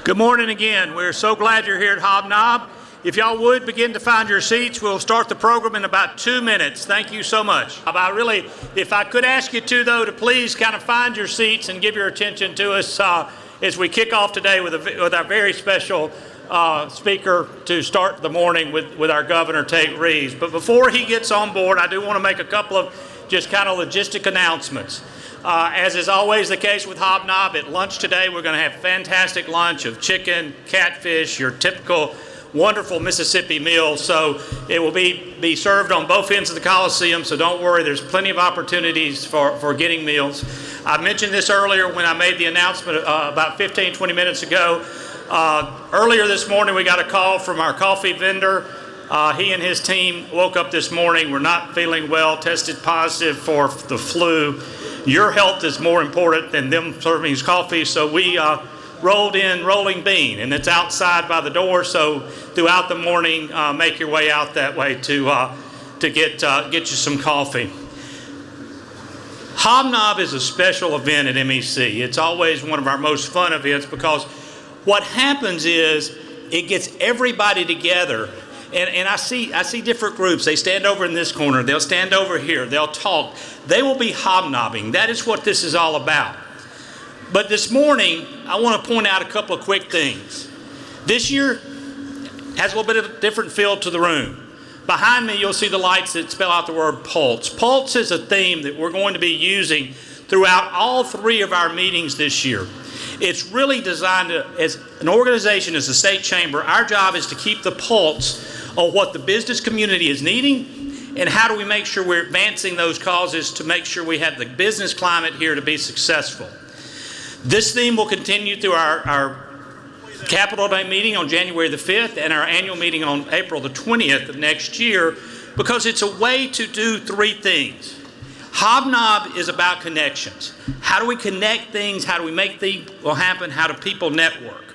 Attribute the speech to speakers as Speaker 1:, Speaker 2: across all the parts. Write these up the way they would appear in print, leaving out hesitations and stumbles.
Speaker 1: Good morning again. We're so glad you're here at Hobnob. If y'all would begin to find your seats, we'll start the program in about 2 minutes. Thank you so much. If I could ask you to, though, to please kind of find your seats and give your attention to us as we kick off today with our very special speaker to start the morning with our Governor, Tate Reeves. But before he gets on board, I do want to make a couple of just kind of logistic announcements. As is always the case with Hobnob, at lunch today we're going to have fantastic lunch of chicken, catfish, your typical wonderful Mississippi meal. So it will be served on both ends of the Coliseum, so don't worry, there's plenty of opportunities for getting meals. I mentioned this earlier when I made the announcement about 15-20 minutes ago. Earlier this morning we got a call from our coffee vendor. He and his team woke up this morning, were not feeling well, tested positive for the flu. Your health is more important than them serving his coffee, so we rolled in Rolling Bean, and it's outside by the door, so throughout the morning, make your way out that way to get you some coffee. Hobnob is a special event at MEC. It's always one of our most fun events because what happens is it gets everybody together. And I see different groups. They stand over in this corner. They'll stand over here. They'll talk. They will be hobnobbing. That is what this is all about. But this morning, I want to point out a couple of quick things. This year has a little bit of a different feel to the room. Behind me, you'll see the lights that spell out the word Pulse. Pulse is a theme that we're going to be using throughout all three of our meetings this year. It's really designed to, as an organization, as a state chamber, our job is to keep the pulse on what the business community is needing and how do we make sure we're advancing those causes to make sure we have the business climate here to be successful. This theme will continue through our Capitol Day meeting on January the 5th and our annual meeting on April the 20th of next year because it's a way to do three things. Hobnob is about connections. How do we connect things? How do we make things happen? How do people network?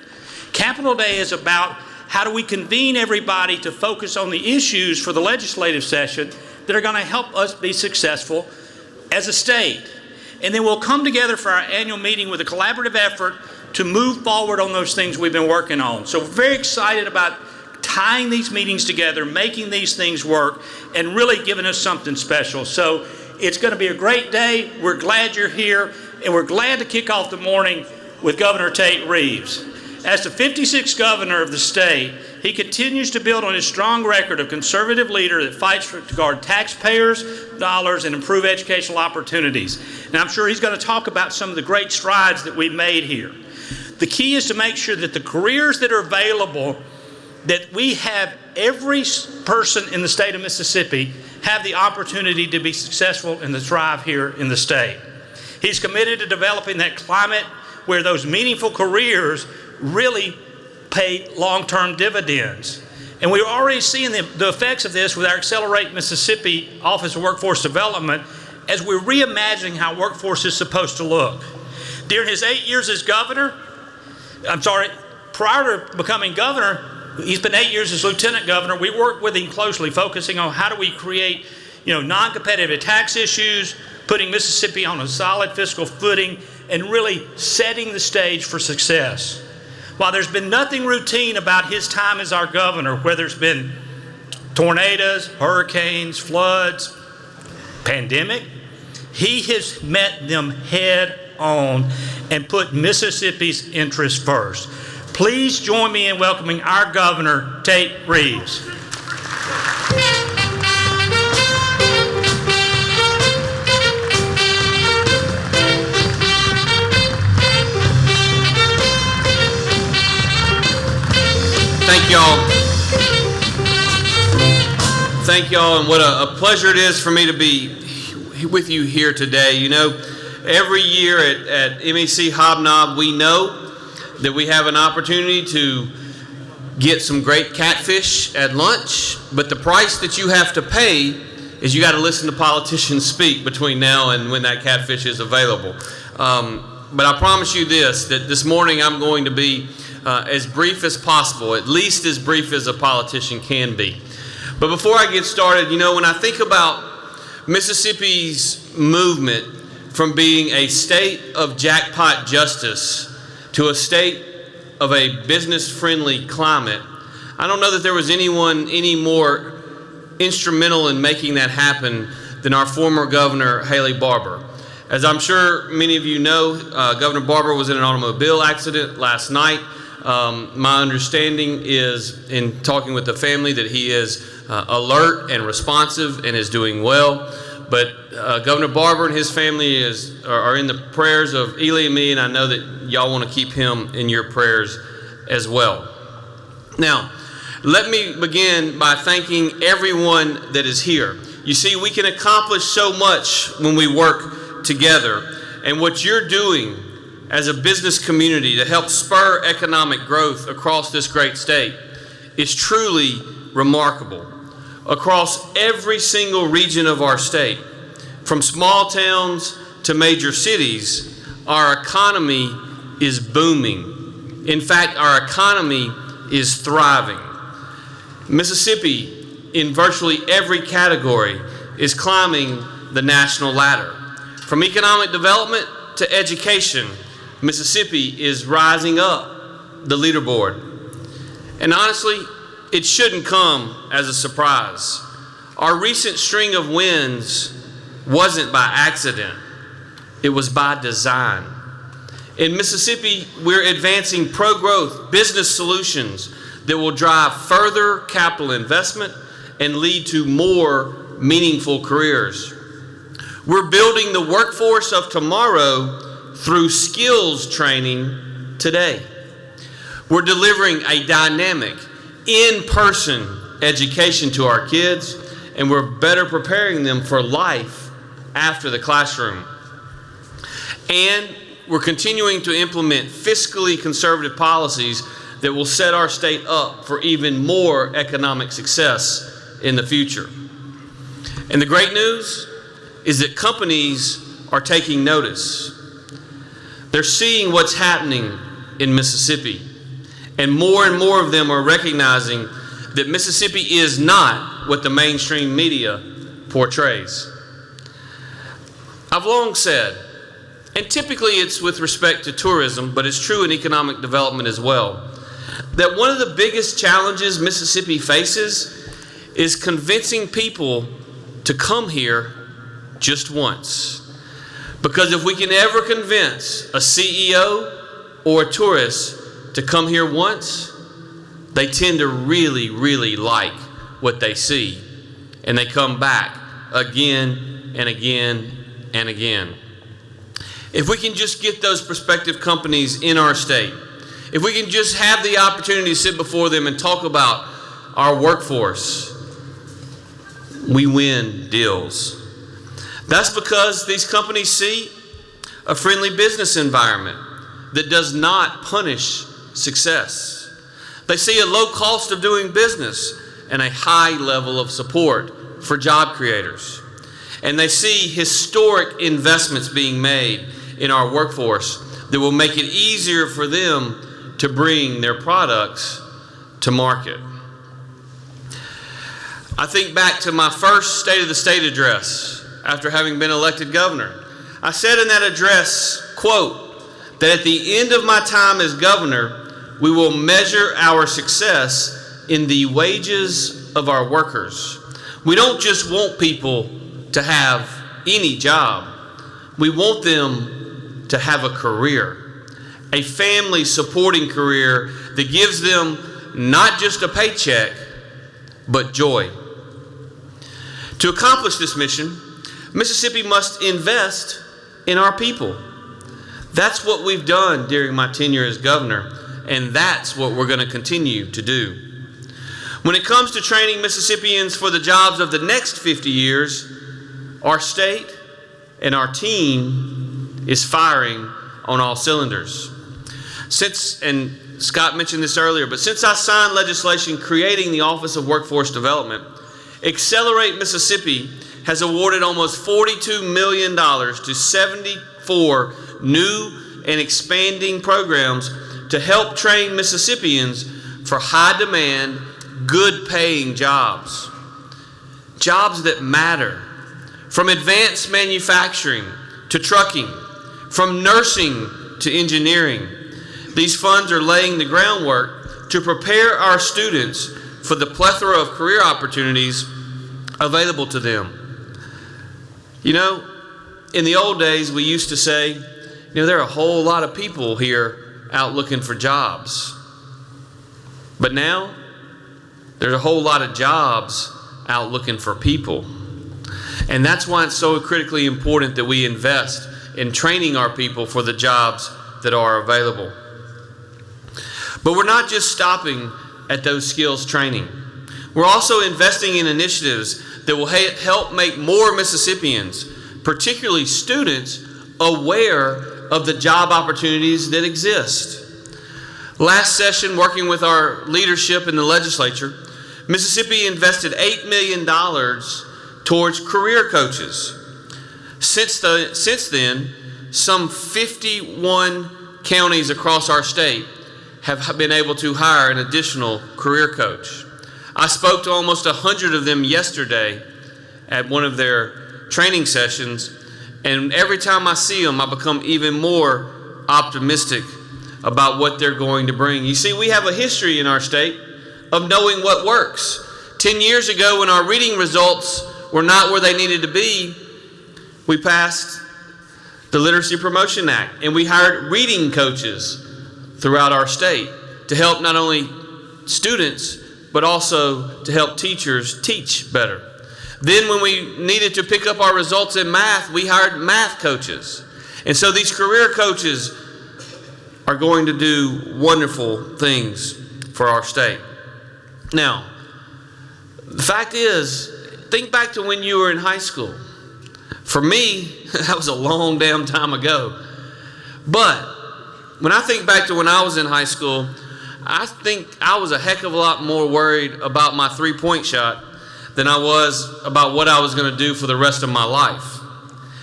Speaker 1: Capitol Day is about how do we convene everybody to focus on the issues for the legislative session that are going to help us be successful as a state. And then we'll come together for our annual meeting with a collaborative effort to move forward on those things we've been working on. So we're very excited about tying these meetings together, making these things work, and really giving us something special. So it's going to be a great day. We're glad you're here, and we're glad to kick off the morning with Governor Tate Reeves. As the 56th governor of the state, he continues to build on his strong record of conservative leader that fights to guard taxpayers' dollars and improve educational opportunities. And I'm sure he's going to talk about some of the great strides that we've made here. The key is to make sure that the careers that are available, that we have every person in the state of Mississippi have the opportunity to be successful and to thrive here in the state. He's committed to developing that climate where those meaningful careers really pay long-term dividends. And we're already seeing the effects of this with our Accelerate Mississippi Office of Workforce Development as we're reimagining how workforce is supposed to look. During his 8 years as governor, prior to becoming governor, he's been 8 years as lieutenant governor. We worked with him closely, focusing on how do we create, non-competitive tax issues, putting Mississippi on a solid fiscal footing, and really setting the stage for success. While there's been nothing routine about his time as our governor, whether it's been tornadoes, hurricanes, floods, pandemic, he has met them head on and put Mississippi's interests first. Please join me in welcoming our Governor, Tate Reeves.
Speaker 2: Thank y'all, and what a pleasure it is for me to be with you here today. Every year at MEC Hobnob, we know that we have an opportunity to get some great catfish at lunch, but the price that you have to pay is you got to listen to politicians speak between now and when that catfish is available. But I promise you that this morning I'm going to be as brief as possible, at least as brief as a politician can be. But before I get started, when I think about Mississippi's movement from being a state of jackpot justice to a state of a business-friendly climate, I don't know that there was anyone any more instrumental in making that happen than our former governor, Haley Barbour. As I'm sure many of you know, Governor Barbour was in an automobile accident last night. My understanding is, in talking with the family, that he is alert and responsive and is doing well. But Governor Barbour and his family are in the prayers of Ely and me, and I know that y'all want to keep him in your prayers as well. Now, let me begin by thanking everyone that is here. You see, we can accomplish so much when we work together, and what you're doing as a business community to help spur economic growth across this great state is truly remarkable. Across every single region of our state, from small towns to major cities, our economy is booming. In fact, our economy is thriving. Mississippi, in virtually every category, is climbing the national ladder. From economic development to education, Mississippi is rising up the leaderboard. And honestly, it shouldn't come as a surprise. Our recent string of wins wasn't by accident. It was by design. In Mississippi, we're advancing pro-growth business solutions that will drive further capital investment and lead to more meaningful careers. We're building the workforce of tomorrow through skills training today. We're delivering a dynamic, in-person education to our kids, and we're better preparing them for life after the classroom. And we're continuing to implement fiscally conservative policies that will set our state up for even more economic success in the future. And the great news is that companies are taking notice. They're seeing what's happening in Mississippi. And more of them are recognizing that Mississippi is not what the mainstream media portrays. I've long said, and typically it's with respect to tourism, but it's true in economic development as well, that one of the biggest challenges Mississippi faces is convincing people to come here just once. Because if we can ever convince a CEO or a tourist to come here once, they tend to really like what they see, and they come back again and again and again. If we can just get those prospective companies in our state, if we can just have the opportunity to sit before them and talk about our workforce, we win deals. That's because these companies see a friendly business environment that does not punish success. They see a low cost of doing business and a high level of support for job creators. And they see historic investments being made in our workforce that will make it easier for them to bring their products to market. I think back to my first State of the State address after having been elected governor. I said in that address, quote, that at the end of my time as governor, we will measure our success in the wages of our workers. We don't just want people to have any job. We want them to have a career, a family supporting career that gives them not just a paycheck, but joy. To accomplish this mission, Mississippi must invest in our people. That's what we've done during my tenure as governor, and that's what we're going to continue to do. When it comes to training Mississippians for the jobs of the next 50 years, our state and our team is firing on all cylinders. And Scott mentioned this earlier, but since I signed legislation creating the Office of Workforce Development, Accelerate Mississippi has awarded almost $42 million to 74 new and expanding programs to help train Mississippians for high-demand, good-paying jobs. Jobs that matter. From advanced manufacturing to trucking, from nursing to engineering. These funds are laying the groundwork to prepare our students for the plethora of career opportunities available to them. You know, in the old days, we used to say, there are a whole lot of people here out looking for jobs. But now, there's a whole lot of jobs out looking for people. And that's why it's so critically important that we invest in training our people for the jobs that are available. But we're not just stopping at those skills training. We're also investing in initiatives that will help make more Mississippians, particularly students, aware of the job opportunities that exist. Last session, working with our leadership in the legislature, Mississippi invested $8 million towards career coaches. Since then, some 51 counties across our state have been able to hire an additional career coach. I spoke to almost 100 of them yesterday at one of their training sessions, and every time I see them, I become even more optimistic about what they're going to bring. You see, we have a history in our state of knowing what works. 10 years ago, when our reading results were not where they needed to be, we passed the Literacy Promotion Act, and we hired reading coaches throughout our state to help not only students, but also to help teachers teach better. Then when we needed to pick up our results in math, we hired math coaches. And so these career coaches are going to do wonderful things for our state. Now, the fact is, think back to when you were in high school. For me, that was a long damn time ago. But when I think back to when I was in high school, I think I was a heck of a lot more worried about my three-point shot than I was about what I was going to do for the rest of my life.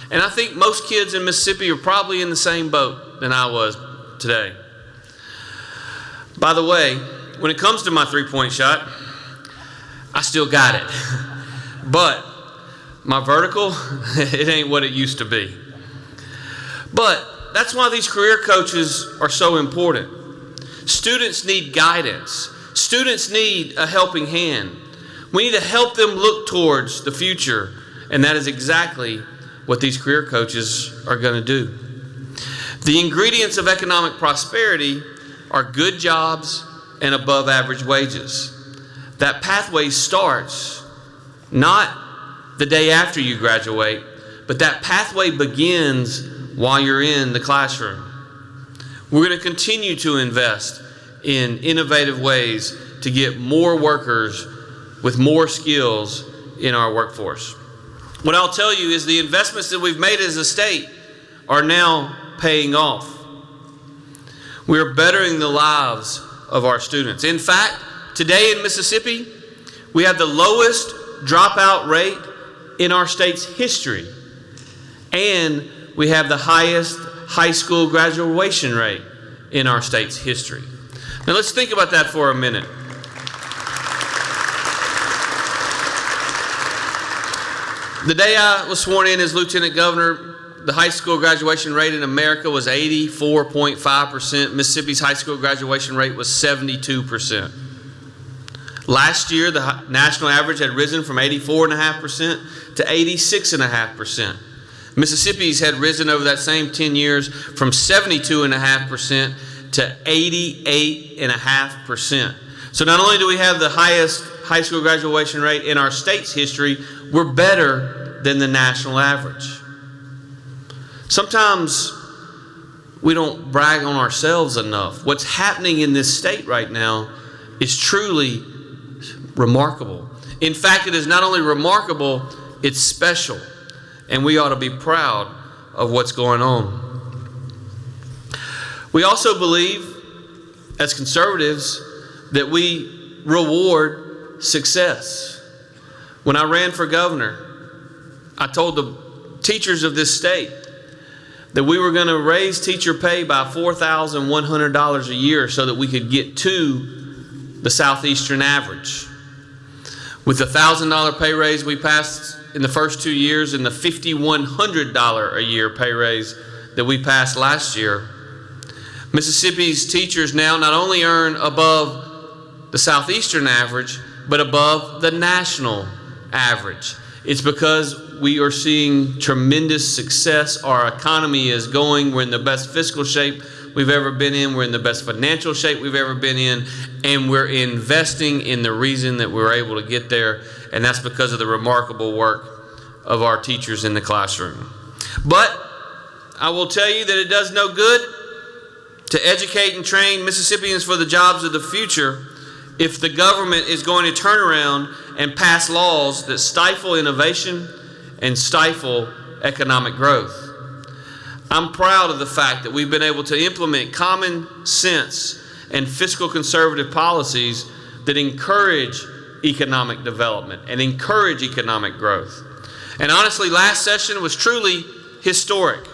Speaker 2: And I think most kids in Mississippi are probably in the same boat than I was today. By the way, when it comes to my three-point shot, I still got it. But my vertical, it ain't what it used to be. But that's why these career coaches are so important. Students need guidance. Students need a helping hand. We need to help them look towards the future, and that is exactly what these career coaches are going to do. The ingredients of economic prosperity are good jobs and above average wages. That pathway starts not the day after you graduate, but that pathway begins while you're in the classroom. We're going to continue to invest in innovative ways to get more workers with more skills in our workforce. What I'll tell you is the investments that we've made as a state are now paying off. We're bettering the lives of our students. In fact, today in Mississippi, we have the lowest dropout rate in our state's history, and we have the highest high school graduation rate in our state's history. Now let's think about that for a minute. The day I was sworn in as Lieutenant Governor, the high school graduation rate in America was 84.5%. Mississippi's high school graduation rate was 72%. Last year, the national average had risen from 84.5% to 86.5%. Mississippi's had risen over that same 10 years from 72.5% to 88.5%. So not only do we have the highest high school graduation rate in our state's history, we're better than the national average. Sometimes we don't brag on ourselves enough. What's happening in this state right now is truly remarkable. In fact, it is not only remarkable, it's special. And we ought to be proud of what's going on. We also believe, as conservatives, that we reward success. When I ran for governor, I told the teachers of this state that we were going to raise teacher pay by $4,100 a year so that we could get to the southeastern average. With the $1,000 pay raise we passed in the first 2 years and the $5,100 a year pay raise that we passed last year, Mississippi's teachers now not only earn above the southeastern average, but above the national average. It's because we are seeing tremendous success. Our economy is going. We're in the best fiscal shape we've ever been in. We're in the best financial shape we've ever been in. And we're investing in the reason that we're able to get there. And that's because of the remarkable work of our teachers in the classroom. But I will tell you that it does no good to educate and train Mississippians for the jobs of the future if the government is going to turn around and pass laws that stifle innovation and stifle economic growth. I'm proud of the fact that we've been able to implement common sense and fiscal conservative policies that encourage economic development and encourage economic growth. And honestly, last session was truly historic.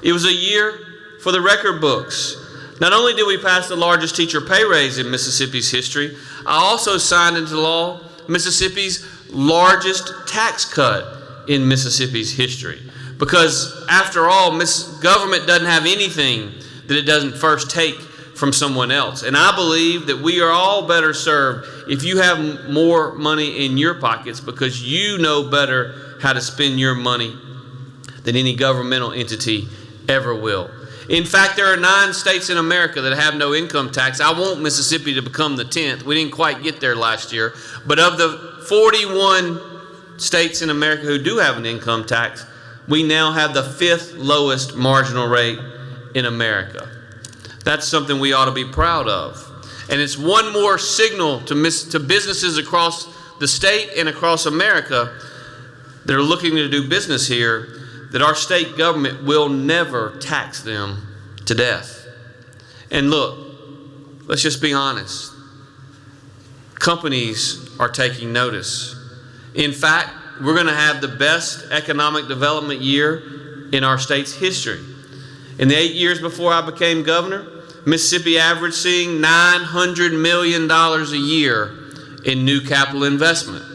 Speaker 2: It was a year for the record books. Not only did we pass the largest teacher pay raise in Mississippi's history, I also signed into law Mississippi's largest tax cut in Mississippi's history. Because after all, government doesn't have anything that it doesn't first take from someone else. And I believe that we are all better served if you have more money in your pockets, because you know better how to spend your money than any governmental entity ever will. In fact, there are 9 states in America that have no income tax. I want Mississippi to become the 10th. We didn't quite get there last year. But of the 41 states in America who do have an income tax, we now have the 5th lowest marginal rate in America. That's something we ought to be proud of. And it's one more signal to businesses across the state and across America that are looking to do business here, that our state government will never tax them to death. And look, let's just be honest. Companies are taking notice. In fact, we're going to have the best economic development year in our state's history. In the 8 years before I became governor, Mississippi averaged seeing $900 million a year in new capital investment.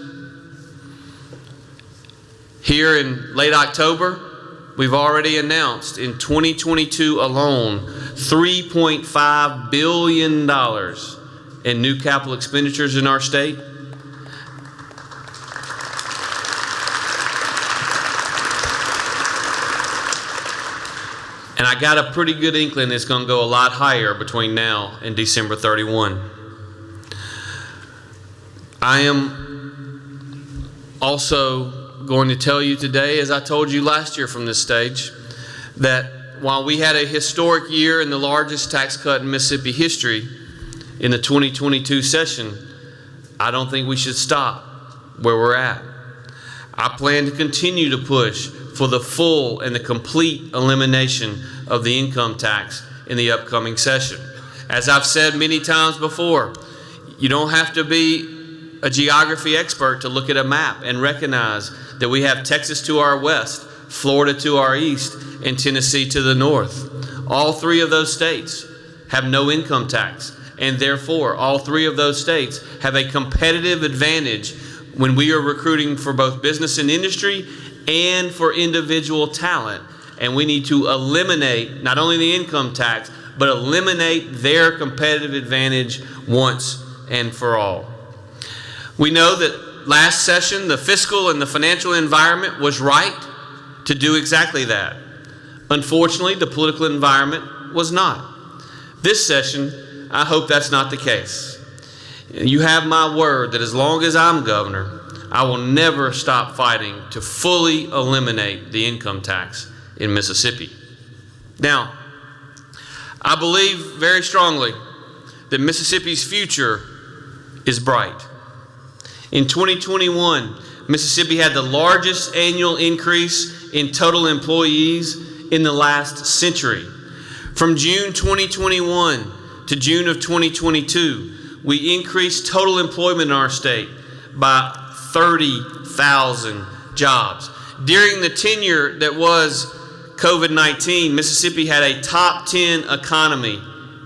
Speaker 2: Here in late October, we've already announced in 2022 alone $3.5 billion in new capital expenditures in our state. And I got a pretty good inkling it's going to go a lot higher between now and December 31. I am also going to tell you today, as I told you last year from this stage, that while we had a historic year and the largest tax cut in Mississippi history in the 2022 session, I don't think we should stop where we're at. I plan to continue to push for the full and the complete elimination of the income tax in the upcoming session. As I've said many times before, you don't have to be a geography expert to look at a map and recognize that we have Texas to our west, Florida to our east, and Tennessee to the north. All 3 of those states have no income tax, and therefore all 3 of those states have a competitive advantage when we are recruiting for both business and industry and for individual talent. And we need to eliminate not only the income tax, but eliminate their competitive advantage once and for all. We know that last session, the fiscal and the financial environment was right to do exactly that. Unfortunately, the political environment was not. This session, I hope that's not the case. You have my word that as long as I'm governor, I will never stop fighting to fully eliminate the income tax in Mississippi. Now, I believe very strongly that Mississippi's future is bright. In 2021, Mississippi had the largest annual increase in total employees in the last century. From June 2021 to June of 2022, we increased total employment in our state by 30,000 jobs. During the tenure that was COVID-19, Mississippi had a top 10 economy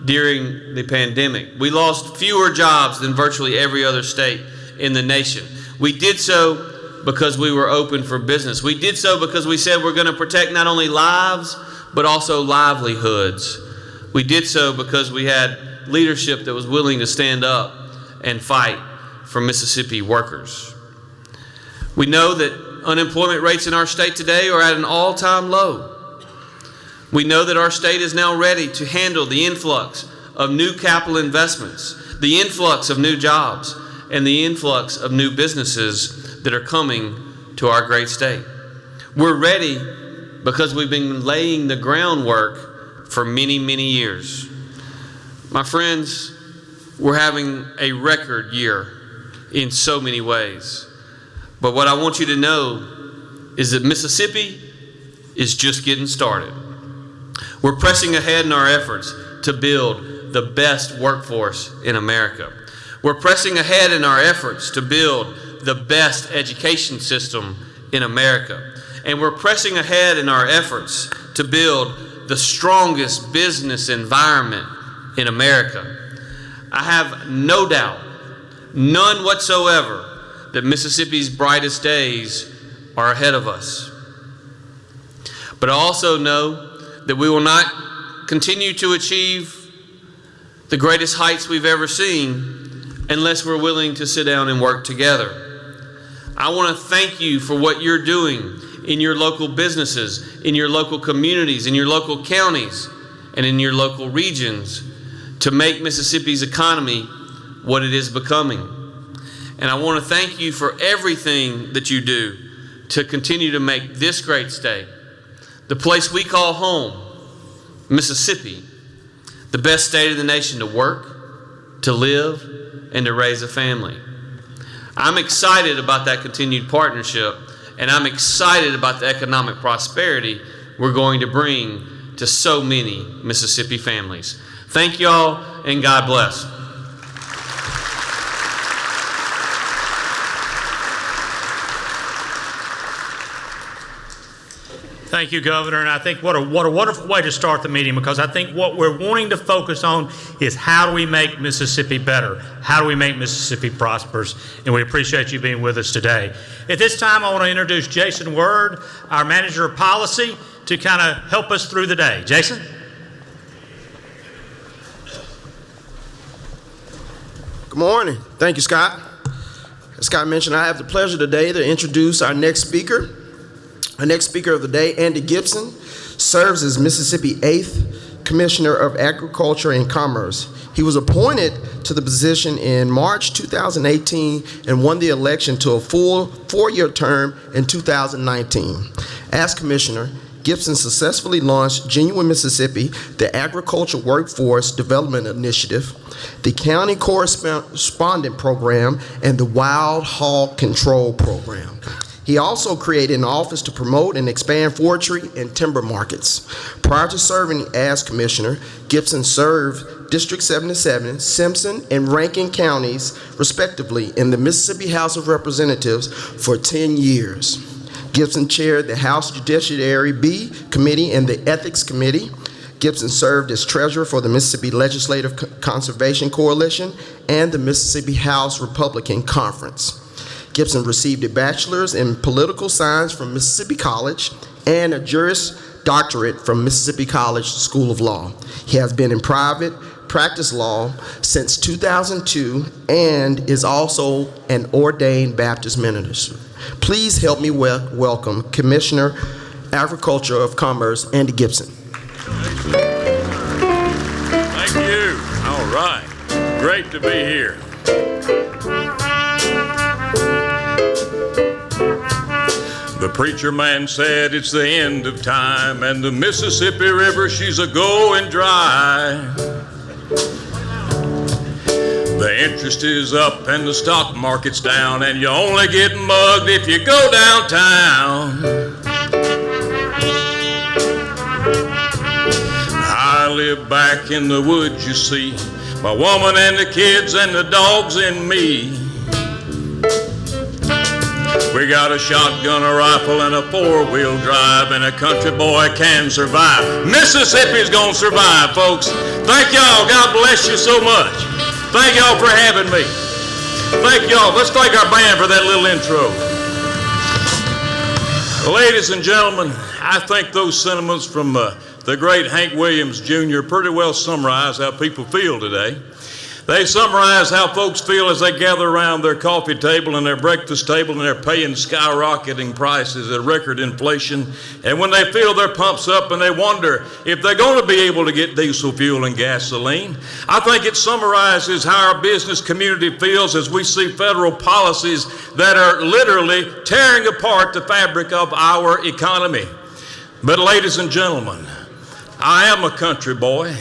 Speaker 2: during the pandemic. We lost fewer jobs than virtually every other state in the nation. We did so because we were open for business. We did so because we said we're going to protect not only lives, but also livelihoods We did so because we had leadership that was willing to stand up and fight for Mississippi workers. We know that unemployment rates in our state today are at an all-time low. We know that our state is now ready to handle the influx of new capital investments, the influx of new jobs, and the influx of new businesses that are coming to our great state. We're ready because we've been laying the groundwork for many, many years. My friends, we're having a record year in so many ways. But what I want you to know is that Mississippi is just getting started. We're pressing ahead in our efforts to build the best workforce in America. We're pressing ahead in our efforts to build the best education system in America. And we're pressing ahead in our efforts to build the strongest business environment in America. I have no doubt, none whatsoever, that Mississippi's brightest days are ahead of us. But I also know that we will not continue to achieve the greatest heights we've ever seen unless we're willing to sit down and work together. I want to thank you for what you're doing in your local businesses, in your local communities, in your local counties, and in your local regions to make Mississippi's economy what it is becoming. And I want to thank you for everything that you do to continue to make this great state, the place we call home, Mississippi, the best state in the nation to work, to live, and to raise a family. I'm excited about that continued partnership, and I'm excited about the economic prosperity we're going to bring to so many Mississippi families. Thank you all, and God bless.
Speaker 1: Thank you, Governor, and I think what a wonderful way to start the meeting, because I think what we're wanting to focus on is how do we make Mississippi better? How do we make Mississippi prosperous? And we appreciate you being with us today. At this time, I want to introduce Jason Word, our Manager of Policy, to kind of help us through the day. Jason?
Speaker 3: Good morning. Thank you, Scott. As Scott mentioned, I have the pleasure today to introduce our next speaker. Our next speaker of the day, Andy Gibson, serves as Mississippi 8th Commissioner of Agriculture and Commerce. He was appointed to the position in March 2018 and won the election to a full 4-year term in 2019. As Commissioner, Gibson successfully launched Genuine Mississippi, the Agriculture Workforce Development Initiative, the County Correspondent Program, and the Wild Hog Control Program. He also created an office to promote and expand forestry and timber markets. Prior to serving as commissioner, Gibson served District 77, Simpson, and Rankin counties, respectively, in the Mississippi House of Representatives for 10 years. Gibson chaired the House Judiciary B Committee and the Ethics Committee. Gibson served as treasurer for the Mississippi Legislative Conservation Coalition and the Mississippi House Republican Conference. Gibson received a bachelor's in political science from Mississippi College and a Juris Doctorate from Mississippi College School of Law. He has been in private practice law since 2002 and is also an ordained Baptist minister. Please help me welcome Commissioner Agriculture of Commerce, Andy Gibson.
Speaker 4: Thank you. All right. Great to be here. The preacher man said it's the end of time, and the Mississippi River, she's a-going dry. The interest is up and the stock market's down, and you only get mugged if you go downtown. I live back in the woods, you see, my woman and the kids and the dogs and me. We got a shotgun, a rifle, and a 4-wheel drive, and a country boy can survive. Mississippi's gonna survive, folks. Thank y'all. God bless you so much. Thank y'all for having me. Thank y'all. Let's thank our band for that little intro. Ladies and gentlemen, I think those sentiments from the great Hank Williams Jr. pretty well summarized how people feel today. They summarize how folks feel as they gather around their coffee table and their breakfast table and they're paying skyrocketing prices at record inflation. And when they fill their pumps up and they wonder if they're going to be able to get diesel fuel and gasoline. I think it summarizes how our business community feels as we see federal policies that are literally tearing apart the fabric of our economy. But ladies and gentlemen, I am a country boy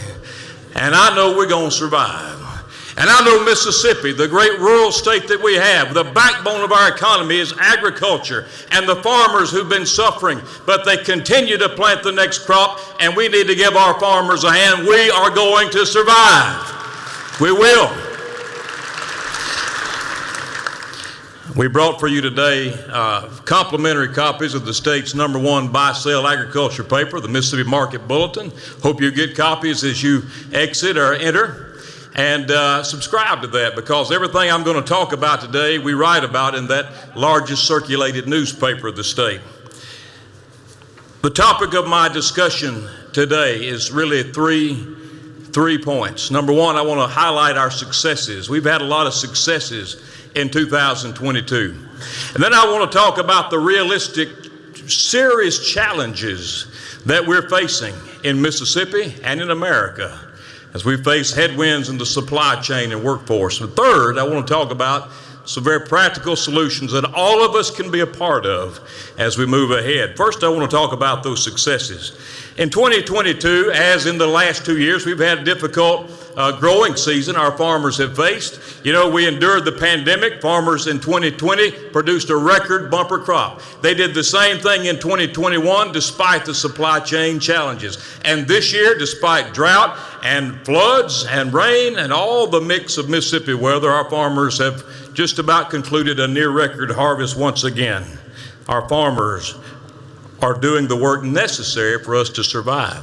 Speaker 4: and I know we're going to survive. And I know Mississippi, the great rural state that we have, the backbone of our economy is agriculture and the farmers who've been suffering, but they continue to plant the next crop, and we need to give our farmers a hand. We are going to survive. We will. We brought for you today complimentary copies of the state's #1 buy-sell agriculture paper, the Mississippi Market Bulletin. Hope you get copies as you exit or enter. And subscribe to that, because everything I'm going to talk about today, we write about in that largest circulated newspaper of the state. The topic of my discussion today is really three points. Number one, I want to highlight our successes. We've had a lot of successes in 2022. And then I want to talk about the realistic, serious challenges that we're facing in Mississippi and in America as we face headwinds in the supply chain and workforce. And third, I want to talk about some very practical solutions that all of us can be a part of as we move ahead. First, I want to talk about those successes. In 2022, as in the last 2 years, we've had a difficult growing season our farmers have faced. You know, we endured the pandemic. Farmers in 2020 produced a record bumper crop. They did the same thing in 2021 despite the supply chain challenges. And this year, despite drought and floods and rain and all the mix of Mississippi weather, our farmers have just about concluded a near record harvest once again. Our farmers are doing the work necessary for us to survive.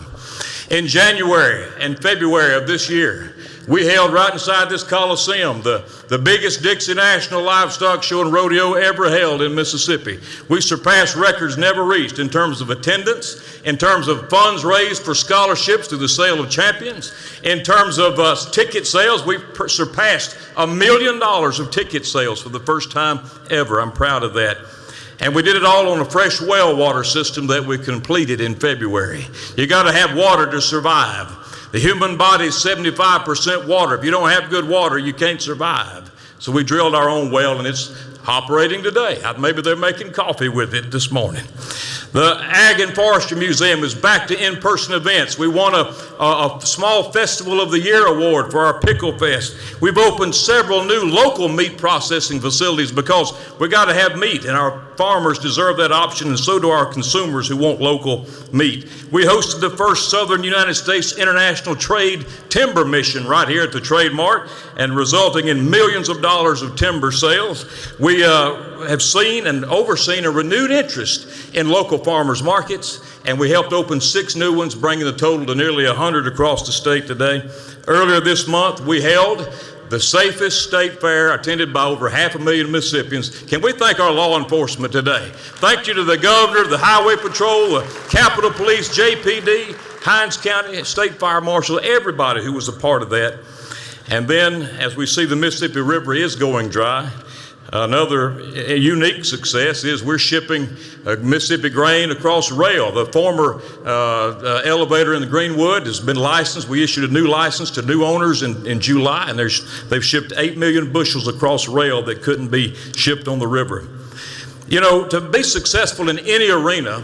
Speaker 4: In January and February of this year, we held right inside this Coliseum the biggest Dixie National Livestock Show and Rodeo ever held in Mississippi. We surpassed records never reached in terms of attendance, in terms of funds raised for scholarships through the sale of champions, in terms of ticket sales. We surpassed $1 million of ticket sales for the first time ever. I'm proud of that. And we did it all on a fresh well water system that we completed in February. You got to have water to survive. The human body is 75% water. If you don't have good water, you can't survive. So we drilled our own well, and it's operating today. Maybe they're making coffee with it this morning. The Ag and Forestry Museum is back to in-person events. We won a small Festival of the Year award for our Pickle Fest. We've opened several new local meat processing facilities because we got to have meat, and our farmers deserve that option, and so do our consumers who want local meat. We hosted the first Southern United States International Trade Timber Mission right here at the Trade Mart, and resulting in millions of dollars of timber sales. We have seen and overseen a renewed interest in local farmers markets, and we helped open 6 new ones, bringing the total to nearly 100 across the state today. Earlier this month, we held the safest state fair attended by over 500,000 Mississippians. Can we thank our law enforcement today? Thank you to the governor, the highway patrol, the Capitol Police, JPD, Hinds County, State Fire Marshal, everybody who was a part of that. And then, as we see the Mississippi River is going dry, another unique success is we're shipping Mississippi grain across rail. The former elevator in the Greenwood has been licensed. We issued a new license to new owners in July, and they've shipped 8 million bushels across rail that couldn't be shipped on the river. You know, to be successful in any arena,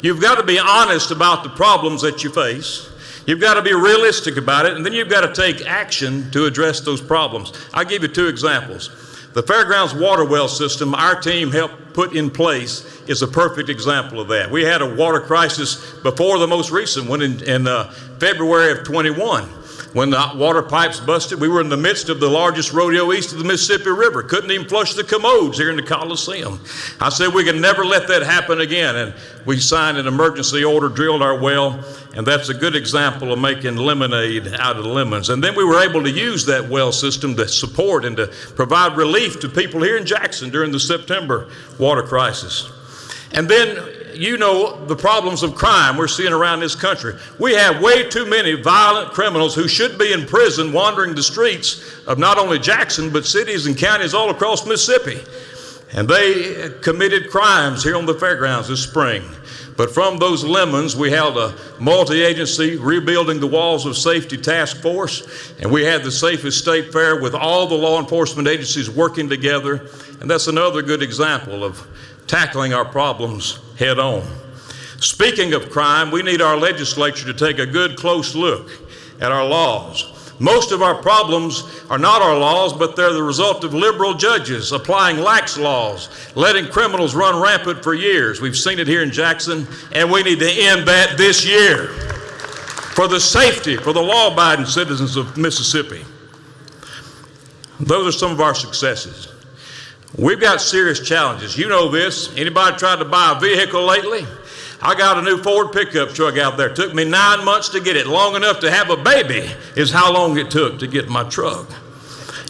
Speaker 4: you've got to be honest about the problems that you face. You've got to be realistic about it, and then you've got to take action to address those problems. I'll give you 2 examples. The Fairgrounds water well system our team helped put in place is a perfect example of that. We had a water crisis before the most recent one in February of 21. When the water pipes busted, we were in the midst of the largest rodeo east of the Mississippi River. Couldn't even flush the commodes here in the Coliseum. I said we can never let that happen again, and we signed an emergency order, drilled our well, and that's a good example of making lemonade out of lemons. And then we were able to use that well system to support and to provide relief to people here in Jackson during the September water crisis. And then you know the problems of crime we're seeing around this country. We have way too many violent criminals who should be in prison wandering the streets of not only Jackson, but cities and counties all across Mississippi. And they committed crimes here on the fairgrounds this spring. But from those lemons, we held a multi-agency rebuilding the walls of safety task force, and we had the safest state fair with all the law enforcement agencies working together. And that's another good example of tackling our problems head on. Speaking of crime, we need our legislature to take a good close look at our laws. Most of our problems are not our laws, but they're the result of liberal judges applying lax laws, letting criminals run rampant for years. We've seen it here in Jackson, and we need to end that this year for the safety, for the law-abiding citizens of Mississippi. Those are some of our successes. We've got serious challenges. You know this. Anybody tried to buy a vehicle lately? I got a new Ford pickup truck out there. It took me 9 months to get it. Long enough to have a baby is how long it took to get my truck.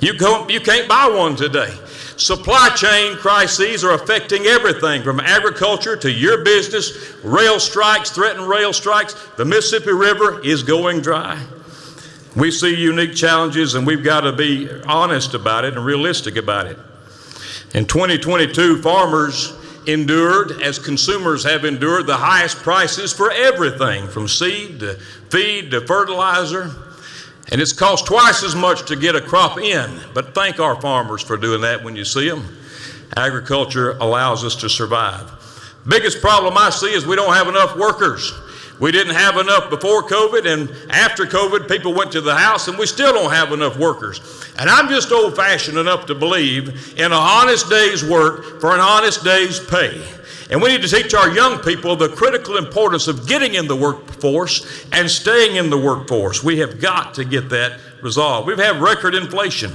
Speaker 4: You can't buy one today. Supply chain crises are affecting everything from agriculture to your business. Rail strikes, threatened rail strikes. The Mississippi River is going dry. We see unique challenges, and we've got to be honest about it and realistic about it. In 2022, farmers endured, as consumers have endured, the highest prices for everything from seed to feed to fertilizer. And it's cost twice as much to get a crop in. But thank our farmers for doing that when you see them. Agriculture allows us to survive. Biggest problem I see is we don't have enough workers. We didn't have enough before COVID, and after COVID, people went to the house, and we still don't have enough workers. And I'm just old-fashioned enough to believe in an honest day's work for an honest day's pay. And we need to teach our young people the critical importance of getting in the workforce and staying in the workforce. We have got to get that resolved. We've had record inflation.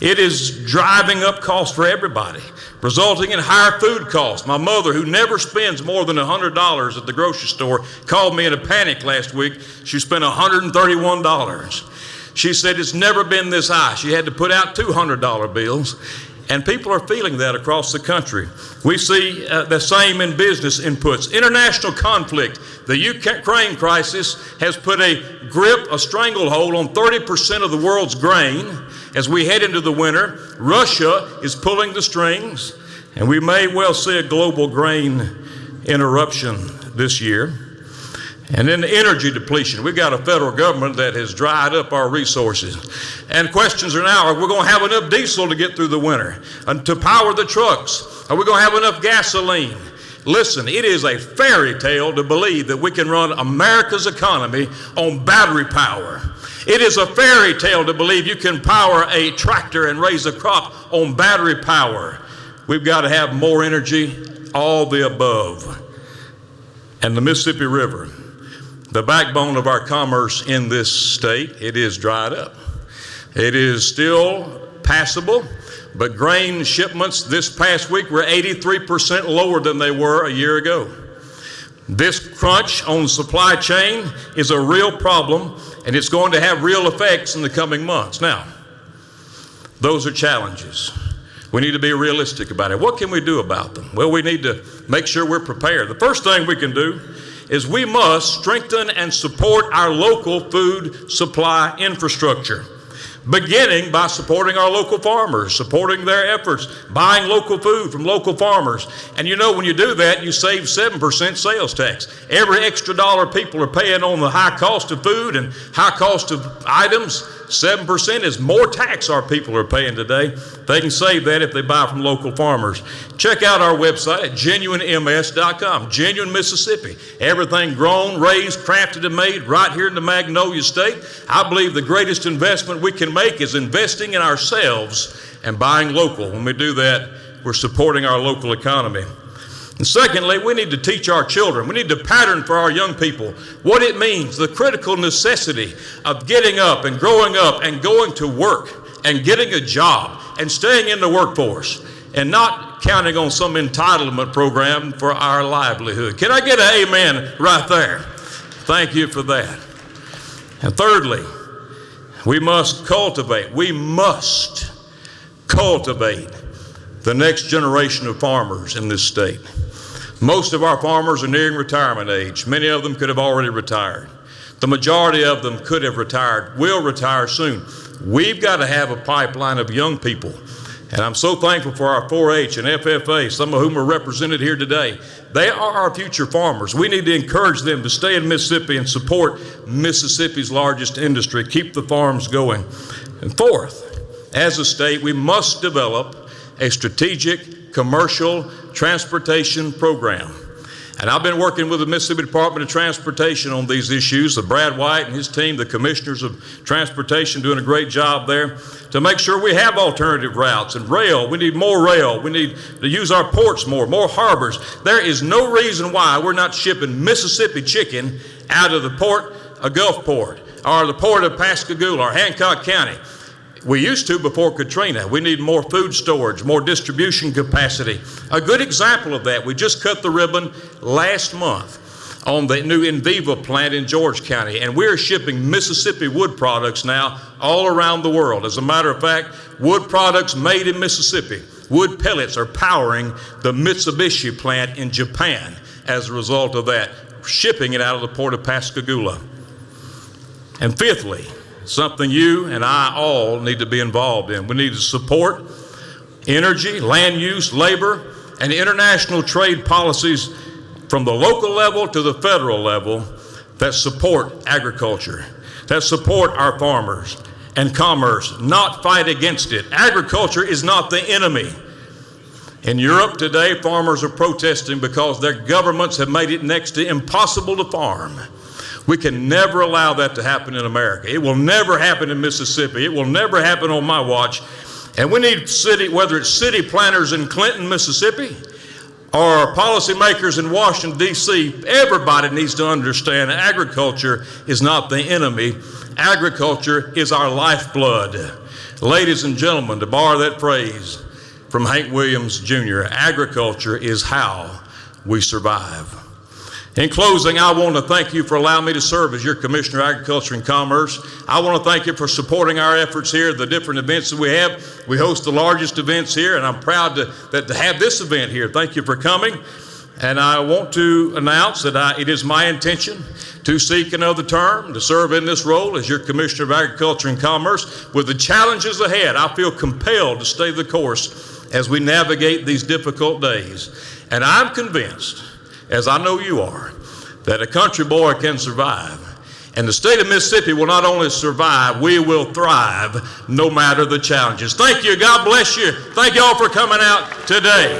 Speaker 4: It is driving up costs for everybody, resulting in higher food costs. My mother, who never spends more than $100 at the grocery store, called me in a panic last week. She spent $131. She said it's never been this high. She had to put out $200 bills. And people are feeling that across the country. We see the same in business inputs. International conflict. The Ukraine crisis has put a stranglehold on 30% of the world's grain. As we head into the winter, Russia is pulling the strings, and we may well see a global grain interruption this year. And then the energy depletion. We've got a federal government that has dried up our resources. And questions are now, are we going to have enough diesel to get through the winter and to power the trucks? Are we going to have enough gasoline? Listen, it is a fairy tale to believe that we can run America's economy on battery power. It is a fairy tale to believe you can power a tractor and raise a crop on battery power. We've got to have more energy, all the above. And the Mississippi River, the backbone of our commerce in this state, it is dried up. It is still passable, but grain shipments this past week were 83% lower than they were a year ago. This crunch on the supply chain is a real problem, and it's going to have real effects in the coming months. Now, those are challenges. We need to be realistic about it. What can we do about them? Well, we need to make sure we're prepared. The first thing we can do is we must strengthen and support our local food supply infrastructure, beginning by supporting our local farmers, supporting their efforts, buying local food from local farmers. And you know, when you do that, you save 7% sales tax. Every extra dollar people are paying on the high cost of food and high cost of items, 7% is more tax our people are paying today. They can save that if they buy from local farmers. Check out our website at genuinems.com, Genuine Mississippi. Everything grown, raised, crafted, and made right here in the Magnolia State. I believe the greatest investment we can make is investing in ourselves and buying local. When we do that, we're supporting our local economy. And secondly, we need to teach our children. We need to pattern for our young people what it means, the critical necessity of getting up and growing up and going to work and getting a job and staying in the workforce and not counting on some entitlement program for our livelihood. Can I get an amen right there? Thank you for that. And thirdly, we must cultivate the next generation of farmers in this state. Most of our farmers are nearing retirement age. Many of them could have already retired. The majority of them could have retired, will retire soon. We've got to have a pipeline of young people. And I'm so thankful for our 4-H and FFA, some of whom are represented here today. They are our future farmers. We need to encourage them to stay in Mississippi and support Mississippi's largest industry, keep the farms going. And fourth, as a state, we must develop a strategic commercial transportation program. And I've been working with the Mississippi Department of Transportation on these issues. Brad White and his team, the commissioners of transportation, doing a great job there to make sure we have alternative routes. And rail, we need more rail. We need to use our ports more harbors. There is no reason why we're not shipping Mississippi chicken out of the port of Gulfport or the port of Pascagoula or Hancock County. We used to before Katrina. We need more food storage, more distribution capacity. A good example of that, we just cut the ribbon last month on the new Enviva plant in George County, and we're shipping Mississippi wood products now all around the world. As a matter of fact, wood products made in Mississippi, wood pellets are powering the Mitsubishi plant in Japan as a result of that, shipping it out of the port of Pascagoula. And fifthly, something you and I all need to be involved in. We need to support energy, land use, labor, and international trade policies from the local level to the federal level that support agriculture, that support our farmers and commerce, not fight against it. Agriculture is not the enemy. In Europe today, farmers are protesting because their governments have made it next to impossible to farm. We can never allow that to happen in America. It will never happen in Mississippi. It will never happen on my watch. And we need whether it's city planners in Clinton, Mississippi, or policymakers in Washington, D.C., everybody needs to understand agriculture is not the enemy. Agriculture is our lifeblood. Ladies and gentlemen, to borrow that phrase from Hank Williams Jr., agriculture is how we survive. In closing, I want to thank you for allowing me to serve as your Commissioner of Agriculture and Commerce. I want to thank you for supporting our efforts here, the different events that we have. We host the largest events here, and I'm proud to have this event here. Thank you for coming. And I want to announce that it is my intention to seek another term, to serve in this role as your Commissioner of Agriculture and Commerce. With the challenges ahead, I feel compelled to stay the course as we navigate these difficult days. And I'm convinced, as I know you are, that a country boy can survive. And the state of Mississippi will not only survive, we will thrive no matter the challenges. Thank you. God bless you. Thank you all for coming out today.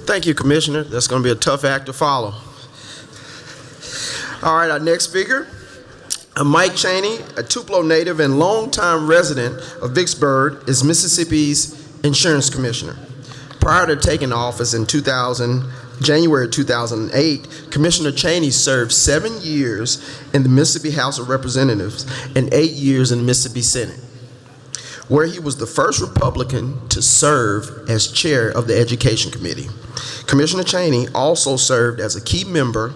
Speaker 3: Thank you, Commissioner. That's going to be a tough act to follow. All right, our next speaker, Mike Chaney, a Tupelo native and longtime resident of Vicksburg, is Mississippi's Insurance Commissioner. Prior to taking office in January 2008, Commissioner Chaney served 7 years in the Mississippi House of Representatives and 8 years in the Mississippi Senate, where he was the first Republican to serve as chair of the Education Committee. Commissioner Chaney also served as a key member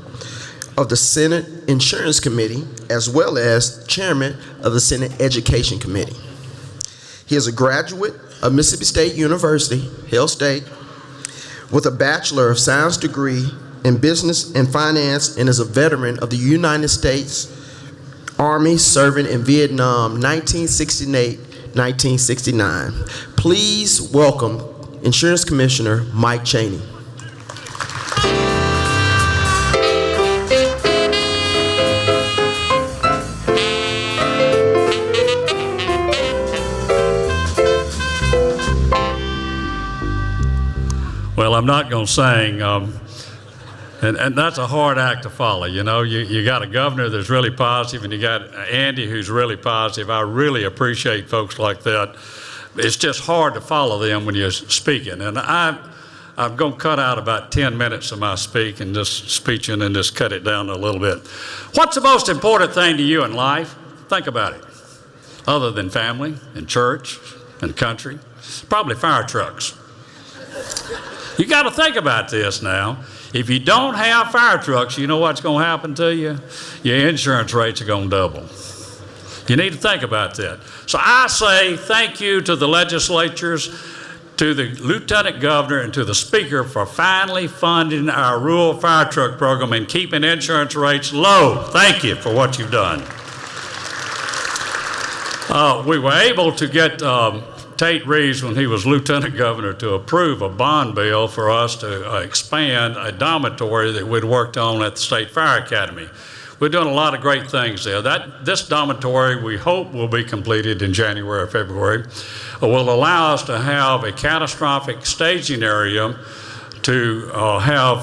Speaker 3: of the Senate Insurance Committee, as well as chairman of the Senate Education Committee. He is a graduate of Mississippi State University, Hill State, with a Bachelor of Science degree in Business and Finance, and is a veteran of the United States Army, serving in Vietnam 1968-1969. Please welcome Insurance Commissioner Mike Chaney.
Speaker 5: Well, I'm not going to sing, and that's a hard act to follow. You know, you got a governor that's really positive, and you got Andy who's really positive. I really appreciate folks like that. It's just hard to follow them when you're speaking, and I'm going to cut out about 10 minutes of my speech and just cut it down a little bit. What's the most important thing to you in life? Think about it. Other than family and church and country, probably fire trucks. You got to think about this now. If you don't have fire trucks, you know what's going to happen to you? Your insurance rates are going to double. You need to think about that. So I say thank you to the legislatures, to the lieutenant governor, and to the speaker for finally funding our rural fire truck program and keeping insurance rates low. Thank you for what you've done. We were able to get Tate Reeves, when he was lieutenant governor, to approve a bond bill for us to expand a dormitory that we'd worked on at the State Fire Academy. We're doing a lot of great things there. This dormitory, we hope, will be completed in January or February, will allow us to have a catastrophic staging area to have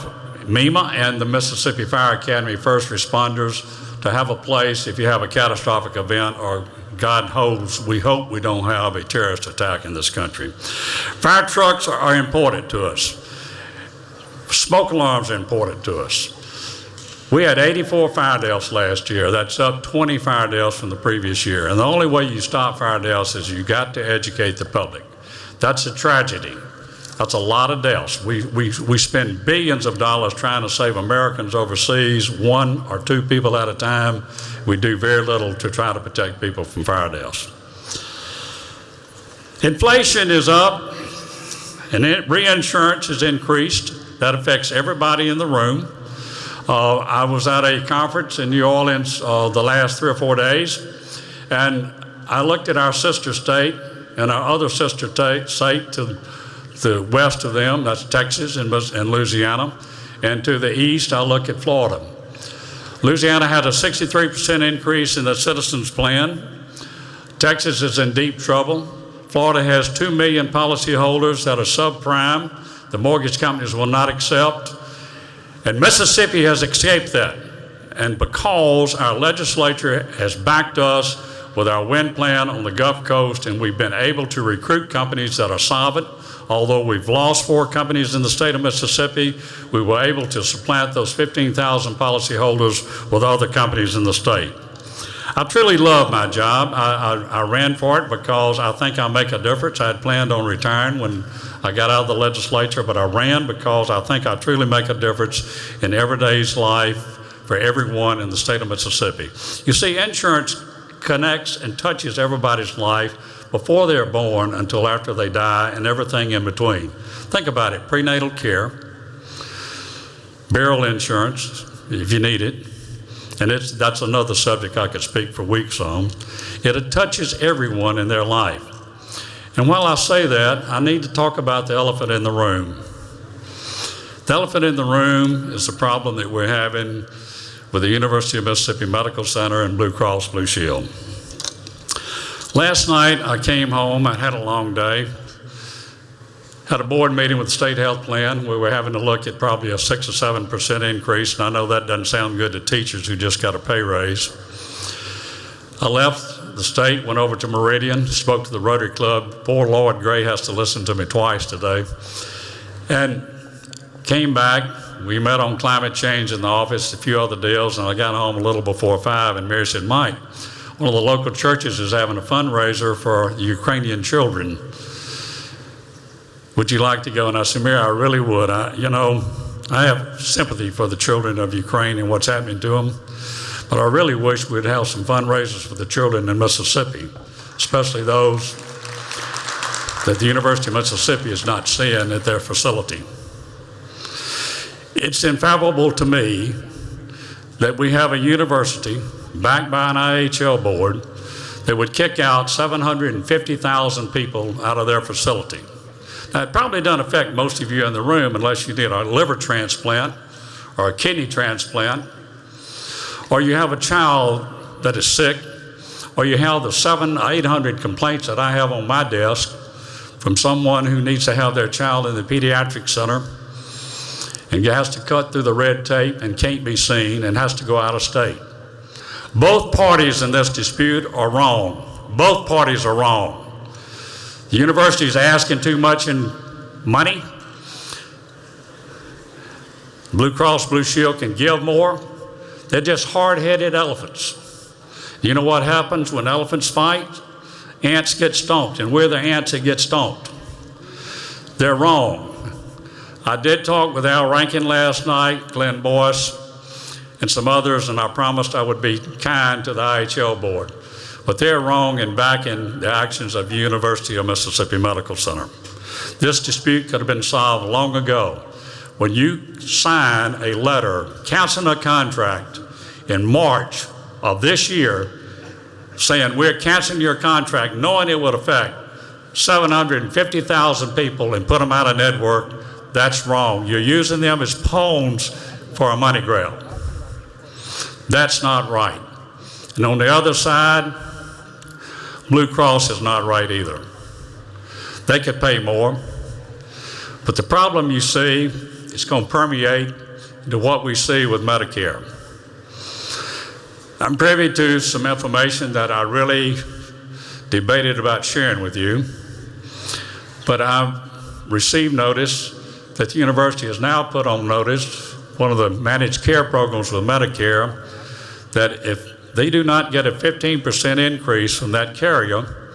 Speaker 5: MEMA and the Mississippi Fire Academy first responders to have a place if you have a catastrophic event, or God holds, we hope we don't have a terrorist attack in this country. Fire trucks are important to us. Smoke alarms are important to us. We had 84 fire deaths last year. That's up 20 fire deaths from the previous year. And the only way you stop fire deaths is you got to educate the public. That's a tragedy. That's a lot of deaths. We spend billions of dollars trying to save Americans overseas, 1 or 2 people at a time. We do very little to try to protect people from fire deaths. Inflation is up, and reinsurance has increased. That affects everybody in the room. I was at a conference in New Orleans the last 3 or 4 days, and I looked at our sister state and our other sister state to the west of them, that's Texas and Louisiana, and to the east, I look at Florida. Louisiana had a 63% increase in the Citizens Plan. Texas is in deep trouble. Florida has 2 million policyholders that are subprime. The mortgage companies will not accept. And Mississippi has escaped that. And because our legislature has backed us with our wind plan on the Gulf Coast, and we've been able to recruit companies that are solvent. Although we've lost 4 companies in the state of Mississippi, we were able to supplant those 15,000 policyholders with other companies in the state. I truly love my job. I ran for it because I think I'll make a difference. I had planned on retiring when I got out of the legislature, but I ran because I think I truly make a difference in everyday's life for everyone in the state of Mississippi. You see, insurance connects and touches everybody's life before they're born until after they die, and everything in between. Think about it: prenatal care, burial insurance if you need it, and that's another subject I could speak for weeks on. It touches everyone in their life. And while I say that, I need to talk about the elephant in the room. The elephant in the room is the problem that we're having with the University of Mississippi Medical Center and Blue Cross Blue Shield. Last night I came home, I had a long day, had a board meeting with the state health plan. We were having to look at probably a 6 or 7% increase, and I know that doesn't sound good to teachers who just got a pay raise. I left the state, went over to Meridian, spoke to the Rotary Club. Poor Lloyd Gray has to listen to me twice today. And came back, we met on climate change in the office, a few other deals, and I got home a little before 5, and Mary said, "Mike, one of the local churches is having a fundraiser for the Ukrainian children. Would you like to go?" And I said, "Mary, I really would. I have sympathy for the children of Ukraine and what's happening to them, but I really wish we'd have some fundraisers for the children in Mississippi, especially those that the University of Mississippi is not seeing at their facility." It's infallible to me that we have a university backed by an IHL board that would kick out 750,000 people out of their facility. Now, it probably doesn't affect most of you in the room unless you did a liver transplant or a kidney transplant, or you have a child that is sick, or you have the 700 or 800 complaints that I have on my desk from someone who needs to have their child in the pediatric center and has to cut through the red tape and can't be seen and has to go out of state. Both parties in this dispute are wrong. Both parties are wrong. The university is asking too much in money. Blue Cross Blue Shield can give more. They're just hard-headed elephants. You know what happens when elephants fight? Ants get stomped, and we're the ants that get stomped. They're wrong. I did talk with Al Rankin last night, Glenn Boyce, and some others, and I promised I would be kind to the IHL board. But they're wrong in backing the actions of the University of Mississippi Medical Center. This dispute could have been solved long ago. When you sign a letter canceling a contract in March of this year, saying we're canceling your contract, knowing it would affect 750,000 people and put them out of network, that's wrong. You're using them as pawns for a money grab. That's not right. And on the other side, Blue Cross is not right either. They could pay more, but the problem you see is going to permeate into what we see with Medicare. I'm privy to some information that I really debated about sharing with you, but I've received notice that the university has now put on notice, one of the managed care programs with Medicare, that if they do not get a 15% increase from that carrier,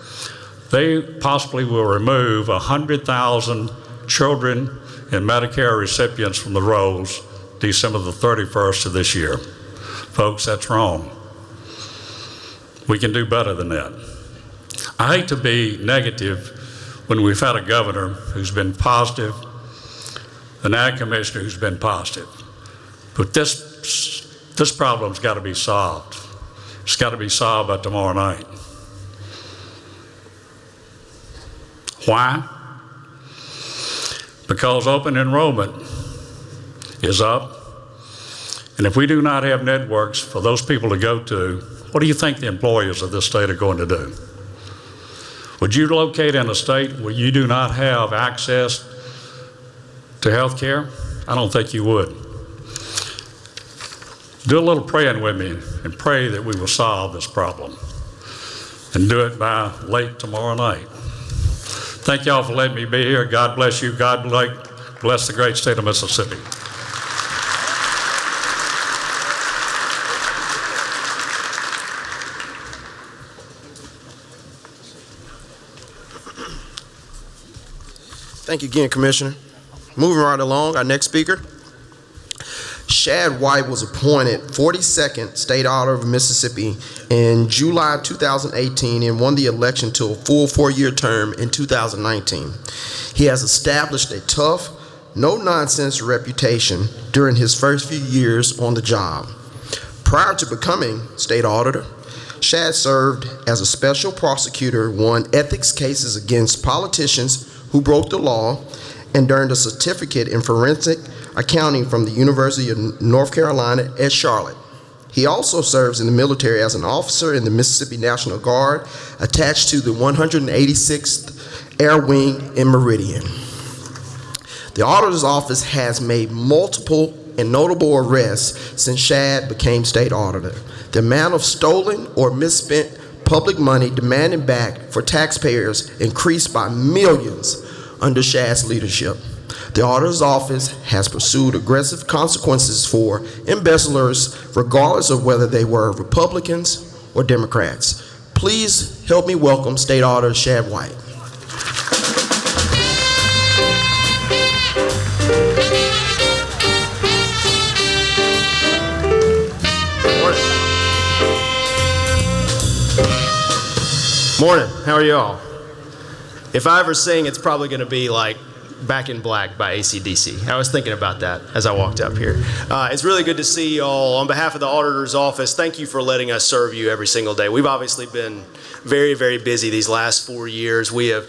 Speaker 5: they possibly will remove 100,000 children and Medicare recipients from the rolls December the 31st of this year. Folks, that's wrong. We can do better than that. I hate to be negative when we've had a governor who's been positive, an ag commissioner who's been positive. But this problem's got to be solved. It's got to be solved by tomorrow night. Why? Because open enrollment is up, and if we do not have networks for those people to go to, what do you think the employers of this state are going to do? Would you locate in a state where you do not have access to health care? I don't think you would. Do a little praying with me and pray that we will solve this problem, and do it by late tomorrow night. Thank y'all for letting me be here. God bless you. God bless the great state of Mississippi.
Speaker 3: Thank you again, Commissioner. Moving right along, our next speaker. Shad White was appointed 42nd State Auditor of Mississippi in July 2018 and won the election to a full 4-year term in 2019. He has established a tough, no-nonsense reputation during his first few years on the job. Prior to becoming State Auditor, Shad served as a special prosecutor, won ethics cases against politicians who broke the law, and earned a certificate in forensic accounting from the University of North Carolina at Charlotte. He also serves in the military as an officer in the Mississippi National Guard, attached to the 186th Air Wing in Meridian. The Auditor's Office has made multiple and notable arrests since Shad became State Auditor. The amount of stolen or misspent public money demanded back for taxpayers increased by millions under Shad's leadership. The Auditor's Office has pursued aggressive consequences for embezzlers, regardless of whether they were Republicans or Democrats. Please help me welcome State Auditor Shad White.
Speaker 6: Morning, how are y'all? If I ever sing, it's probably gonna be like Back in Black by AC/DC. I was thinking about that as I walked up here. It's really good to see y'all. On behalf of the Auditor's Office, thank you for letting us serve you every single day. We've obviously been very, very busy these last 4 years. We have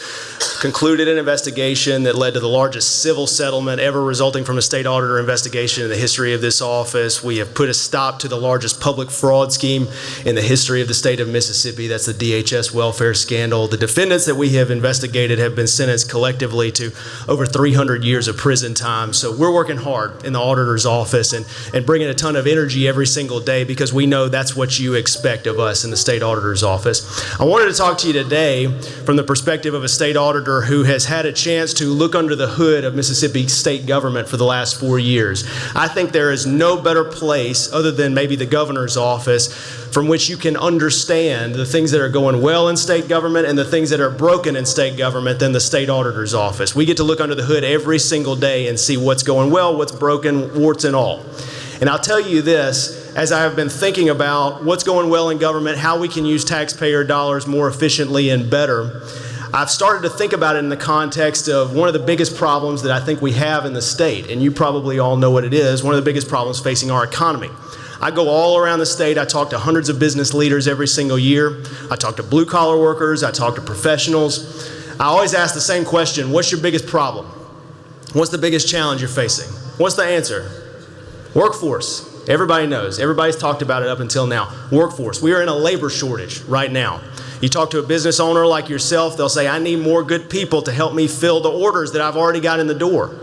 Speaker 6: concluded an investigation that led to the largest civil settlement ever resulting from a state auditor investigation in the history of this office. We have put a stop to the largest public fraud scheme in the history of the state of Mississippi. That's the DHS welfare scandal. The defendants that we have investigated have been sentenced collectively to over 300 years of prison time. So we're working hard in the Auditor's Office and bringing a ton of energy every single day because we know that's what you expect of us in the State Auditor's Office. I wanted to talk to you today from the perspective of a state auditor who has had a chance to look under the hood of Mississippi state government for the last 4 years. I think there is no better place other than maybe the governor's office from which you can understand the things that are going well in state government and the things that are broken in state government than the state auditor's office. We get to look under the hood every single day and see what's going well, what's broken, warts and all. And I'll tell you this, as I have been thinking about what's going well in government, how we can use taxpayer dollars more efficiently and better, I've started to think about it in the context of one of the biggest problems that I think we have in the state, and you probably all know what it is, one of the biggest problems facing our economy. I go all around the state. I talk to hundreds of business leaders every single year. I talk to blue-collar workers. I talk to professionals. I always ask the same question: what's your biggest problem? What's the biggest challenge you're facing? What's the answer? Workforce. Everybody knows. Everybody's talked about it up until now. Workforce. We are in a labor shortage right now. You talk to a business owner like yourself, they'll say, I need more good people to help me fill the orders that I've already got in the door.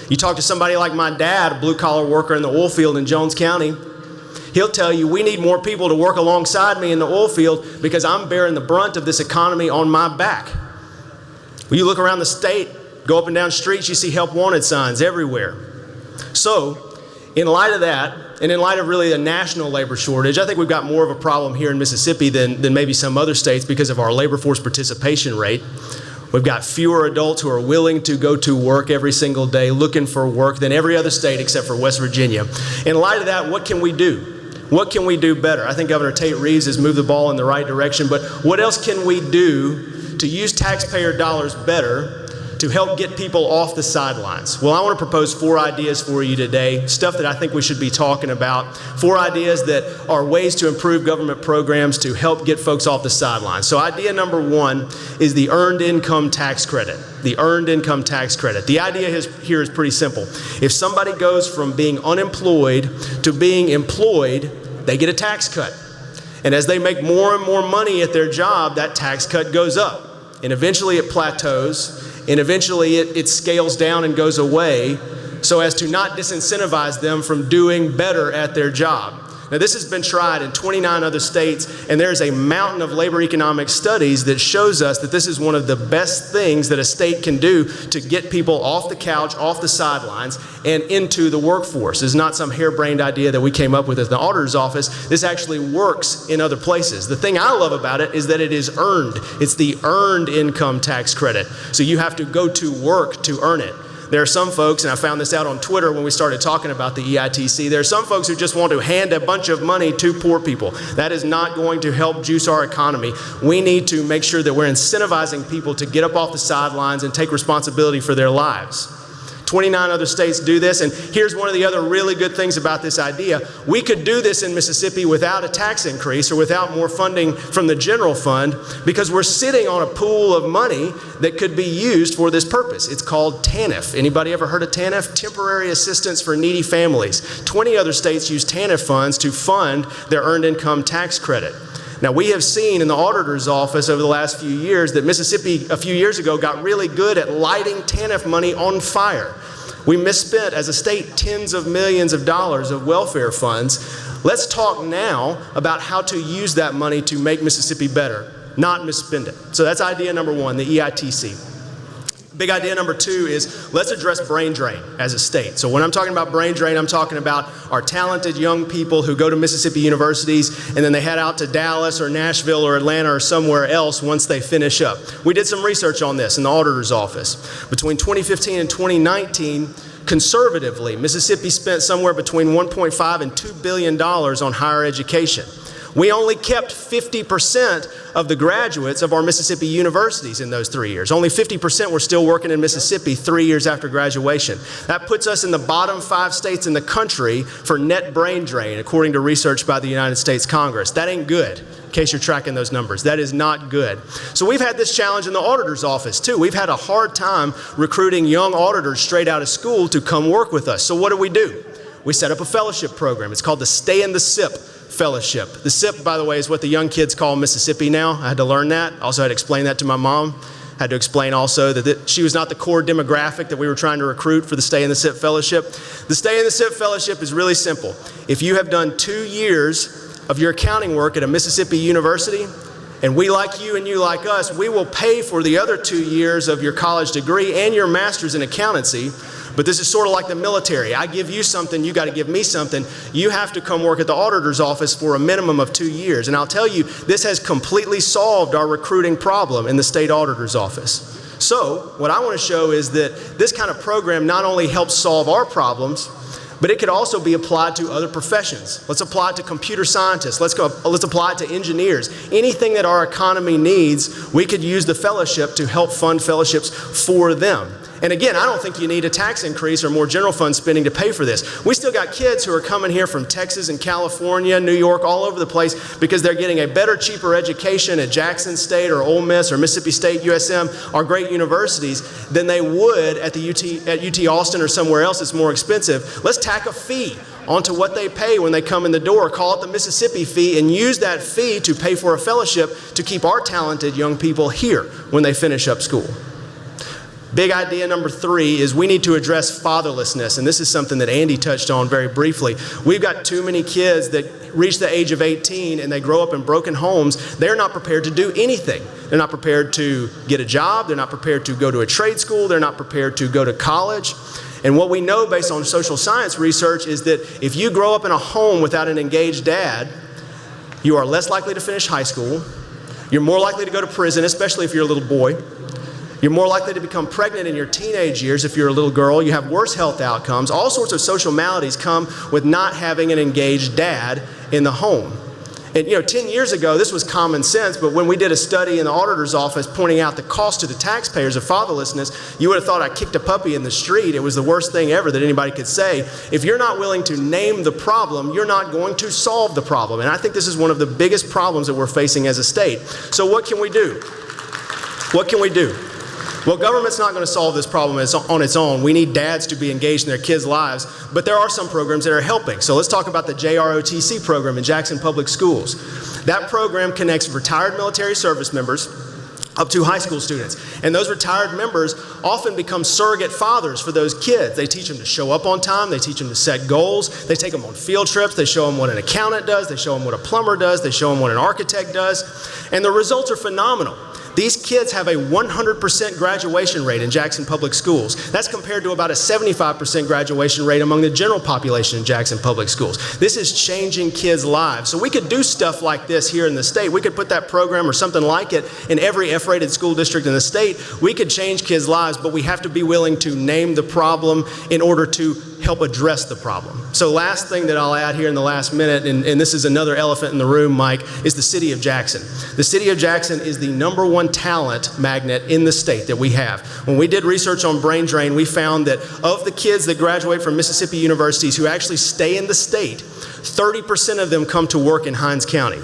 Speaker 6: You talk to somebody like my dad, a blue-collar worker in the oil field in Jones County, he'll tell you, we need more people to work alongside me in the oil field because I'm bearing the brunt of this economy on my back. When you look around the state, go up and down streets, you see help wanted signs everywhere. So, in light of that, and in light of really a national labor shortage, I think we've got more of a problem here in Mississippi than maybe some other states because of our labor force participation rate. We've got fewer adults who are willing to go to work every single day looking for work than every other state except for West Virginia. In light of that, what can we do? What can we do better? I think Governor Tate Reeves has moved the ball in the right direction, but what else can we do to use taxpayer dollars better to help get people off the sidelines? Well, I want to propose 4 ideas for you today, stuff that I think we should be talking about, 4 ideas that are ways to improve government programs to help get folks off the sidelines. So idea number 1 is the Earned Income Tax Credit. The Earned Income Tax Credit. The idea here is pretty simple. If somebody goes from being unemployed to being employed, they get a tax cut. And as they make more and more money at their job, that tax cut goes up. And eventually it plateaus. And eventually it scales down and goes away so as to not disincentivize them from doing better at their job. Now, this has been tried in 29 other states, and there's a mountain of labor economic studies that shows us that this is one of the best things that a state can do to get people off the couch, off the sidelines, and into the workforce. It's not some harebrained idea that we came up with at the auditor's office. This actually works in other places. The thing I love about it is that it is earned. It's the Earned Income Tax Credit. So you have to go to work to earn it. There are some folks, and I found this out on Twitter when we started talking about the EITC, there are some folks who just want to hand a bunch of money to poor people. That is not going to help juice our economy. We need to make sure that we're incentivizing people to get up off the sidelines and take responsibility for their lives. 29 other states do this, and here's one of the other really good things about this idea. We could do this in Mississippi without a tax increase or without more funding from the general fund because we're sitting on a pool of money that could be used for this purpose. It's called TANF. Anybody ever heard of TANF? Temporary Assistance for Needy Families. 20 other states use TANF funds to fund their Earned Income Tax Credit. Now, we have seen in the auditor's office over the last few years that Mississippi a few years ago got really good at lighting TANF money on fire. We misspent as a state tens of millions of dollars of welfare funds. Let's talk now about how to use that money to make Mississippi better, not misspend it. So that's idea number 1, the EITC. Big idea number 2 is let's address brain drain as a state. So when I'm talking about brain drain, I'm talking about our talented young people who go to Mississippi universities and then they head out to Dallas or Nashville or Atlanta or somewhere else once they finish up. We did some research on this in the auditor's office. Between 2015 and 2019, conservatively, Mississippi spent somewhere between $1.5 and $2 billion on higher education. We only kept 50% of the graduates of our Mississippi universities in those 3 years. Only 50% were still working in Mississippi 3 years after graduation. That puts us in the bottom 5 states in the country for net brain drain, according to research by the United States Congress. That ain't good, in case you're tracking those numbers. That is not good. So we've had this challenge in the auditor's office, too. We've had a hard time recruiting young auditors straight out of school to come work with us. So what do? We set up a fellowship program. It's called the Stay in the SIP Fellowship. The SIP, by the way, is what the young kids call Mississippi now. I had to learn that. I also had to explain that to my mom. I had to explain also that she was not the core demographic that we were trying to recruit for the Stay in the SIP Fellowship. The Stay in the SIP Fellowship is really simple. If you have done 2 years of your accounting work at a Mississippi university And we like you and you like us, we will pay for the other 2 years of your college degree and your master's in accountancy. But this is sort of like the military. I give you something, you got to give me something. You have to come work at the auditor's office for a minimum of 2 years. And I'll tell you, this has completely solved our recruiting problem in the state auditor's office. So what I want to show is that this kind of program not only helps solve our problems, but it could also be applied to other professions. Let's apply it to computer scientists. Let's apply it to engineers. Anything that our economy needs, we could use the fellowship to help fund fellowships for them. And again, I don't think you need a tax increase or more general fund spending to pay for this. We still got kids who are coming here from Texas and California, New York, all over the place because they're getting a better, cheaper education at Jackson State or Ole Miss or Mississippi State, USM, or great universities than they would at UT Austin or somewhere else that's more expensive. Let's tack a fee onto what they pay when they come in the door, call it the Mississippi fee, and use that fee to pay for a fellowship to keep our talented young people here when they finish up school. Big idea number 3 is we need to address fatherlessness, and this is something that Andy touched on very briefly. We've got too many kids that reach the age of 18 and they grow up in broken homes. They're not prepared to do anything. They're not prepared to get a job. They're not prepared to go to a trade school. They're not prepared to go to college. And what we know based on social science research is that if you grow up in a home without an engaged dad, you are less likely to finish high school. You're more likely to go to prison, especially if you're a little boy. You're more likely to become pregnant in your teenage years if you're a little girl. You have worse health outcomes. All sorts of social maladies come with not having an engaged dad in the home. And 10 years ago, this was common sense, but when we did a study in the auditor's office pointing out the cost to the taxpayers of fatherlessness, you would have thought I kicked a puppy in the street. It was the worst thing ever that anybody could say. If you're not willing to name the problem, you're not going to solve the problem. And I think this is one of the biggest problems that we're facing as a state. So what can we do? What can we do? Well, government's not going to solve this problem on its own. We need dads to be engaged in their kids' lives, but there are some programs that are helping. So let's talk about the JROTC program in Jackson Public Schools. That program connects retired military service members up to high school students. And those retired members often become surrogate fathers for those kids. They teach them to show up on time. They teach them to set goals. They take them on field trips. They show them what an accountant does. They show them what a plumber does. They show them what an architect does. And the results are phenomenal. These kids have a 100% graduation rate in Jackson Public Schools. That's compared to about a 75% graduation rate among the general population in Jackson Public Schools. This is changing kids' lives. So we could do stuff like this here in the state. We could put that program or something like it in every F-rated school district in the state. We could change kids' lives, but we have to be willing to name the problem in order to help address the problem. So last thing that I'll add here in the last minute, and this is another elephant in the room, Mike, is the city of Jackson. The city of Jackson is the #1 talent magnet in the state that we have. When we did research on brain drain, we found that of the kids that graduate from Mississippi universities who actually stay in the state, 30% of them come to work in Hinds County.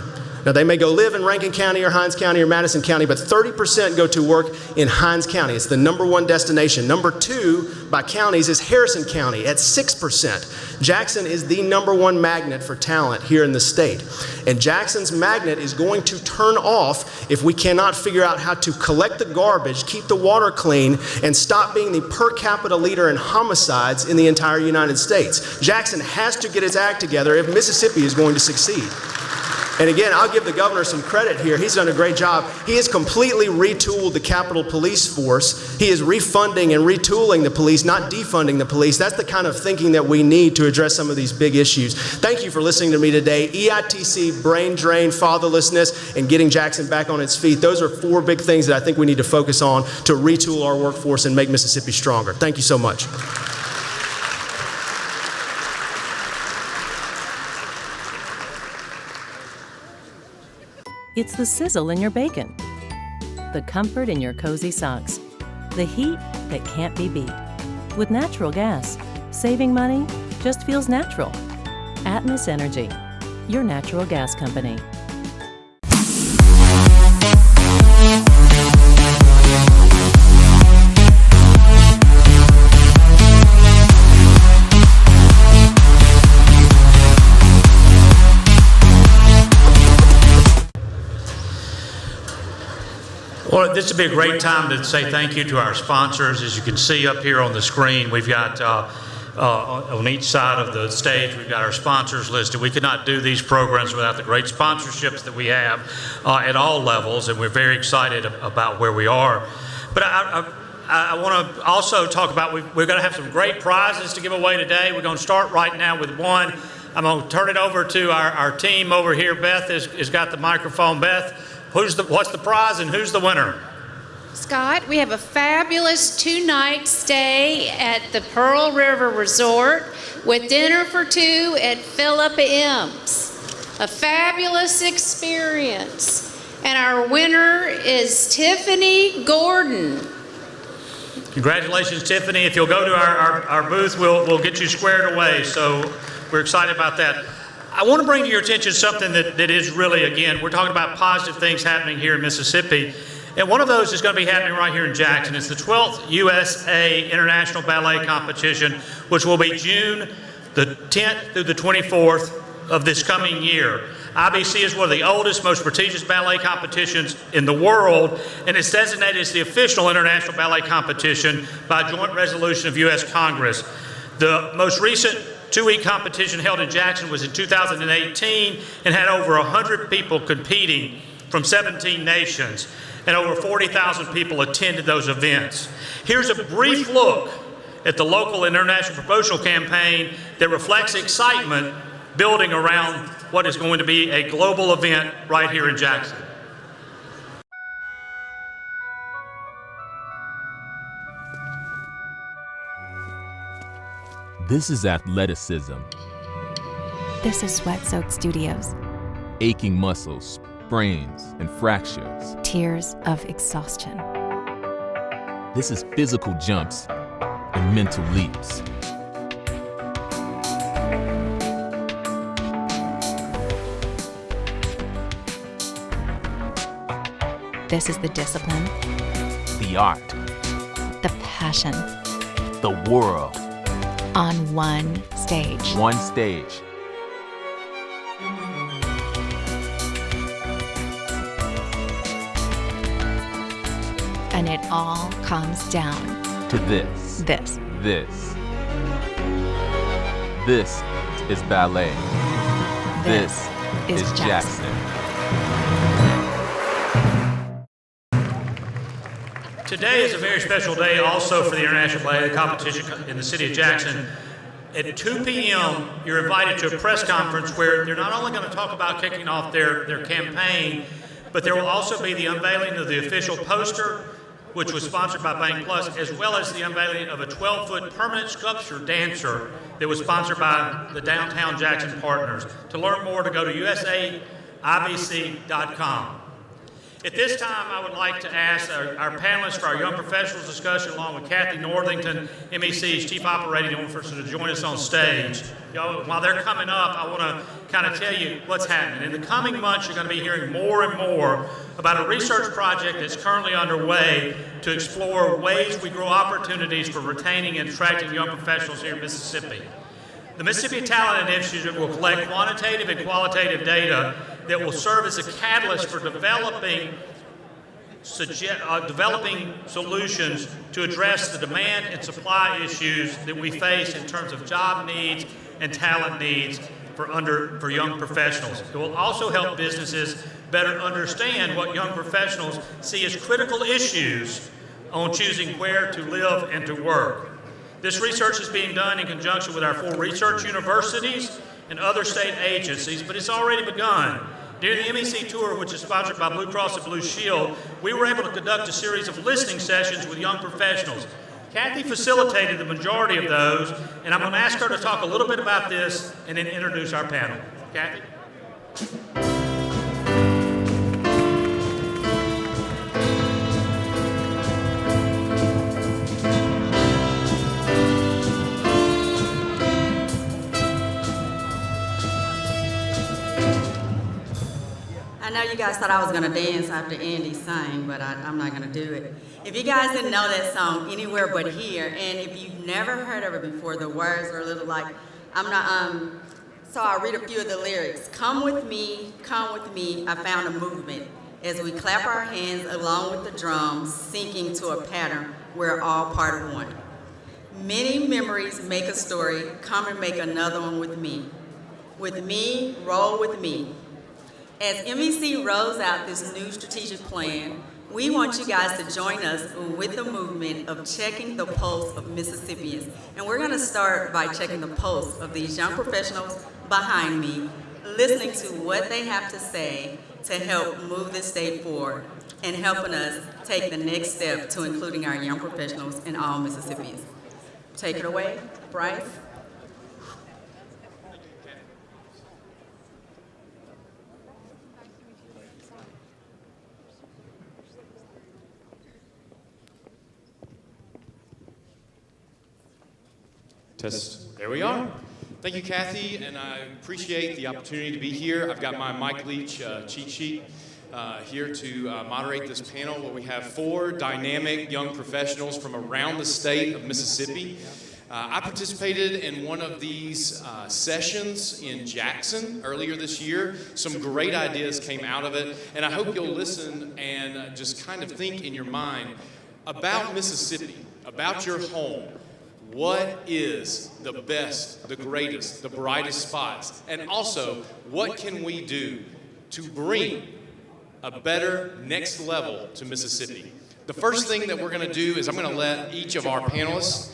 Speaker 6: Now, they may go live in Rankin County or Hinds County or Madison County, but 30% go to work in Hinds County. It's the #1 destination. #2 by counties is Harrison County at 6%. Jackson is the #1 magnet for talent here in the state. And Jackson's magnet is going to turn off if we cannot figure out how to collect the garbage, keep the water clean, and stop being the per capita leader in homicides in the entire United States. Jackson has to get its act together if Mississippi is going to succeed. And again, I'll give the governor some credit here. He's done a great job. He has completely retooled the Capitol Police Force. He is refunding and retooling the police, not defunding the police. That's the kind of thinking that we need to address some of these big issues. Thank you for listening to me today. EITC, brain drain, fatherlessness, and getting Jackson back on its feet. Those are 4 big things that I think we need to focus on to retool our workforce and make Mississippi stronger. Thank you so much.
Speaker 7: It's the sizzle in your bacon, the comfort in your cozy socks, the heat that can't be beat. With natural gas, saving money just feels natural. Atmos Energy, your natural gas company.
Speaker 1: Well, this would be a great time to say thank you to our sponsors. As you can see up here on the screen, we've got on each side of the stage. We've got our sponsors listed. We could not do these programs without the great sponsorships that we have at all levels, and we're very excited about where we are. But I want to also talk about, we're going to have some great prizes to give away today. We're going to start right now with one. I'm going to turn it over to our team over here. Beth has got the microphone. Beth, what's the prize and who's the winner?
Speaker 8: Scott, we have a fabulous 2-night stay at the Pearl River Resort with dinner for 2 at Philip M's. A fabulous experience. And our winner is Tiffany Gordon.
Speaker 1: Congratulations, Tiffany. If you'll go to our booth, we'll get you squared away. So we're excited about that. I want to bring to your attention something that is really, again, we're talking about positive things happening here in Mississippi. And one of those is going to be happening right here in Jackson. It's the 12th USA International Ballet Competition, which will be June the 10th through the 24th of this coming year. IBC is one of the oldest, most prestigious ballet competitions in the world, and it's designated as the official international ballet competition by joint resolution of U.S. Congress. The most recent 2-week competition held in Jackson was in 2018 and had over 100 people competing from 17 nations, and over 40,000 people attended those events. Here's a brief look at the local international promotional campaign that reflects excitement building around what is going to be a global event right here in Jackson.
Speaker 9: This is athleticism.
Speaker 10: This is Sweat Soak Studios.
Speaker 9: Aching muscles, sprains, and fractures.
Speaker 10: Tears of exhaustion.
Speaker 9: This is physical jumps and mental leaps.
Speaker 10: This is the discipline,
Speaker 9: The art,
Speaker 10: the passion,
Speaker 9: the world.
Speaker 10: on one stage.
Speaker 9: One stage.
Speaker 10: And it all comes down
Speaker 9: To this.
Speaker 10: this.
Speaker 9: This. This is ballet. This is Jackson.
Speaker 1: Today is a very special day also for the International Ballet Competition in the city of Jackson. At 2 p.m., you're invited to a press conference where they're not only going to talk about kicking off their campaign, but there will also be the unveiling of the official poster, which was sponsored by Bank Plus, as well as the unveiling of a 12-foot permanent sculpture dancer that was sponsored by the Downtown Jackson Partners. To learn more, to go to usaibc.com. At this time, I would like to ask our panelists for our Young Professionals discussion, along with Kathy Northington, MEC's Chief Operating Officer, to join us on stage. While they're coming up, I want to kind of tell you what's happening. In the coming months, you're going to be hearing more and more about a research project that's currently underway to explore ways we grow opportunities for retaining and attracting young professionals here in Mississippi. The Mississippi Talent Initiative will collect quantitative and qualitative data that will serve as a catalyst for developing solutions to address the demand and supply issues that we face in terms of job needs and talent needs for young professionals. It will also help businesses better understand what young professionals see as critical issues on choosing where to live and to work. This research is being done in conjunction with our 4 research universities and other state agencies, but it's already begun. During the MEC tour, which is sponsored by Blue Cross and Blue Shield, we were able to conduct a series of listening sessions with young professionals. Kathy facilitated the majority of those, and I'm going to ask her to talk a little bit about this and then introduce our panel. Kathy?
Speaker 11: I know you guys thought I was going to dance after Andy sang, but I'm not going to do it. If you guys didn't know that song, Anywhere But Here, and if you've never heard of it before, the words are a little like, so I'll read a few of the lyrics. Come with me, I found a movement. As we clap our hands along with the drums, syncing to a pattern, we're all part of one. Many memories make a story. Come and make another one with me. With me, roll with me. As MEC rolls out this new strategic plan, we want you guys to join us with the movement of checking the pulse of Mississippians. And we're gonna start by checking the pulse of these young professionals behind me, listening to what they have to say to help move this state forward and helping us take the next step to including our young professionals and all Mississippians. Take it away, Bryce.
Speaker 12: Test. There we are. Thank you, Kathy, and I appreciate the opportunity to be here. I've got my Mike Leach cheat sheet here to moderate this panel where we have 4 dynamic young professionals from around the state of Mississippi. I participated in one of these sessions in Jackson earlier this year. Some great ideas came out of it, and I hope you'll listen and just kind of think in your mind about Mississippi, about your home. What is the best, the greatest, the brightest spots? And also, what can we do to bring a better next level to Mississippi? The first thing that we're going to do is I'm going to let each of our panelists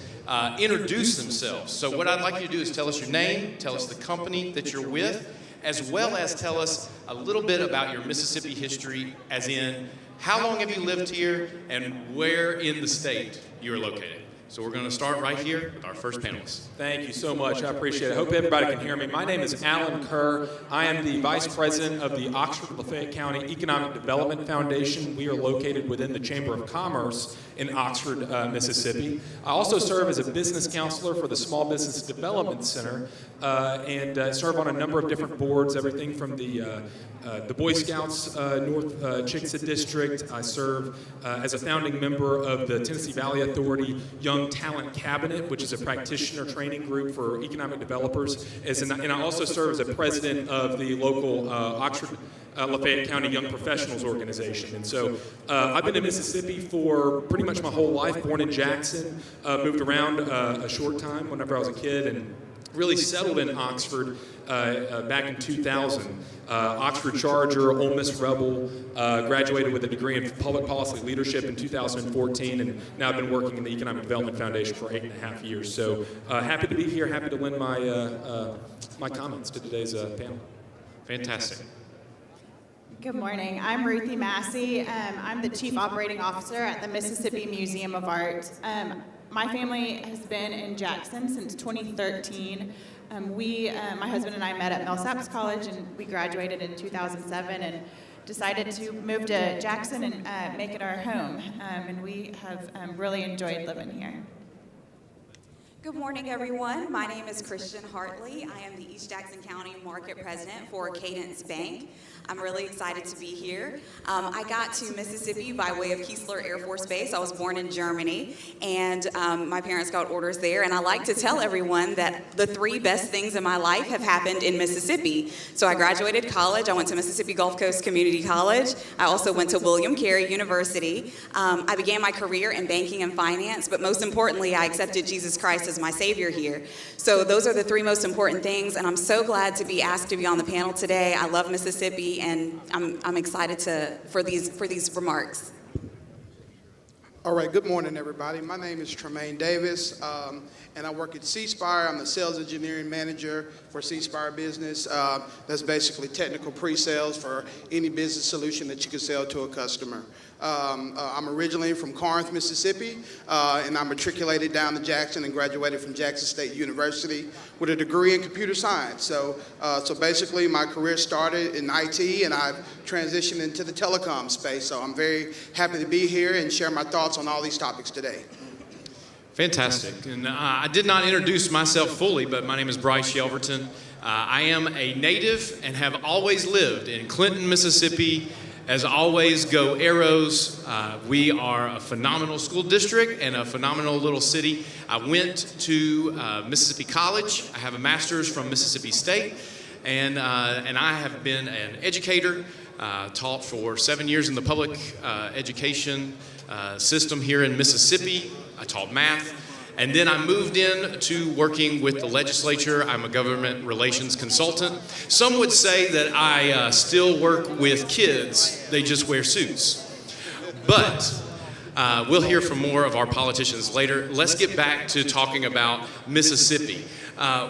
Speaker 12: introduce themselves. So what I'd like you to do is tell us your name, tell us the company that you're with, as well as tell us a little bit about your Mississippi history, as in how long have you lived here and where in the state you're located. So we're going to start right here with our first panelist.
Speaker 13: Thank you so much. I appreciate it. I hope everybody can hear me. My name is Alan Kerr. I am the Vice President of the Oxford-Lafayette County Economic Development Foundation. We are located within the Chamber of Commerce in Oxford, Mississippi. I also serve as a business counselor for the Small Business Development Center and serve on a number of different boards, everything from the Boy Scouts North Chickasha District. I serve as a founding member of the Tennessee Valley Authority Young Talent Cabinet, which is a practitioner training group for economic developers. And I also serve as a president of the local Oxford Lafayette County Young Professionals Organization. And so I've been in Mississippi for pretty much my whole life, born in Jackson, moved around a short time whenever I was a kid, and really settled in Oxford back in 2000. Oxford Charger, Ole Miss Rebel, graduated with a degree in public policy leadership in 2014, and now I've been working in the Economic Development Foundation for 8.5 years. So happy to be here, happy to lend my comments to today's panel.
Speaker 12: Fantastic.
Speaker 14: Good morning. I'm Ruthie Massey. I'm the Chief Operating Officer at the Mississippi Museum of Art. My family has been in Jackson since 2013. My husband and I met at Millsaps College, and we graduated in 2007 and decided to move to Jackson and make it our home. And we have really enjoyed living here.
Speaker 15: Good morning, everyone. My name is Christian Hartley. I am the East Jackson County Market President for Cadence Bank. I'm really excited to be here. I got to Mississippi by way of Keesler Air Force Base. I was born in Germany, and my parents got orders there. And I like to tell everyone that the 3 best things in my life have happened in Mississippi. So I graduated college. I went to Mississippi Gulf Coast Community College. I also went to William Carey University. I began my career in banking and finance, but most importantly, I accepted Jesus Christ as my Savior here. So those are the 3 most important things, and I'm so glad to be asked to be on the panel today. I love Mississippi, and I'm excited for these remarks.
Speaker 16: All right, good morning, everybody. My name is Tremaine Davis, and I work at C Spire. I'm the sales engineering manager for C Spire Business. That's basically technical pre-sales for any business solution that you can sell to a customer. I'm originally from Corinth, Mississippi, and I matriculated down to Jackson and graduated from Jackson State University with a degree in computer science. So basically my career started in IT, and I've transitioned into the telecom space. So I'm very happy to be here and share my thoughts on all these topics today.
Speaker 12: Fantastic. And I did not introduce myself fully, but my name is Bryce Yelverton. I am a native and have always lived in Clinton, Mississippi. As always, go Arrows. We are a phenomenal school district and a phenomenal little city. I went to Mississippi College. I have a master's from Mississippi State, and I have been an educator, taught for 7 years in the public education system here in Mississippi. I taught math, And then I moved in to working with the legislature. I'm a government relations consultant. Some would say that I still work with kids, they just wear suits. But we'll hear from more of our politicians later. Let's get back to talking about Mississippi.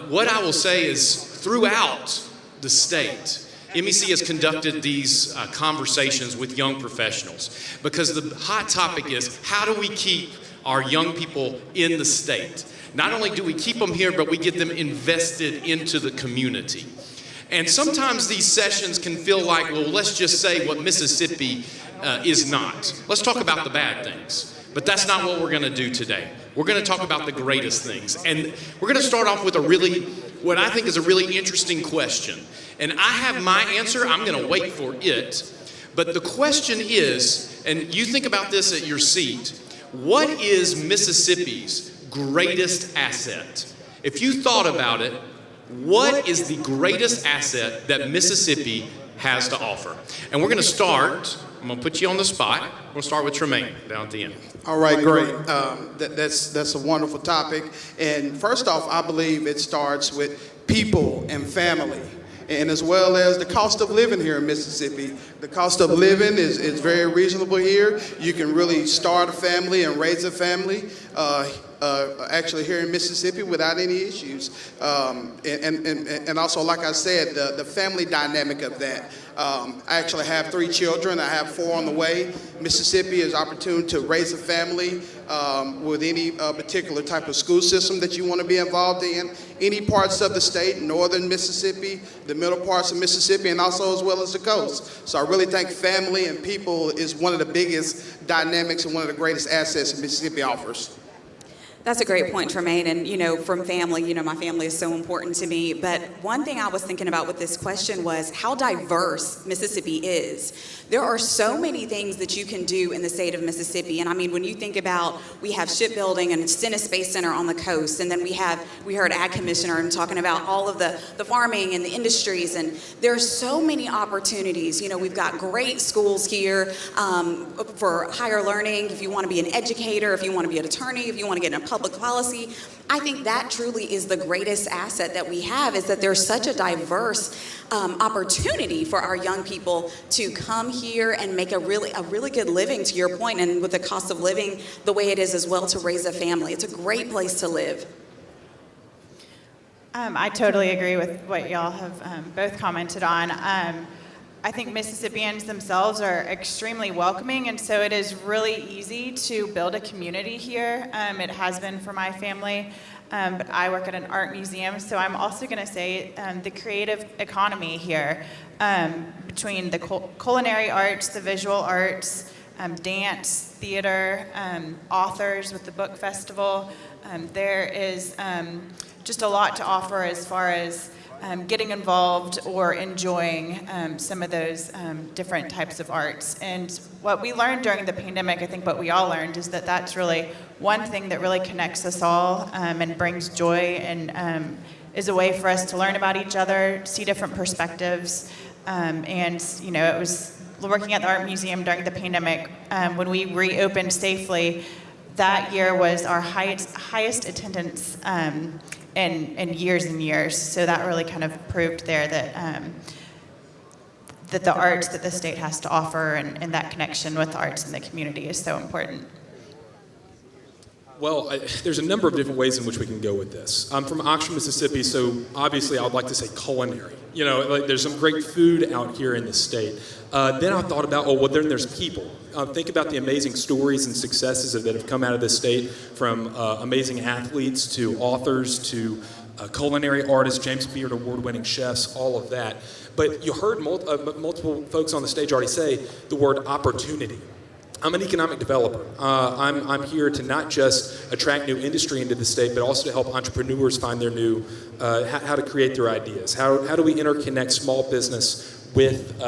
Speaker 12: What I will say is throughout the state, MEC has conducted these conversations with young professionals because the hot topic is how do we keep our young people in the state? Not only do we keep them here, but we get them invested into the community. And sometimes these sessions can feel like, well, let's just say what Mississippi is not. Let's talk about the bad things. But that's not what we're going to do today. We're going to talk about the greatest things. And we're going to start off with what I think is a really interesting question. And I have my answer. I'm going to wait for it. But the question is, and you think about this at your seat, what is Mississippi's greatest asset? If you thought about it, what is the greatest asset that Mississippi has to offer? And we're going to start, I'm going to put you on the spot. We'll start with Tremaine down at the end.
Speaker 16: All right, great. That's a wonderful topic. And first off, I believe it starts with people and family, and as well as the cost of living here in Mississippi. The cost of living is very reasonable here. You can really start a family and raise a family actually here in Mississippi without any issues. And also, like I said, the family dynamic of that. I actually have 3 children. I have 4 on the way. Mississippi is opportune to raise a family with any particular type of school system that you want to be involved in. Any parts of the state, northern Mississippi, the middle parts of Mississippi, and also as well as the coast. So I really think family and people is one of the biggest dynamics and one of the greatest assets that Mississippi offers.
Speaker 15: That's a great point, Tremaine. And, from family, my family is so important to me. But one thing I was thinking about with this question was how diverse Mississippi is. There are so many things that you can do in the state of Mississippi. And I mean, when you think about, we have shipbuilding and Stennis Space Center on the coast. And then we heard Ag Commissioner and talking about all of the farming and the industries. And there are so many opportunities. We've got great schools here for higher learning. If you want to be an educator, if you want to be an attorney, if you want to get into public policy, I think that truly is the greatest asset that we have, is that there's such a diverse opportunity for our young people to come here and make a really good living, to your point, and with the cost of living the way it is as well, to raise a family. It's a great place to live.
Speaker 14: I totally agree with what y'all have both commented on. I think Mississippians themselves are extremely welcoming, and so it is really easy to build a community here. It has been for my family, but I work at an art museum, so I'm also going to say the creative economy here, between the culinary arts, the visual arts, dance, theater, authors with the book festival. There is just a lot to offer as far as getting involved or enjoying some of those different types of arts. And what we learned during the pandemic, I think what we all learned, is that that's really one thing that really connects us all and brings joy and is a way for us to learn about each other, see different perspectives. And, it was working at the art museum during the pandemic. When we reopened safely, that year was our highest attendance in years and years. So that really kind of proved there that that the arts that the state has to offer and that connection with the arts in the community is so important.
Speaker 13: Well, there's a number of different ways in which we can go with this. I'm from Oxford, Mississippi, so obviously I would like to say culinary. There's some great food out here in the state. Then I thought about, then there's people. Think about the amazing stories and successes that have come out of this state, from amazing athletes to authors to culinary artists, James Beard award-winning chefs, all of that. But you heard multiple folks on the stage already say the word opportunity. I'm an economic developer. I'm here to not just attract new industry into the state, but also to help entrepreneurs find their new, how to create their ideas. How do we interconnect small business with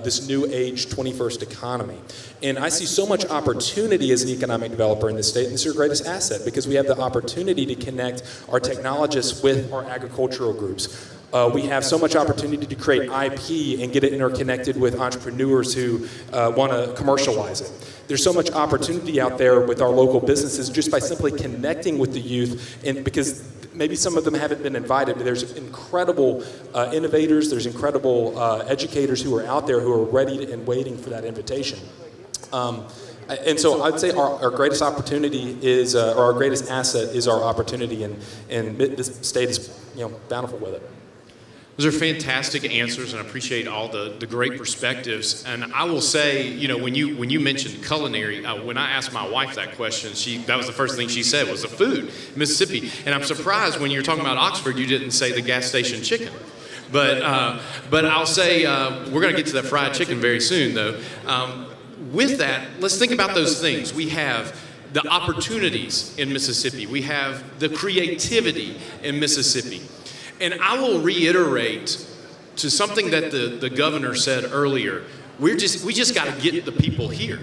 Speaker 13: this new age 21st economy? And I see so much opportunity as an economic developer in the state, and this is our greatest asset because we have the opportunity to connect our technologists with our agricultural groups. We have so much opportunity to create IP and get it interconnected with entrepreneurs who want to commercialize it. There's so much opportunity out there with our local businesses just by simply connecting with the youth, and because maybe some of them haven't been invited, but there's incredible innovators, there's incredible educators who are out there who are ready and waiting for that invitation. And so I'd say our greatest opportunity is, or our greatest asset is our opportunity, and this state is, bountiful with it.
Speaker 12: Those are fantastic answers, and I appreciate all the great perspectives. And I will say, when you mentioned culinary, when I asked my wife that question, that was the first thing she said was the food, Mississippi. And I'm surprised when you're talking about Oxford, you didn't say the gas station chicken. But I'll say we're going to get to that fried chicken very soon, though. With that, let's think about those things. We have the opportunities in Mississippi. We have the creativity in Mississippi. And I will reiterate to something that the governor said earlier. We just got to get the people here.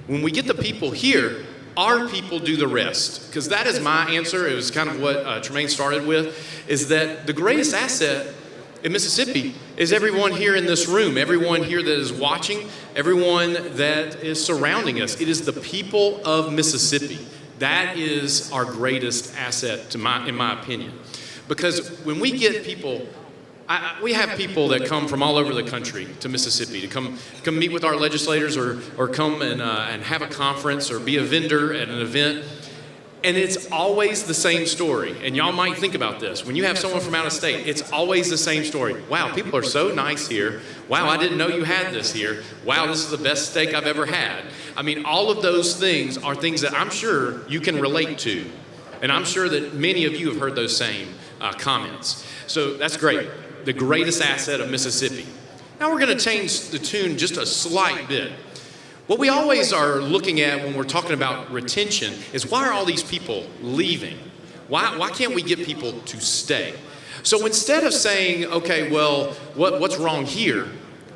Speaker 12: When we get the people here, our people do the rest. Because that is my answer. It was kind of what Tremaine started with, is that the greatest asset in Mississippi is everyone here in this room, everyone here that is watching, everyone that is surrounding us. It is the people of Mississippi. That is our greatest asset, in my opinion. Because when we get people, we have people that come from all over the country to Mississippi to come meet with our legislators or come and have a conference or be a vendor at an event. And it's always the same story. And y'all might think about this. When you have someone from out of state, it's always the same story. Wow, people are so nice here. Wow, I didn't know you had this here. Wow, this is the best steak I've ever had. I mean, all of those things are things that I'm sure you can relate to. And I'm sure that many of you have heard those same comments. So that's great. The greatest asset of Mississippi. Now we're going to change the tune just a slight bit. What we always are looking at when we're talking about retention is, why are all these people leaving? Why can't we get people to stay? So instead of saying, okay, well, what's wrong here?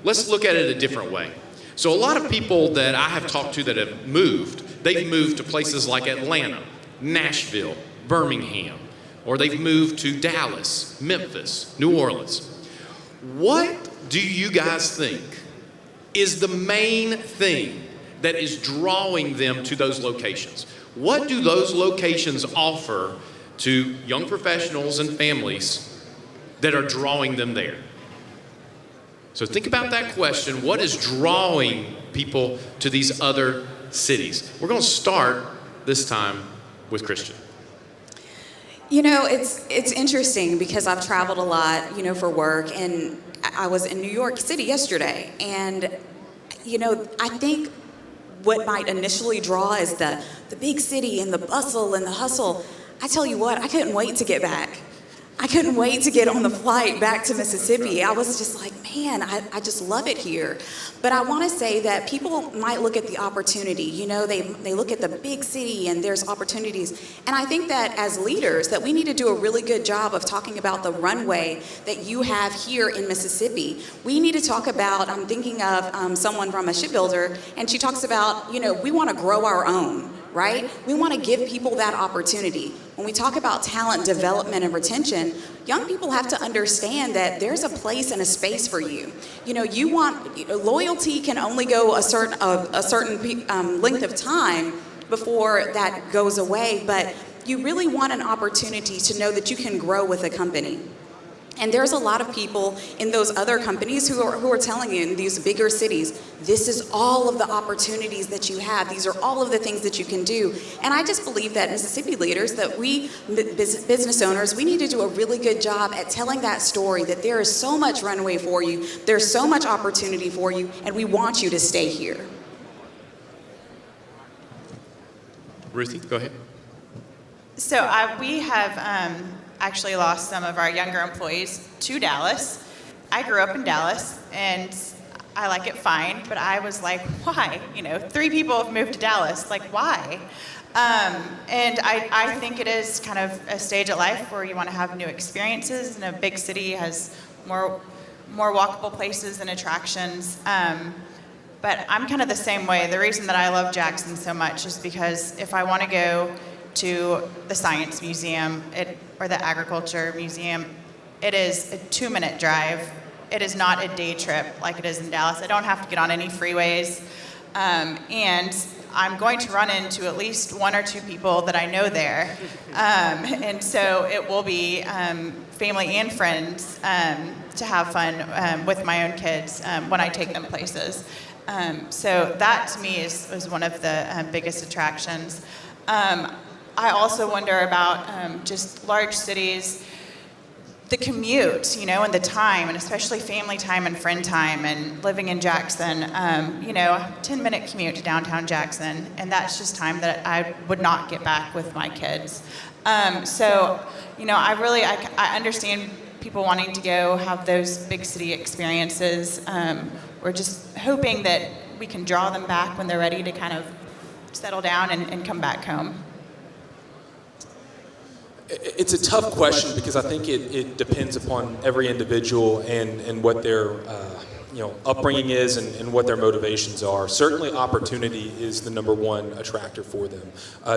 Speaker 12: Let's look at it a different way. So a lot of people that I have talked to that have moved, they've moved to places like Atlanta, Nashville, Birmingham, or they've moved to Dallas, Memphis, New Orleans. What do you guys think is the main thing that is drawing them to those locations? What do those locations offer to young professionals and families that are drawing them there? So think about that question. What is drawing people to these other cities? We're going to start this time with Christian.
Speaker 15: It's interesting because I've traveled a lot, for work, and I was in New York City yesterday, and I think what might initially draw is the big city and the bustle and the hustle. I tell you what, I couldn't wait to get back. I couldn't wait to get on the flight back to Mississippi. I was just like, man, I just love it here. But I want to say that people might look at the opportunity. They look at the big city and there's opportunities. And I think that as leaders, that we need to do a really good job of talking about the runway that you have here in Mississippi. We need to talk about, I'm thinking of someone from a shipbuilder, and she talks about, we want to grow our own. Right? We want to give people that opportunity. When we talk about talent development and retention, young people have to understand that there's a place and a space for you. Loyalty can only go a certain length of time before that goes away, but you really want an opportunity to know that you can grow with a company. And there's a lot of people in those other companies who are telling you in these bigger cities, this is all of the opportunities that you have. These are all of the things that you can do. And I just believe that Mississippi leaders, that we business owners, we need to do a really good job at telling that story, that there is so much runway for you, there's so much opportunity for you, and we want you to stay here.
Speaker 12: Ruthie, go ahead.
Speaker 14: So we have actually lost some of our younger employees to Dallas. I grew up in Dallas, and I like it fine, but I was like, why? 3 people have moved to Dallas, like why? And I think it is kind of a stage of life where you want to have new experiences, and a big city has more walkable places and attractions. But I'm kind of the same way. The reason that I love Jackson so much is because if I want to go to the Science Museum or the Agriculture Museum, It is a 2-minute drive. It is not a day trip like it is in Dallas. I don't have to get on any freeways. And I'm going to run into at least 1 or 2 people that I know there. And so it will be family and friends to have fun with my own kids when I take them places. So that to me is one of the biggest attractions. I also wonder about just large cities, the commute, and the time, and especially family time and friend time, and living in Jackson, a 10-minute commute to downtown Jackson, and that's just time that I would not get back with my kids. So, I understand people wanting to go have those big city experiences. We're just hoping that we can draw them back when they're ready to kind of settle down and come back home.
Speaker 13: It's a tough question because I think it depends upon every individual and what their upbringing is and what their motivations are. Certainly opportunity is the number one attractor for them.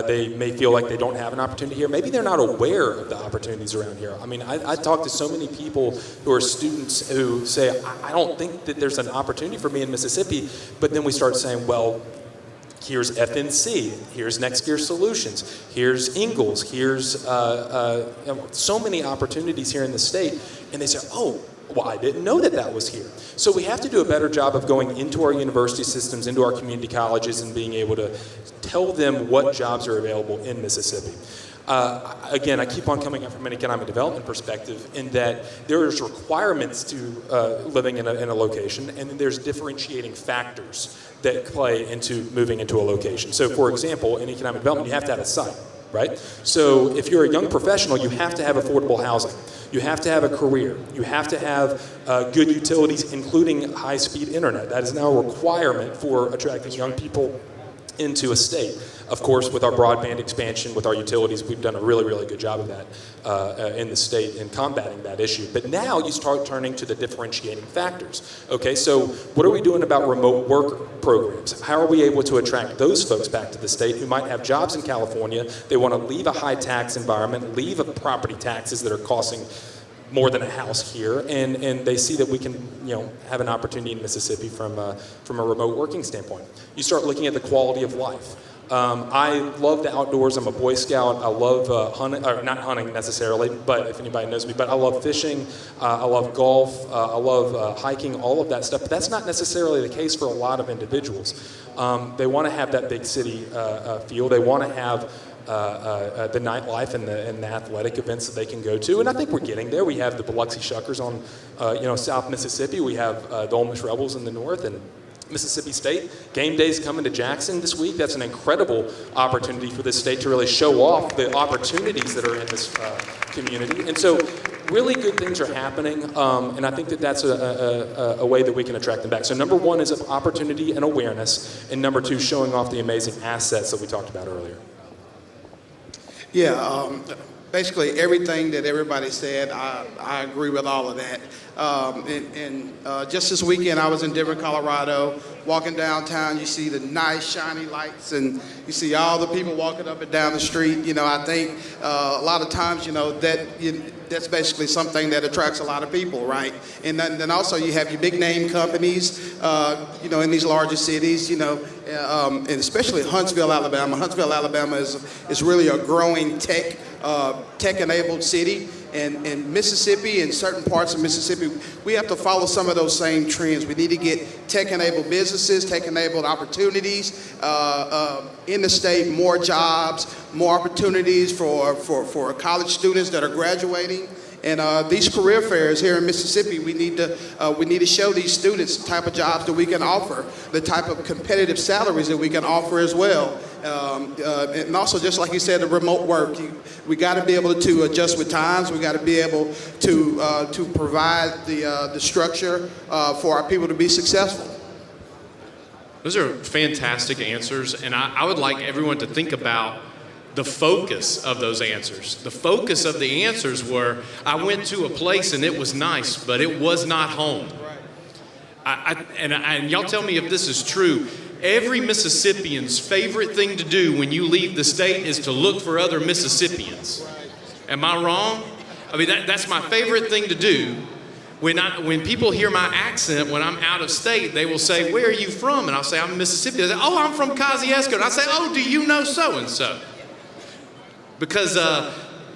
Speaker 13: They may feel like they don't have an opportunity here. Maybe they're not aware of the opportunities around here. I mean, I talk to so many people who are students who say, I don't think that there's an opportunity for me in Mississippi, but then we start saying, well, here's FNC, here's Next Gear Solutions, here's Ingalls, here's so many opportunities here in the state, and they say, oh, well, I didn't know that was here. So we have to do a better job of going into our university systems, into our community colleges, and being able to tell them what jobs are available in Mississippi. Again, I keep on coming up from an economic development perspective in that there's requirements to living in a location, and then there's differentiating factors that play into moving into a location. So, for example, in economic development, you have to have a site, right? So if you're a young professional, you have to have affordable housing. You have to have a career. You have to have good utilities, including high-speed internet. That is now a requirement for attracting young people into a state. Of course, with our broadband expansion, with our utilities, we've done a really, really good job of that in the state in combating that issue. But now you start turning to the differentiating factors. Okay, so what are we doing about remote work programs? How are we able to attract those folks back to the state who might have jobs in California? They want to leave a high tax environment, leave property taxes that are costing more than a house here, and they see that we can, have an opportunity in Mississippi from a remote working standpoint. You start looking at the quality of life. I love the outdoors. I'm a Boy Scout. I love hunting, or not hunting necessarily, but if anybody knows me, but I love fishing. I love golf. I love hiking, all of that stuff. But that's not necessarily the case for a lot of individuals. They want to have that big city feel. They want to have the nightlife and the athletic events that they can go to, and I think we're getting there. We have the Biloxi Shuckers on, South Mississippi. We have the Ole Miss Rebels in the north, and Mississippi State. Game day's coming to Jackson this week. That's an incredible opportunity for this state to really show off the opportunities that are in this community. And so really good things are happening, and I think that that's a way that we can attract them back. So number one is opportunity and awareness, and number two, showing off the amazing assets that we talked about earlier.
Speaker 16: Yeah, basically everything that everybody said, I agree with all of that. Just this weekend, I was in Denver, Colorado, walking downtown. You see the nice shiny lights, and you see all the people walking up and down the street. I think a lot of times, that's basically something that attracts a lot of people, right? And then also you have your big name companies, in these larger cities, and especially Huntsville, Alabama. Huntsville, Alabama is really a growing tech-enabled city. And Mississippi and certain parts of Mississippi, we have to follow some of those same trends. We need to get tech-enabled businesses, tech-enabled opportunities in the state, more jobs, more opportunities for college students that are graduating. And these career fairs here in Mississippi, we need to show these students the type of jobs that we can offer, the type of competitive salaries that we can offer as well. And also, just like you said, the remote work. We got to be able to adjust with times. We got to be able to provide the structure for our people to be successful.
Speaker 12: Those are fantastic answers, and I would like everyone to think about the focus of those answers. The focus of the answers were, I went to a place and it was nice, but it was not home. And y'all tell me if this is true. Every Mississippian's favorite thing to do when you leave the state is to look for other Mississippians. Am I wrong? I mean, that's my favorite thing to do. When people hear my accent, when I'm out of state, they will say, "Where are you from?" And I'll say, "I'm Mississippi." They say, "Oh, I'm from Kosciuszko." And I say, "Oh, do you know so-and-so?" Because, I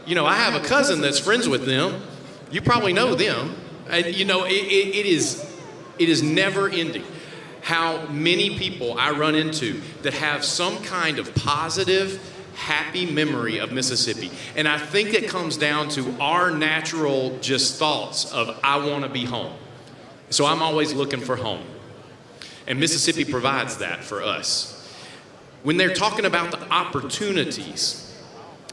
Speaker 12: have a cousin that's friends with them. You probably know them. And, it is never ending how many people I run into that have some kind of positive, happy memory of Mississippi. And I think it comes down to our natural just thoughts of, I want to be home. So I'm always looking for home. And Mississippi provides that for us. When they're talking about the opportunities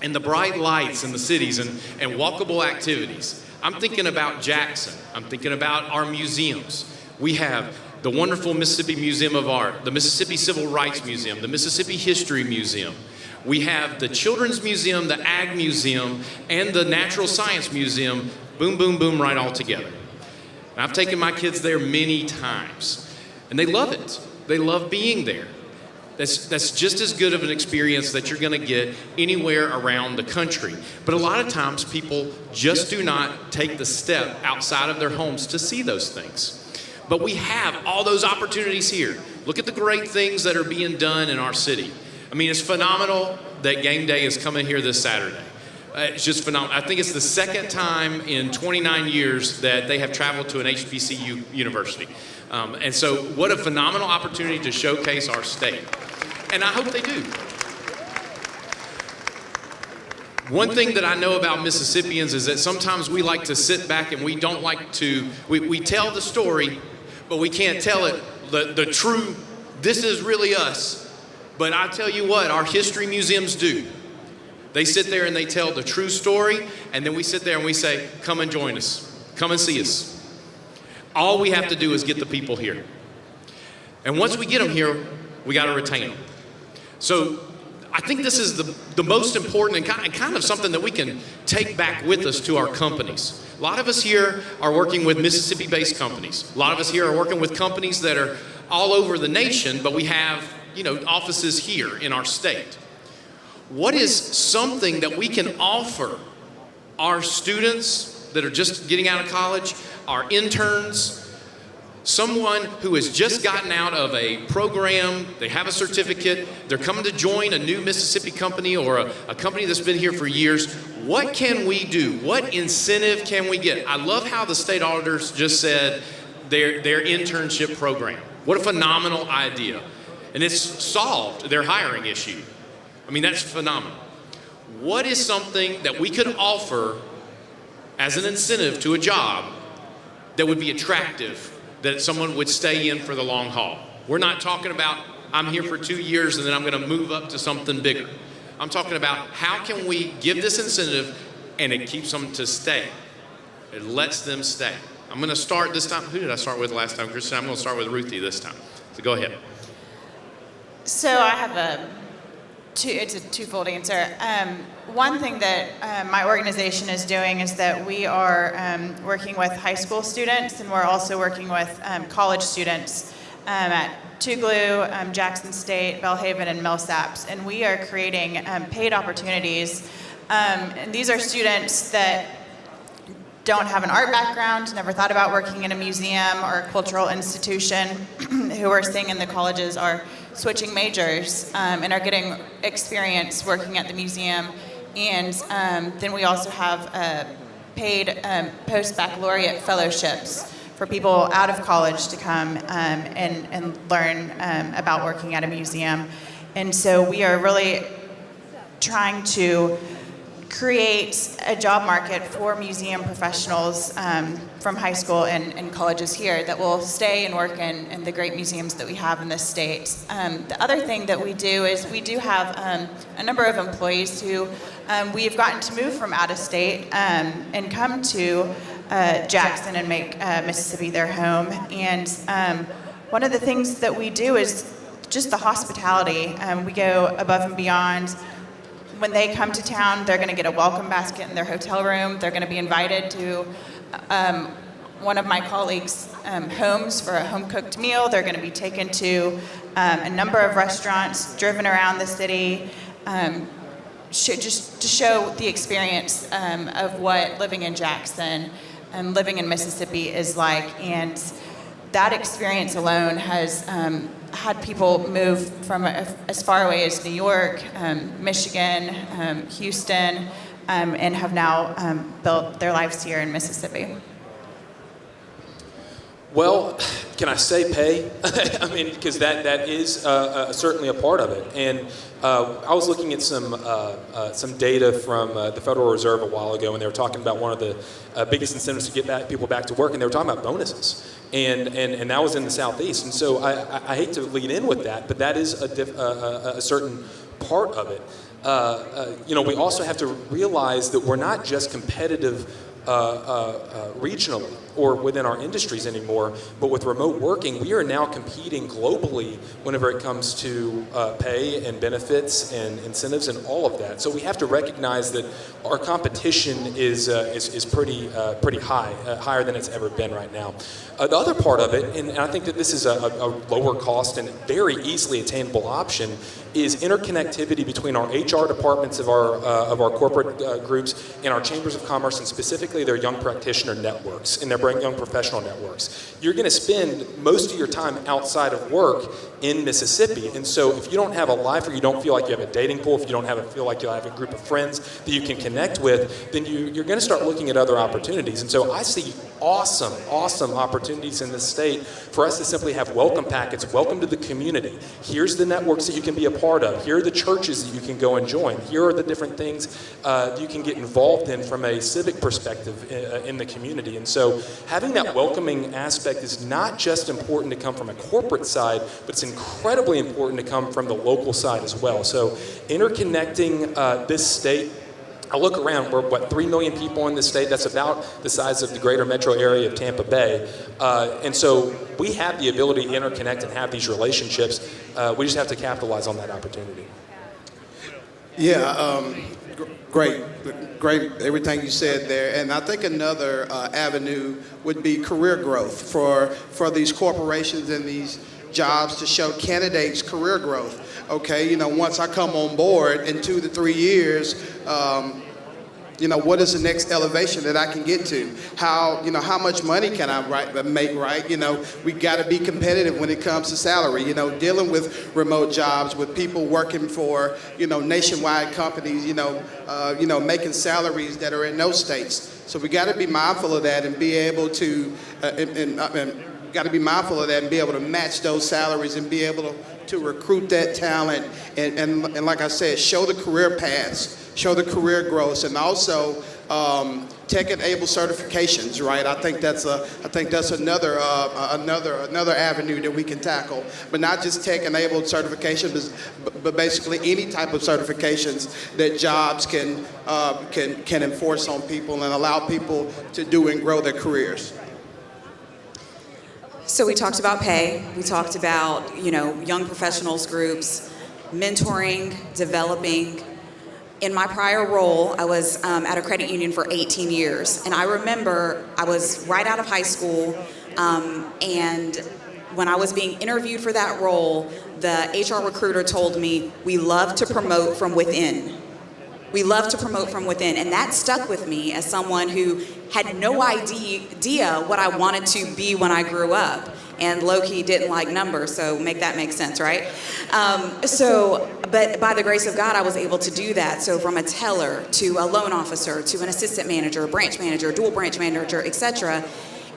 Speaker 12: and the bright lights in the cities and walkable activities, I'm thinking about Jackson. I'm thinking about our museums. We have the wonderful Mississippi Museum of Art, the Mississippi Civil Rights Museum, the Mississippi History Museum. We have the Children's Museum, the Ag Museum, and the Natural Science Museum, boom, boom, boom, right all together. And I've taken my kids there many times, and they love it. They love being there. That's just as good of an experience that you're going to get anywhere around the country. But a lot of times people just do not take the step outside of their homes to see those things. But we have all those opportunities here. Look at the great things that are being done in our city. I mean, it's phenomenal that game day is coming here this Saturday. It's just phenomenal. I think it's the second time in 29 years that they have traveled to an HBCU university. And so what a phenomenal opportunity to showcase our state. And I hope they do. One thing that I know about Mississippians is that sometimes we like to sit back and we don't like to, we tell the story, but we can't tell it the true, this is really us. But I tell you what, our history museums do. They sit there and they tell the true story, and then we sit there and we say, come and join us. Come and see us. All we have to do is get the people here. And once we get them here, we got to retain them. So I think this is the most important and kind of something that we can take back with us to our companies. A lot of us here are working with Mississippi-based companies. A lot of us here are working with companies that are all over the nation, but we have, offices here in our state. What is something that we can offer our students that are just getting out of college, our interns, someone who has just gotten out of a program, they have a certificate, they're coming to join a new Mississippi company or a company that's been here for years. What can we do? What incentive can we get? I love how the state auditors just said their internship program. What a phenomenal idea. And it's solved their hiring issue. I mean, that's phenomenal. What is something that we could offer as an incentive to a job that would be attractive, that someone would stay in for the long haul? We're not talking about, I'm here for 2 years and then I'm going to move up to something bigger. I'm talking about how can we give this incentive and it keeps them to stay. It lets them stay. I'm going to start this time. Who did I start with last time, Kristen? I'm going to start with Ruthie this time. So go ahead.
Speaker 14: So I have it's a twofold answer. One thing that my organization is doing is that we are working with high school students, and we're also working with college students at Tougaloo, Jackson State, Belhaven, and Millsaps, and we are creating paid opportunities. And these are students that don't have an art background, never thought about working in a museum or a cultural institution, who are staying in the colleges are switching majors and are getting experience working at the museum. And then we also have paid post-baccalaureate fellowships for people out of college to come and learn about working at a museum. And so we are really trying to create a job market for museum professionals from high school and colleges here that will stay and work in the great museums that we have in this state. The other thing that we do is we do have a number of employees who we have gotten to move from out of state and come to Jackson and make Mississippi their home. And one of the things that we do is just the hospitality. We go above and beyond. When they come to town, they're going to get a welcome basket in their hotel room. They're going to be invited to one of my colleagues' homes for a home-cooked meal. They're going to be taken to a number of restaurants, driven around the city, just to show the experience of what living in Jackson and living in Mississippi is like. And that experience alone has had people move from as far away as New York, Michigan, Houston, and have now built their lives here in Mississippi.
Speaker 13: Well, can I say pay? I mean, because that is certainly a part of it. And I was looking at some data from the Federal Reserve a while ago, and they were talking about one of the biggest incentives to get people back to work, and they were talking about bonuses. And that was in the Southeast. And so I hate to lead in with that, but that is a certain part of it. We also have to realize that we're not just competitive regionally or within our industries anymore, but with remote working, we are now competing globally whenever it comes to pay and benefits and incentives and all of that. So we have to recognize that our competition is pretty high, higher than it's ever been right now. The other part of it, and I think that this is a lower cost and very easily attainable option, is interconnectivity between our HR departments of our corporate groups and our chambers of commerce, and specifically their young practitioner networks and their young professional networks. You're going to spend most of your time outside of work in Mississippi, and so if you don't have a life, or you don't feel like you have a dating pool, if you don't feel like you have a group of friends that you can connect with, then you're going to start looking at other opportunities. And so I see awesome opportunities in this state for us to simply have welcome packets. Welcome to the community. Here's the networks that you can be a part of. Here are the churches that you can go and join. Here are the different things that you can get involved in from a civic perspective in the community. And so having that welcoming aspect is not just important to come from a corporate side, but it's incredibly important to come from the local side as well. So interconnecting this state, I look around, we're 3 million people in this state. That's about the size of the greater metro area of Tampa Bay. And so we have the ability to interconnect and have these relationships. We just have to capitalize on that opportunity.
Speaker 16: Yeah, great everything you said there. And I think another avenue would be career growth for these corporations and these jobs, to show candidates career growth. Okay, once I come on board in 2 to 3 years, what is the next elevation that I can get to? How much money can I make, right? We got to be competitive when it comes to salary. Dealing with remote jobs, with people working for, nationwide companies, making salaries that are in those states. So we got to be mindful of that and be able to, be able to match those salaries and be able to recruit that talent and like I said, show the career paths, show the career growth, and also tech-enabled certifications, right? I think that's another avenue that we can tackle, but not just tech-enabled certifications, but basically any type of certifications that jobs can enforce on people and allow people to do and grow their careers.
Speaker 15: So we talked about pay, we talked about, young professionals groups, mentoring, developing. In my prior role, I was at a credit union for 18 years. And I remember I was right out of high school, and when I was being interviewed for that role, the HR recruiter told me, "We love to promote from within." We love to promote from within, and that stuck with me as someone who had no idea what I wanted to be when I grew up, and low-key didn't like numbers, so make that make sense, right? But by the grace of God, I was able to do that. So from a teller to a loan officer to an assistant manager, branch manager, dual branch manager, etc.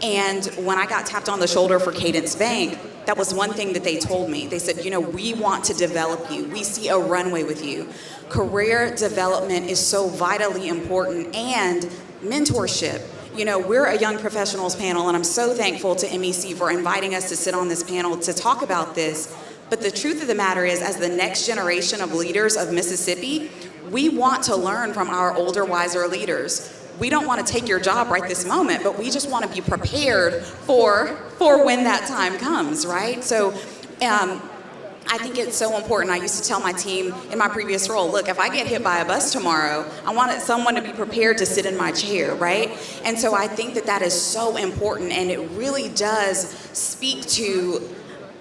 Speaker 15: And when I got tapped on the shoulder for Cadence Bank, that was one thing that they told me. They said, we want to develop you. We see a runway with you. Career development is so vitally important, and mentorship. We're a young professionals panel, and I'm so thankful to MEC for inviting us to sit on this panel to talk about this. But the truth of the matter is, as the next generation of leaders of Mississippi, we want to learn from our older, wiser leaders. We don't want to take your job right this moment, but we just want to be prepared for when that time comes, right? So I think it's so important. I used to tell my team in my previous role, look, if I get hit by a bus tomorrow, I wanted someone to be prepared to sit in my chair, right? And so I think that is so important, and it really does speak to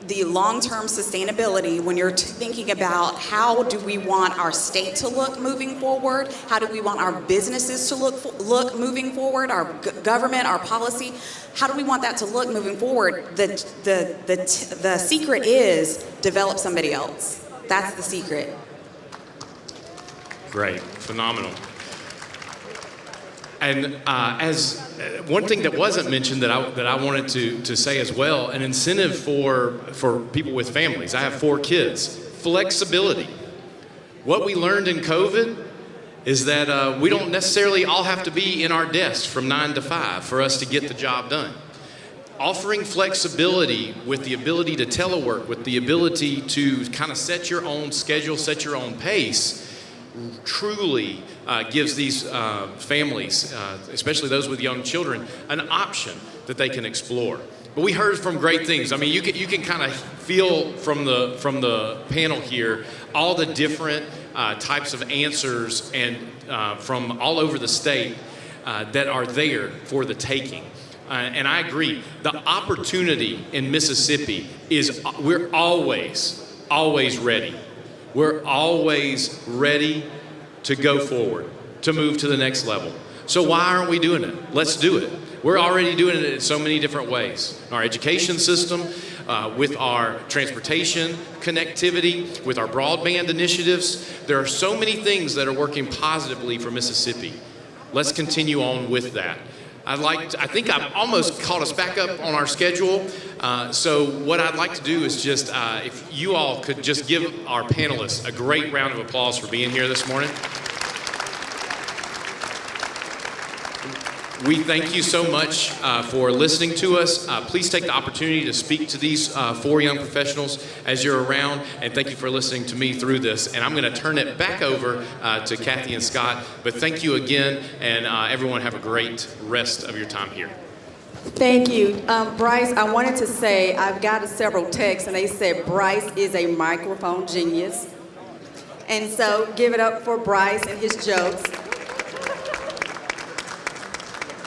Speaker 15: the long-term sustainability when you're thinking about how do we want our state to look moving forward, how do we want our businesses to look moving forward, our government, our policy, how do we want that to look moving forward? The secret is develop somebody else. That's the secret.
Speaker 12: Great, phenomenal. And as one thing that wasn't mentioned that I wanted to say as well, an incentive for people with families. I have 4 kids. Flexibility. What we learned in COVID is that we don't necessarily all have to be in our desks from 9 to 5 for us to get the job done. Offering flexibility with the ability to telework, with the ability to kind of set your own schedule, set your own pace, truly gives these families, especially those with young children, an option that they can explore. But we heard from great things. I mean, you can kind of feel from the panel here all the different types of answers and from all over the state that are there for the taking. And I agree. The opportunity in Mississippi is we're always ready. We're always ready to go forward, to move to the next level. So why aren't we doing it? Let's do it. We're already doing it in so many different ways. Our education system, with our transportation connectivity, with our broadband initiatives. There are so many things that are working positively for Mississippi. Let's continue on with that. I think I've almost caught us back up on our schedule. So what I'd like to do is just, if you all could just give our panelists a great round of applause for being here this morning. We thank you so much for listening to us. Please take the opportunity to speak to these 4 young professionals as you're around, and thank you for listening to me through this. And I'm going to turn it back over to Kathy and Scott. But thank you again, and everyone have a great rest of your time here.
Speaker 11: Thank you. Bryce, I wanted to say I've got several texts, and they said Bryce is a microphone genius. And so give it up for Bryce and his jokes.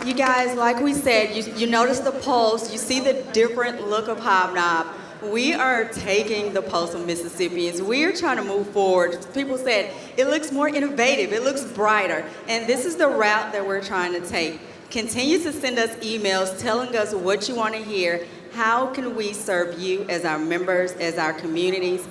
Speaker 11: You guys, like we said, you notice the pulse, you see the different look of Hobnob. We are taking the pulse of Mississippians. We are trying to move forward. People said, it looks more innovative, it looks brighter. And this is the route that we're trying to take. Continue to send us emails telling us what you want to hear. How can we serve you as our members, as our communities?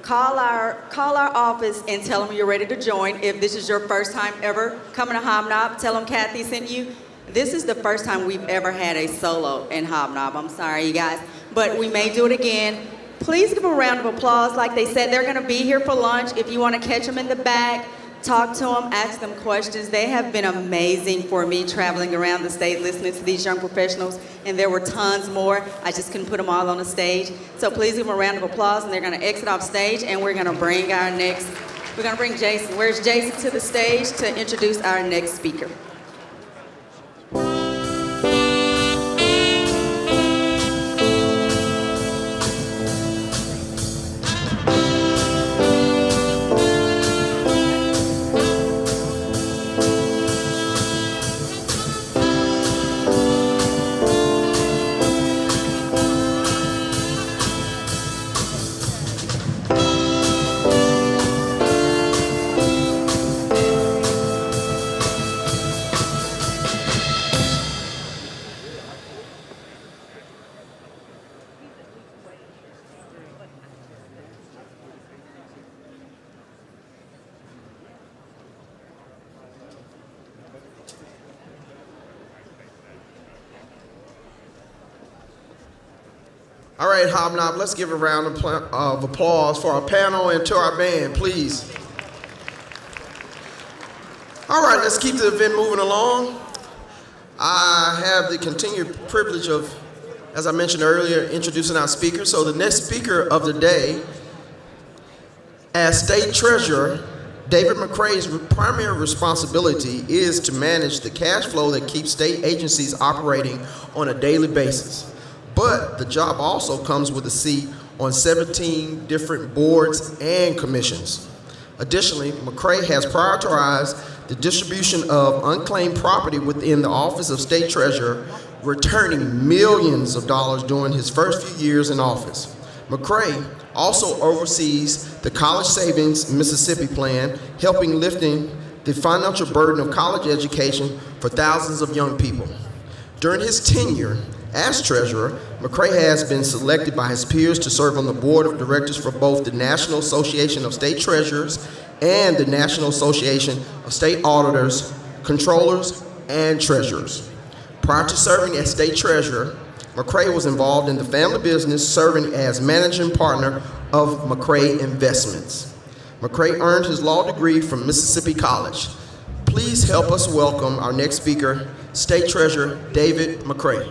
Speaker 11: Call our office and tell them you're ready to join. If this is your first time ever coming to Hobnob, tell them Kathy sent you. This is the first time we've ever had a solo in Hobnob. I'm sorry, you guys, but we may do it again. Please give them a round of applause. Like they said, they're going to be here for lunch. If you want to catch them in the back, talk to them, ask them questions. They have been amazing for me traveling around the state listening to these young professionals, and there were tons more. I just couldn't put them all on the stage. So please give them a round of applause, and they're going to exit off stage, and we're going to bring Jason. Where's Jason to the stage to introduce our next speaker?
Speaker 3: All right, Hobnob, let's give a round of applause for our panel and to our band, please. All right, let's keep the event moving along. I have the continued privilege of, as I mentioned earlier, introducing our speaker. So the next speaker of the day, as State Treasurer, David McCray's primary responsibility is to manage the cash flow that keeps state agencies operating on a daily basis. But the job also comes with a seat on 17 different boards and commissions. Additionally, McCray has prioritized the distribution of unclaimed property within the Office of State Treasurer, returning millions of dollars during his first few years in office. McCray also oversees the College Savings Mississippi Plan, helping lifting the financial burden of college education for thousands of young people. During his tenure as treasurer, McCray has been selected by his peers to serve on the board of directors for both the National Association of State Treasurers and the National Association of State Auditors, Controllers, and Treasurers. Prior to serving as state treasurer, McCray was involved in the family business, serving as managing partner of McCray Investments. McCray earned his law degree from Mississippi College. Please help us welcome our next speaker, State Treasurer David McCray.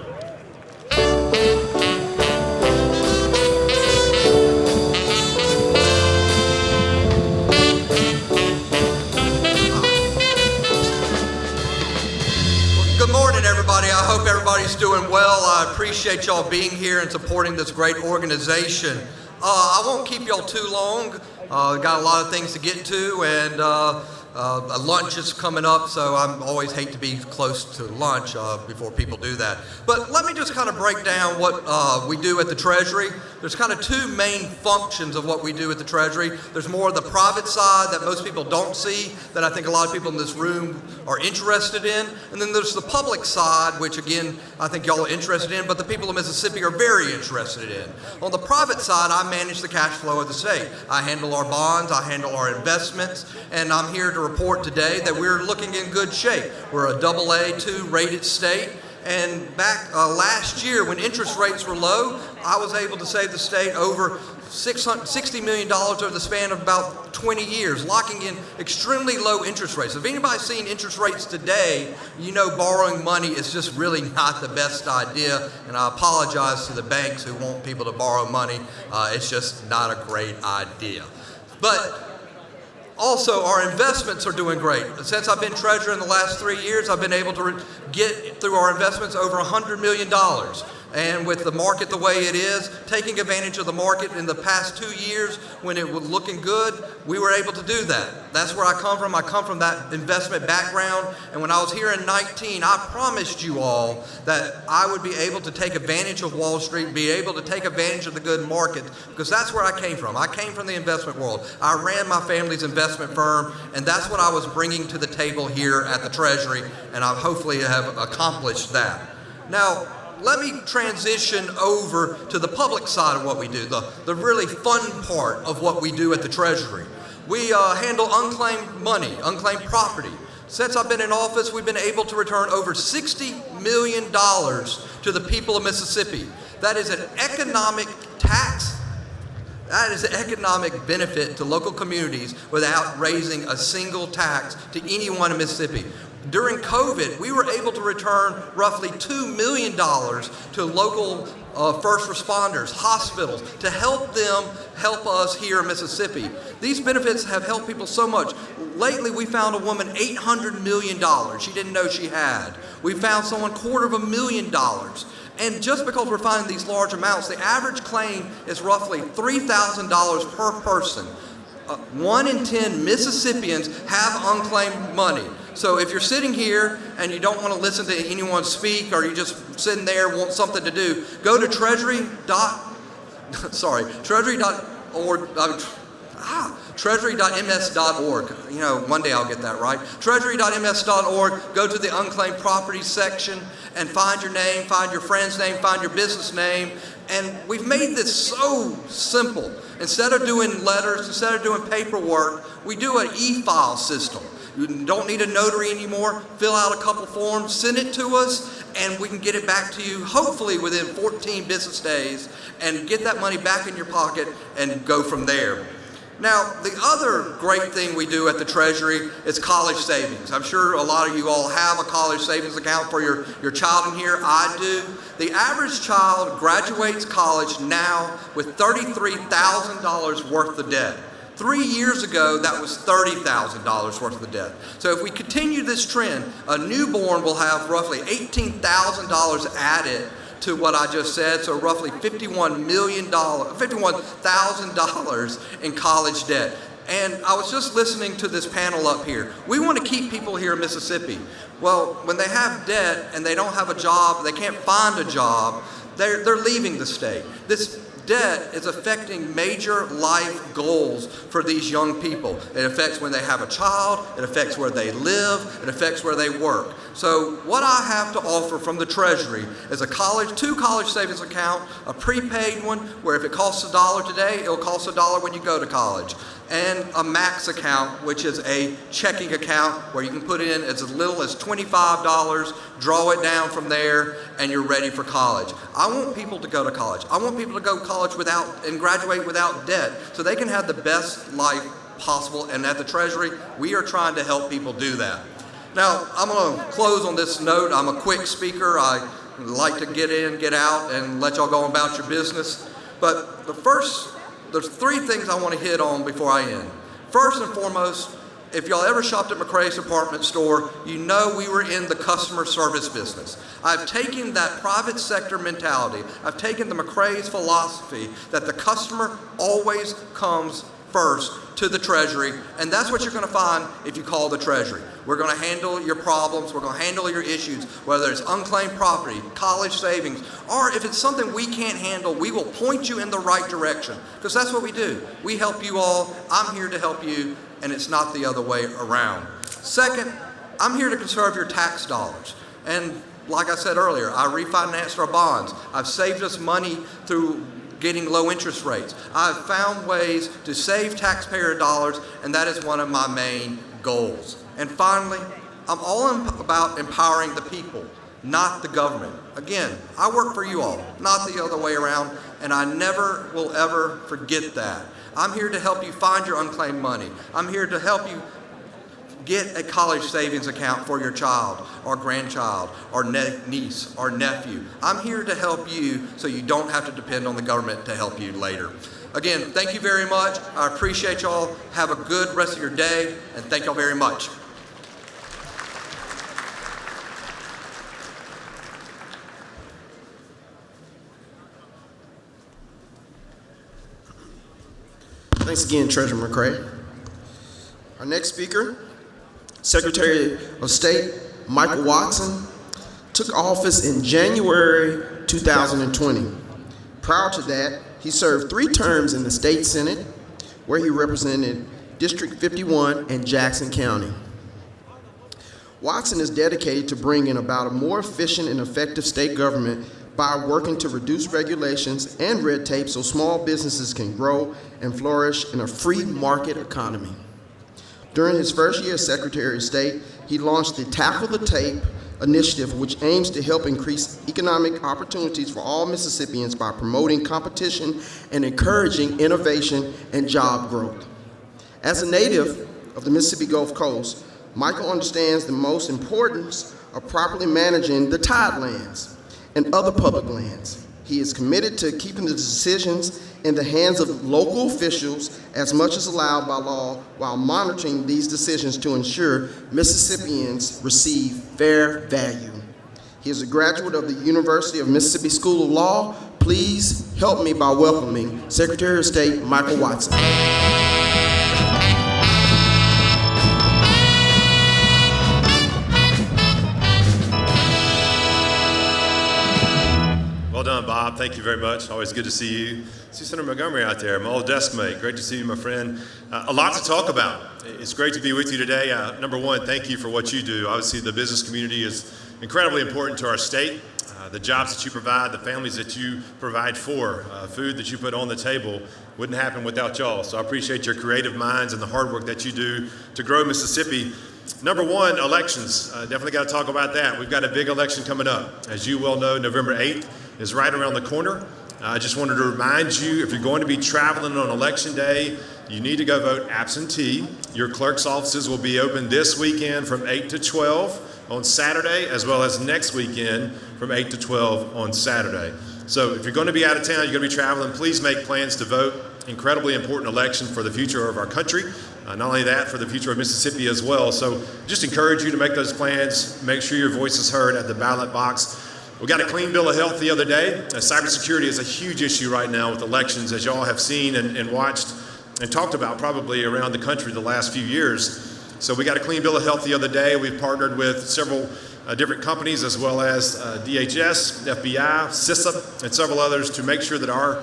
Speaker 17: Good morning, everybody. I hope everybody's doing well. I appreciate y'all being here and supporting this great organization. I won't keep y'all too long. Got a lot of things to get to, and lunch is coming up, so I always hate to be close to lunch before people do that. But let me just kind of break down what we do at the Treasury. There's kind of two main functions of what we do at the Treasury. There's more of the private side that most people don't see, that I think a lot of people in this room are interested in. And then there's the public side, which again, I think y'all are interested in, but the people of Mississippi are very interested in. On the private side, I manage the cash flow of the state. I handle our bonds, I handle our investments, and I'm here to report today that we're looking in good shape. We're a AA2 rated state. And back last year, when interest rates were low, I was able to save the state over $60 million over the span of about 20 years, locking in extremely low interest rates. If anybody's seen interest rates today, you know borrowing money is just really not the best idea. And I apologize to the banks who want people to borrow money. It's just not a great idea. But also, our investments are doing great. Since I've been treasurer in the last 3 years, I've been able to get through our investments over $100 million. And with the market the way it is, taking advantage of the market in the past 2 years when it was looking good, we were able to do that. That's where I come from. I come from that investment background. And when I was here in 19, I promised you all that I would be able to take advantage of Wall Street, be able to take advantage of the good market, because that's where I came from. I came from the investment world. I ran my family's investment firm, and that's what I was bringing to the table here at the Treasury, and I hopefully have accomplished that. Now, let me transition over to the public side of what we do, the really fun part of what we do at the Treasury. We handle unclaimed money, unclaimed property. Since I've been in office, we've been able to return over $60 million to the people of Mississippi. That is an economic tax. That is an economic benefit to local communities without raising a single tax to anyone in Mississippi. During COVID, we were able to return roughly $2 million to local first responders, hospitals, to help them help us here in Mississippi. These benefits have helped people so much. Lately, we found a woman $800 million she didn't know she had. We found someone $250,000. And just because we're finding these large amounts, the average claim is roughly $3,000 per person. 1 in 10 Mississippians have unclaimed money. So if you're sitting here and you don't want to listen to anyone speak, or you're just sitting there and want something to do, go to treasury.org. Treasury.ms.org. You know, one day I'll get that right. Treasury.ms.org. Go to the unclaimed property section and find your name, find your friend's name, find your business name. And we've made this so simple. Instead of doing letters, instead of doing paperwork, we do an e-file system. You don't need a notary anymore. Fill out a couple forms, send it to us, and we can get it back to you hopefully within 14 business days and get that money back in your pocket and go from there. Now, the other great thing we do at the Treasury is college savings. I'm sure a lot of you all have a college savings account for your child in here. I do. The average child graduates college now with $33,000 worth of debt. 3 years ago, that was $30,000 worth of debt. So if we continue this trend, a newborn will have roughly $18,000 added to what I just said, so roughly $51,000 in college debt. And I was just listening to this panel up here. We want to keep people here in Mississippi. Well, when they have debt and they don't have a job, they can't find a job, they're leaving the state. debt is affecting major life goals for these young people. It affects when they have a child, it affects where they live, it affects where they work. So what I have to offer from the Treasury is two college savings account, a prepaid one where if it costs $1 today, it'll cost $1 when you go to college, and a max account, which is a checking account where you can put in as little as $25, draw it down from there, and you're ready for college. I want people to go to college. I want people to go to college and graduate without debt so they can have the best life possible, and at the Treasury, we are trying to help people do that. Now, I'm going to close on this note. I'm a quick speaker. I like to get in, get out, and let y'all go about your business. But there's three things I want to hit on before I end. First and foremost, if y'all ever shopped at McRae's department store, you know we were in the customer service business. I've taken that private sector mentality, I've taken the McRae's philosophy that the customer always comes first to the Treasury, and that's what you're going to find if you call the Treasury. We're going to handle your problems, we're going to handle your issues, whether it's unclaimed property, college savings, or if it's something we can't handle, we will point you in the right direction, because that's what we do. We help you all, I'm here to help you, and it's not the other way around. Second, I'm here to conserve your tax dollars. And like I said earlier, I refinanced our bonds. I've saved us money through getting low interest rates. I've found ways to save taxpayer dollars, and that is one of my main goals. And finally, I'm all about empowering the people, not the government. Again, I work for you all, not the other way around, and I never will ever forget that. I'm here to help you find your unclaimed money. I'm here to help you get a college savings account for your child or grandchild or niece or nephew. I'm here to help you so you don't have to depend on the government to help you later. Again, thank you very much. I appreciate y'all. Have a good rest of your day, and thank y'all very much.
Speaker 3: Thanks again, Treasurer McRae. Our next speaker, Secretary of State Michael Watson, took office in January 2020. Prior to that, he served 3 terms in the State Senate, where he represented District 51 and Jackson County. Watson is dedicated to bringing about a more efficient and effective state government by working to reduce regulations and red tape so small businesses can grow and flourish in a free market economy. During his first year as Secretary of State, he launched the Tackle the Tape initiative, which aims to help increase economic opportunities for all Mississippians by promoting competition and encouraging innovation and job growth. As a native of the Mississippi Gulf Coast, Michael understands the most importance of properly managing the tidelands and other public lands. He is committed to keeping the decisions in the hands of local officials as much as allowed by law, while monitoring these decisions to ensure Mississippians receive fair value. He is a graduate of the University of Mississippi School of Law. Please help me by welcoming Secretary of State Michael Watson.
Speaker 18: Well done, Bob. Thank you very much. Always good to see you. See Senator Montgomery out there, my old desk mate. Great to see you, my friend. A lot to talk about. It's great to be with you today. Number one, thank you for what you do. Obviously, the business community is incredibly important to our state. The jobs that you provide, the families that you provide for, food that you put on the table wouldn't happen without y'all. So I appreciate your creative minds and the hard work that you do to grow Mississippi. Number one, elections. Definitely got to talk about that. We've got a big election coming up. As you well know, November 8th is right around the corner. I just wanted to remind you, if you're going to be traveling on election day, you need to go vote absentee. Your clerk's offices will be open this weekend from 8 to 12 on Saturday, as well as next weekend from 8 to 12 on Saturday. So if you're going to be out of town, you're going to be traveling, please make plans to vote. Incredibly important election for the future of our country. Not only that, for the future of Mississippi as well. So just encourage you to make those plans. Make sure your voice is heard at the ballot box. We got a clean bill of health the other day. Cybersecurity is a huge issue right now with elections, as y'all have seen and watched and talked about probably around the country the last few years. So we got a clean bill of health the other day. We've partnered with several different companies, as well as DHS, FBI, CISA, and several others to make sure that our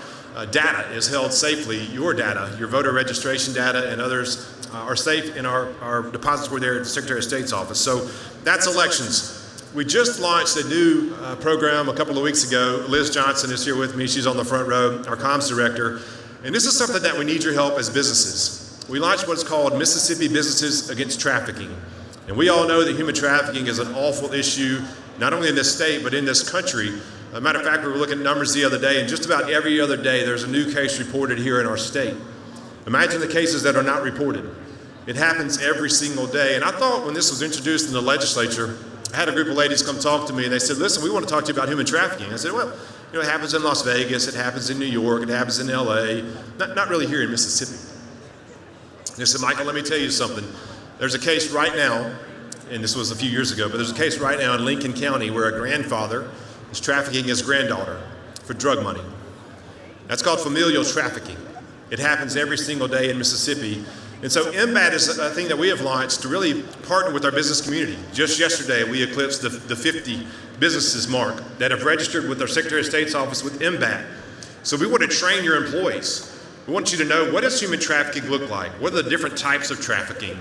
Speaker 18: data is held safely, your data, your voter registration data and others are safe in our depository there at the Secretary of State's office. So that's elections. We just launched a new program a couple of weeks ago. Liz Johnson is here with me. She's on the front row, our comms director. And this is something that we need your help as businesses. We launched what's called Mississippi Businesses Against Trafficking. And we all know that human trafficking is an awful issue, not only in this state, but in this country. As a matter of fact, we were looking at numbers the other day, and just about every other day there's a new case reported here in our state. Imagine the cases that are not reported. It happens every single day. And I thought when this was introduced in the legislature, I had a group of ladies come talk to me, and they said, listen, we want to talk to you about human trafficking. I said, well, it happens in Las Vegas, it happens in New York, it happens in LA, not really here in Mississippi. They said, Michael, let me tell you something. There's a case right now, and this was a few years ago, but there's a case right now in Lincoln County where a grandfather is trafficking his granddaughter for drug money. That's called familial trafficking. It happens every single day in Mississippi. And so MBAT is a thing that we have launched to really partner with our business community. Just yesterday, we eclipsed the 50 businesses mark that have registered with our Secretary of State's office with MBAT. So we want to train your employees. We want you to know, what does human trafficking look like? What are the different types of trafficking?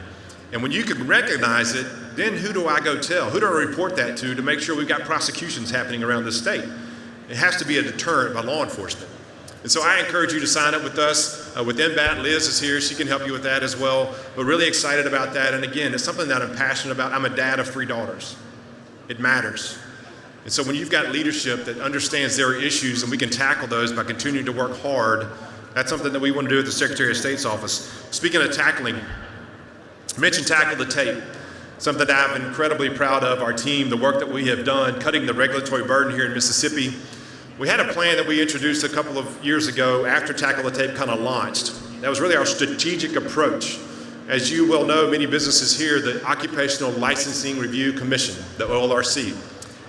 Speaker 18: And when you can recognize it, then who do I go tell? Who do I report that to make sure we've got prosecutions happening around the state? It has to be a deterrent by law enforcement. And so I encourage you to sign up with us with MBAT. Liz is here. She can help you with that as well. We're really excited about that. And again, it's something that I'm passionate about. I'm a dad of 3 daughters. It matters. And so when you've got leadership that understands their issues and we can tackle those by continuing to work hard, that's something that we want to do at the Secretary of State's office. Speaking of tackling, I mentioned Tackle the Tape, something that I'm incredibly proud of, our team, the work that we have done, cutting the regulatory burden here in Mississippi. We had a plan that we introduced a couple of years ago after Tackle the Tape kind of launched. That was really our strategic approach. As you well know, many businesses here, the Occupational Licensing Review Commission, the OLRC,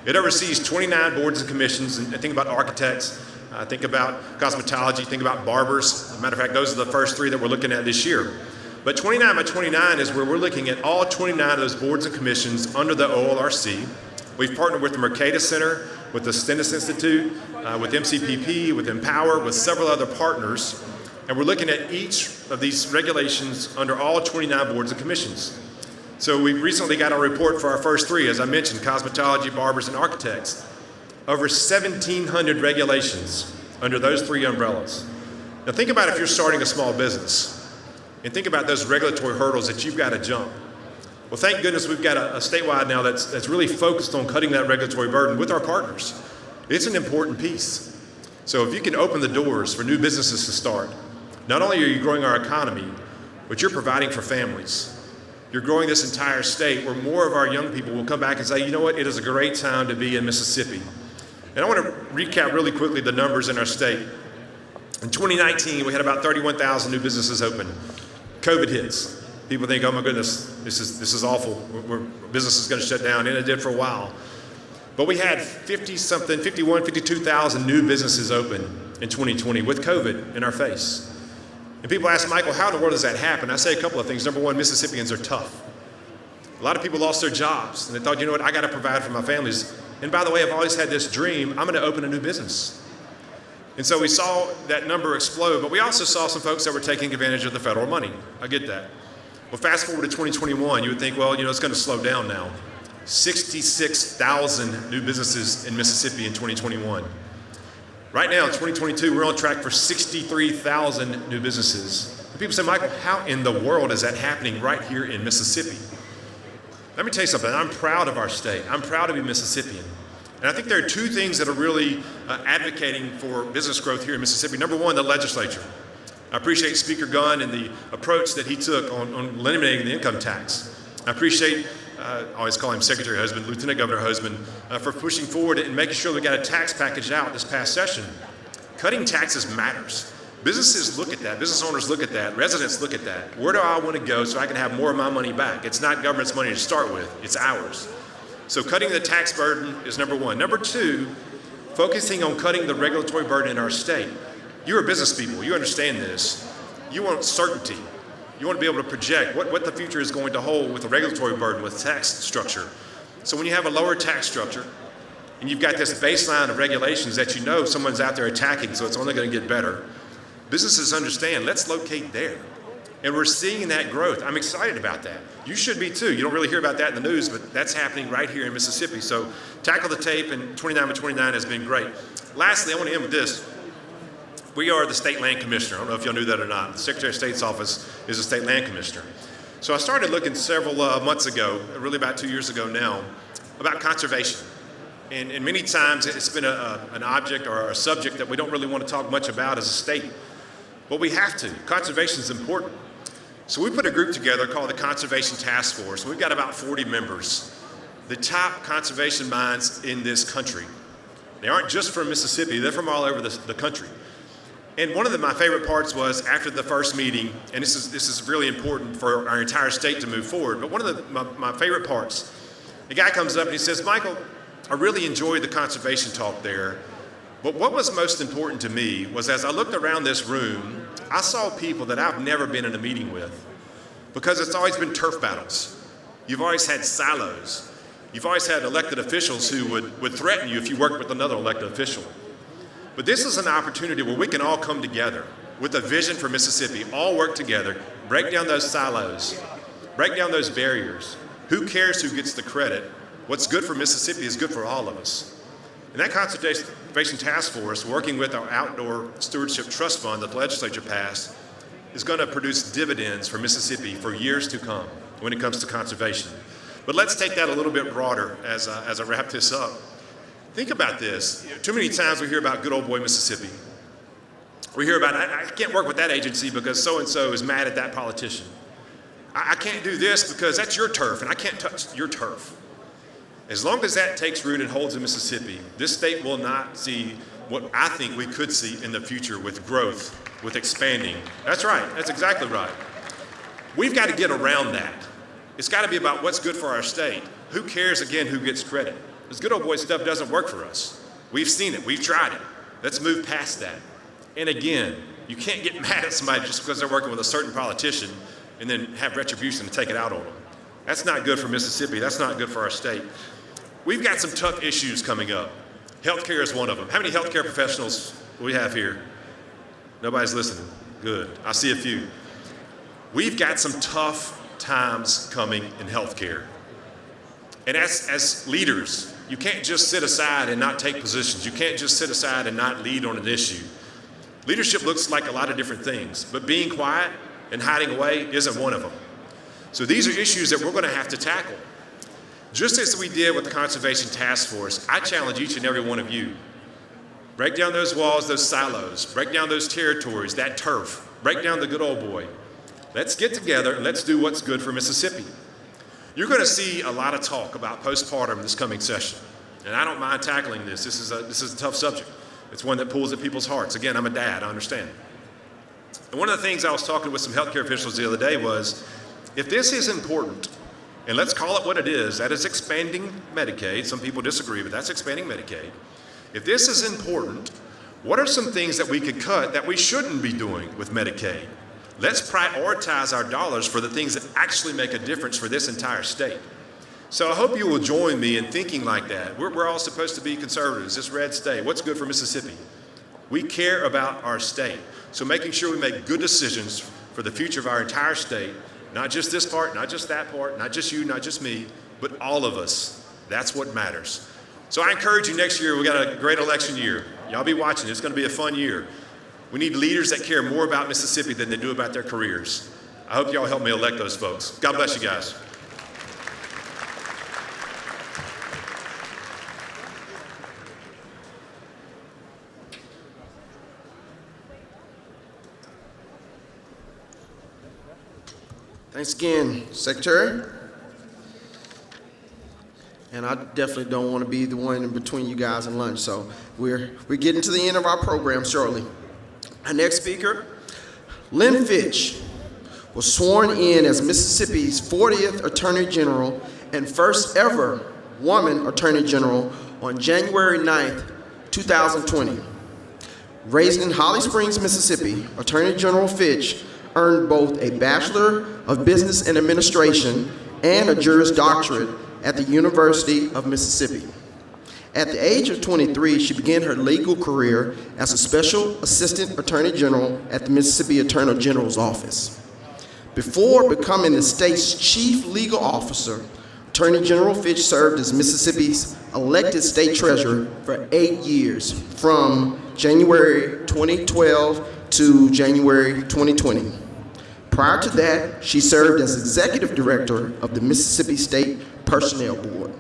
Speaker 18: it oversees 29 boards and commissions, and think about architects, think about cosmetology, think about barbers. As a matter of fact, those are the first 3 that we're looking at this year. But 29 by 29 is where we're looking at all 29 of those boards and commissions under the OLRC. We've partnered with the Mercatus Center, with the Stennis Institute, with MCPP, with Empower, with several other partners. And we're looking at each of these regulations under all 29 boards and commissions. So we recently got a report for our first 3, as I mentioned, cosmetology, barbers, and architects. Over 1,700 regulations under those 3 umbrellas. Now think about if you're starting a small business, and think about those regulatory hurdles that you've got to jump. Well, thank goodness we've got a statewide now that's really focused on cutting that regulatory burden with our partners. It's an important piece. So if you can open the doors for new businesses to start, not only are you growing our economy, but you're providing for families. You're growing this entire state where more of our young people will come back and say, you know what, it is a great time to be in Mississippi. And I want to recap really quickly the numbers in our state. In 2019, we had about 31,000 new businesses open. COVID hits. People think, oh my goodness, this is awful. Business is going to shut down, and it did for a while. But we had 52,000 new businesses open in 2020 with COVID in our face. And people ask, Michael, how in the world does that happen? I say a couple of things. Number one, Mississippians are tough. A lot of people lost their jobs, and they thought, you know what, I got to provide for my families. And by the way, I've always had this dream, I'm going to open a new business. And so we saw that number explode, but we also saw some folks that were taking advantage of the federal money. I get that. Well, fast forward to 2021, you would think, well, it's going to slow down now. 66,000 new businesses in Mississippi in 2021. Right now, in 2022, we're on track for 63,000 new businesses. And people say, Michael, how in the world is that happening right here in Mississippi? Let me tell you something. I'm proud of our state. I'm proud to be Mississippian. And I think there are 2 things that are really advocating for business growth here in Mississippi. Number one, the legislature. I appreciate Speaker Gunn and the approach that he took on eliminating the income tax. I appreciate, I always call him Secretary Husband, Lieutenant Governor Husband, for pushing forward and making sure we got a tax package out this past session. Cutting taxes matters. Businesses look at that. Business owners look at that. Residents look at that. Where do I want to go so I can have more of my money back? It's not government's money to start with. It's ours. So cutting the tax burden is number one. Number two, focusing on cutting the regulatory burden in our state. You're business people. You understand this. You want certainty. You want to be able to project what the future is going to hold with the regulatory burden, with tax structure. So when you have a lower tax structure, and you've got this baseline of regulations that you know someone's out there attacking, so it's only going to get better. Businesses understand, let's locate there. And we're seeing that growth. I'm excited about that. You should be too. You don't really hear about that in the news, but that's happening right here in Mississippi. So Tackle the Tape and 29 by 29 has been great. Lastly, I want to end with this. We are the state land commissioner. I don't know if y'all knew that or not. The Secretary of State's office is the state land commissioner. So I started looking several months ago, really about 2 years ago now, about conservation. And many times it's been an object or a subject that we don't really want to talk much about as a state. But we have to. Conservation is important. So we put a group together called the Conservation Task Force. We've got about 40 members, the top conservation minds in this country. They aren't just from Mississippi, they're from all over the country. And one of my favorite parts was after the first meeting, and this is really important for our entire state to move forward, but one of my favorite parts, the guy comes up and he says, Michael, I really enjoyed the conservation talk there, but what was most important to me was as I looked around this room, I saw people that I've never been in a meeting with, because it's always been turf battles. You've always had silos. You've always had elected officials who would threaten you if you worked with another elected official. But this is an opportunity where we can all come together with a vision for Mississippi, all work together, break down those silos, break down those barriers. Who cares who gets the credit? What's good for Mississippi is good for all of us. And that Conservation Task Force, working with our Outdoor Stewardship Trust Fund that the legislature passed, is going to produce dividends for Mississippi for years to come when it comes to conservation. But let's take that a little bit broader as I wrap this up. Think about this. Too many times we hear about good old boy Mississippi. We hear about, I can't work with that agency because so-and-so is mad at that politician. I can't do this because that's your turf and I can't touch your turf. As long as that takes root and holds in Mississippi, this state will not see what I think we could see in the future with growth, with expanding. That's right, that's exactly right. We've got to get around that. It's got to be about what's good for our state. Who cares, again, who gets credit? This good old boy stuff doesn't work for us. We've seen it, we've tried it. Let's move past that. And again, you can't get mad at somebody just because they're working with a certain politician and then have retribution to take it out on them. That's not good for Mississippi, that's not good for our state. We've got some tough issues coming up. Healthcare is one of them. How many healthcare professionals do we have here? Nobody's listening. Good. I see a few. We've got some tough times coming in healthcare. And as leaders, you can't just sit aside and not take positions. You can't just sit aside and not lead on an issue. Leadership looks like a lot of different things, but being quiet and hiding away isn't one of them. So these are issues that we're going to have to tackle. Just as we did with the Conservation Task Force, I challenge each and every one of you. Break down those walls, those silos, break down those territories, that turf, break down the good old boy. Let's get together and let's do what's good for Mississippi. You're going to see a lot of talk about postpartum this coming session. And I don't mind tackling this. This is a tough subject. It's one that pulls at people's hearts. Again, I'm a dad, I understand. And one of the things I was talking with some healthcare officials the other day was, if this is important, and let's call it what it is, that is expanding Medicaid. Some people disagree, but that's expanding Medicaid. If this is important, what are some things that we could cut that we shouldn't be doing with Medicaid? Let's prioritize our dollars for the things that actually make a difference for this entire state. So I hope you will join me in thinking like that. We're all supposed to be conservatives, this red state. What's good for Mississippi? We care about our state. So making sure we make good decisions for the future of our entire state, not just this part, not just that part, not just you, not just me, but all of us. That's what matters. So I encourage you next year, we got a great election year. Y'all be watching, it's gonna be a fun year. We need leaders that care more about Mississippi than they do about their careers. I hope y'all help me elect those folks. God bless you guys.
Speaker 3: Thanks again, Secretary. And I definitely don't want to be the one in between you guys and lunch, so we're getting to the end of our program shortly. Our next speaker, Lynn Fitch, was sworn in as Mississippi's 40th Attorney General and first ever woman Attorney General on January 9th, 2020. Raised in Holly Springs, Mississippi, Attorney General Fitch earned both a Bachelor of Business and Administration and a Juris Doctorate at the University of Mississippi. At the age of 23, she began her legal career as a Special Assistant Attorney General at the Mississippi Attorney General's Office. Before becoming the state's Chief Legal Officer, Attorney General Fitch served as Mississippi's elected state treasurer for 8 years, from January 2012 to January 2020. Prior to that, she served as executive director of the Mississippi State Personnel Board.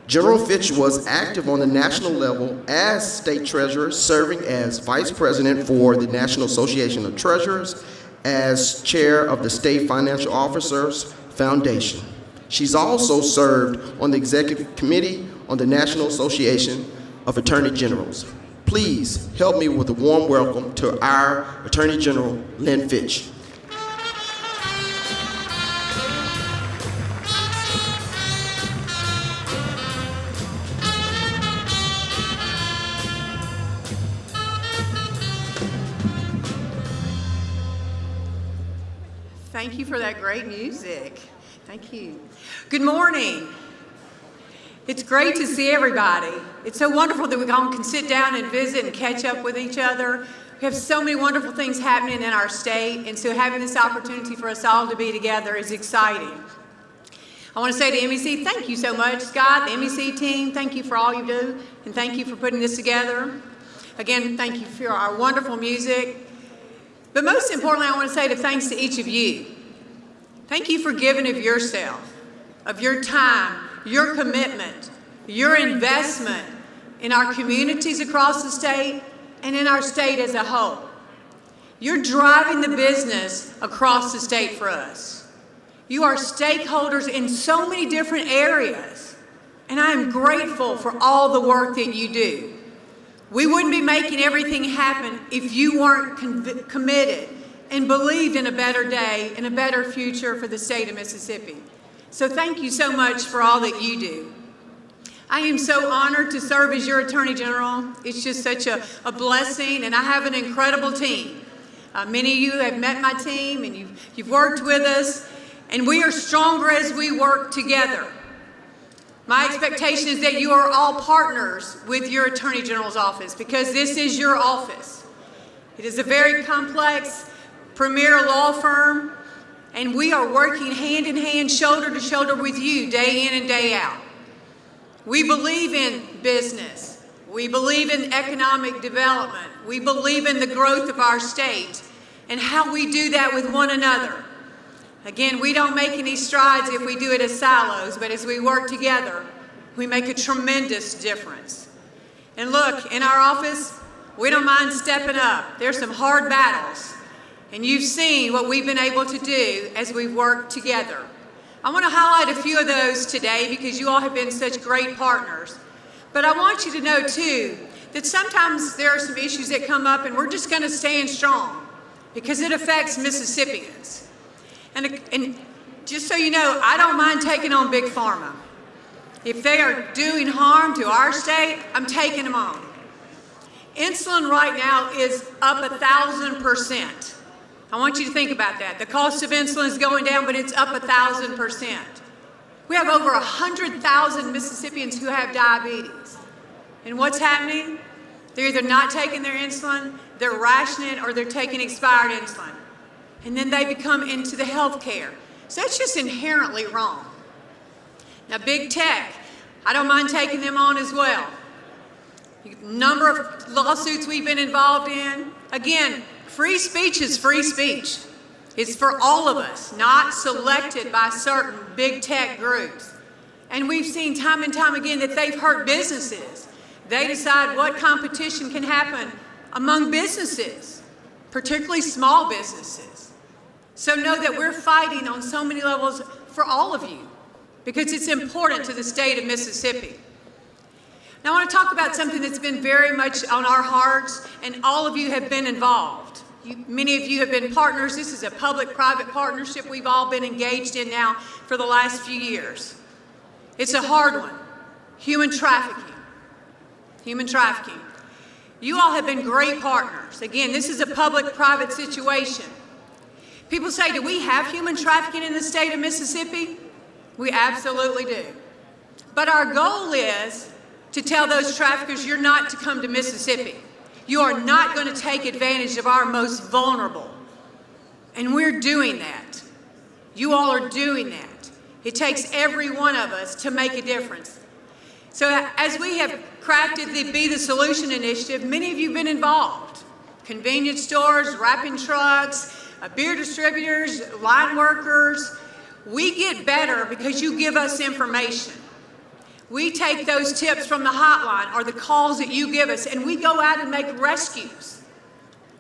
Speaker 3: General Fitch was active on the national level as state treasurer, serving as vice president for the National Association of Treasurers, as chair of the State Financial Officers Foundation. She's also served on the executive committee on the National Association of Attorney Generals. Please help me with a warm welcome to our Attorney General, Lynn Fitch.
Speaker 19: Thank you for that great music. Thank you. Good morning. It's great to see everybody. It's so wonderful that we all can sit down and visit and catch up with each other. We have so many wonderful things happening in our state, and so having this opportunity for us all to be together is exciting. I want to say to MEC, thank you so much, Scott, the MEC team. Thank you for all you do, and thank you for putting this together. Again, thank you for our wonderful music. But most importantly, I want to say thanks to each of you. Thank you for giving of yourself, of your time, your commitment, your investment in our communities across the state and in our state as a whole. You're driving the business across the state for us. You are stakeholders in so many different areas, and I am grateful for all the work that you do. We wouldn't be making everything happen if you weren't committed and believed in a better day and a better future for the state of Mississippi. So thank you so much for all that you do. I am so honored to serve as your Attorney General. It's just such a blessing, and I have an incredible team. Many of you have met my team, and you've worked with us, and we are stronger as we work together. My expectation is that you are all partners with your Attorney General's office, because this is your office. It is a very complex, premier law firm, and we are working hand in hand, shoulder to shoulder with you day in and day out. We believe in business. We believe in economic development. We believe in the growth of our state and how we do that with one another. Again, we don't make any strides if we do it as silos, but as we work together, we make a tremendous difference. And look, in our office, we don't mind stepping up. There's some hard battles, and you've seen what we've been able to do as we've worked together. I want to highlight a few of those today because you all have been such great partners. But I want you to know, too, that sometimes there are some issues that come up, and we're just going to stand strong because it affects Mississippians. And just so you know, I don't mind taking on Big Pharma. If they are doing harm to our state, I'm taking them on. Insulin right now is up 1,000%. I want you to think about that. The cost of insulin is going down, but it's up 1,000%. We have over 100,000 Mississippians who have diabetes. And what's happening? They're either not taking their insulin, they're rationing, or they're taking expired insulin. And then they become into the health care. So that's just inherently wrong. Now, big tech, I don't mind taking them on as well. Number of lawsuits we've been involved in. Again, free speech is free speech. It's for all of us, not selected by certain big tech groups. And we've seen time and time again that they've hurt businesses. They decide what competition can happen among businesses, particularly small businesses. So know that we're fighting on so many levels for all of you because it's important to the state of Mississippi. Now I want to talk about something that's been very much on our hearts, and all of you have been involved. Many of you have been partners. This is a public-private partnership we've all been engaged in now for the last few years. It's a hard one. Human trafficking. Human trafficking. You all have been great partners. Again, this is a public-private situation. People say, do we have human trafficking in the state of Mississippi? We absolutely do. But our goal is to tell those traffickers you're not to come to Mississippi. You are not going to take advantage of our most vulnerable. And we're doing that. You all are doing that. It takes every one of us to make a difference. So as we have crafted the Be the Solution initiative, many of you have been involved. Convenience stores, wrapping trucks, beer distributors, line workers. We get better because you give us information. We take those tips from the hotline or the calls that you give us, and we go out and make rescues.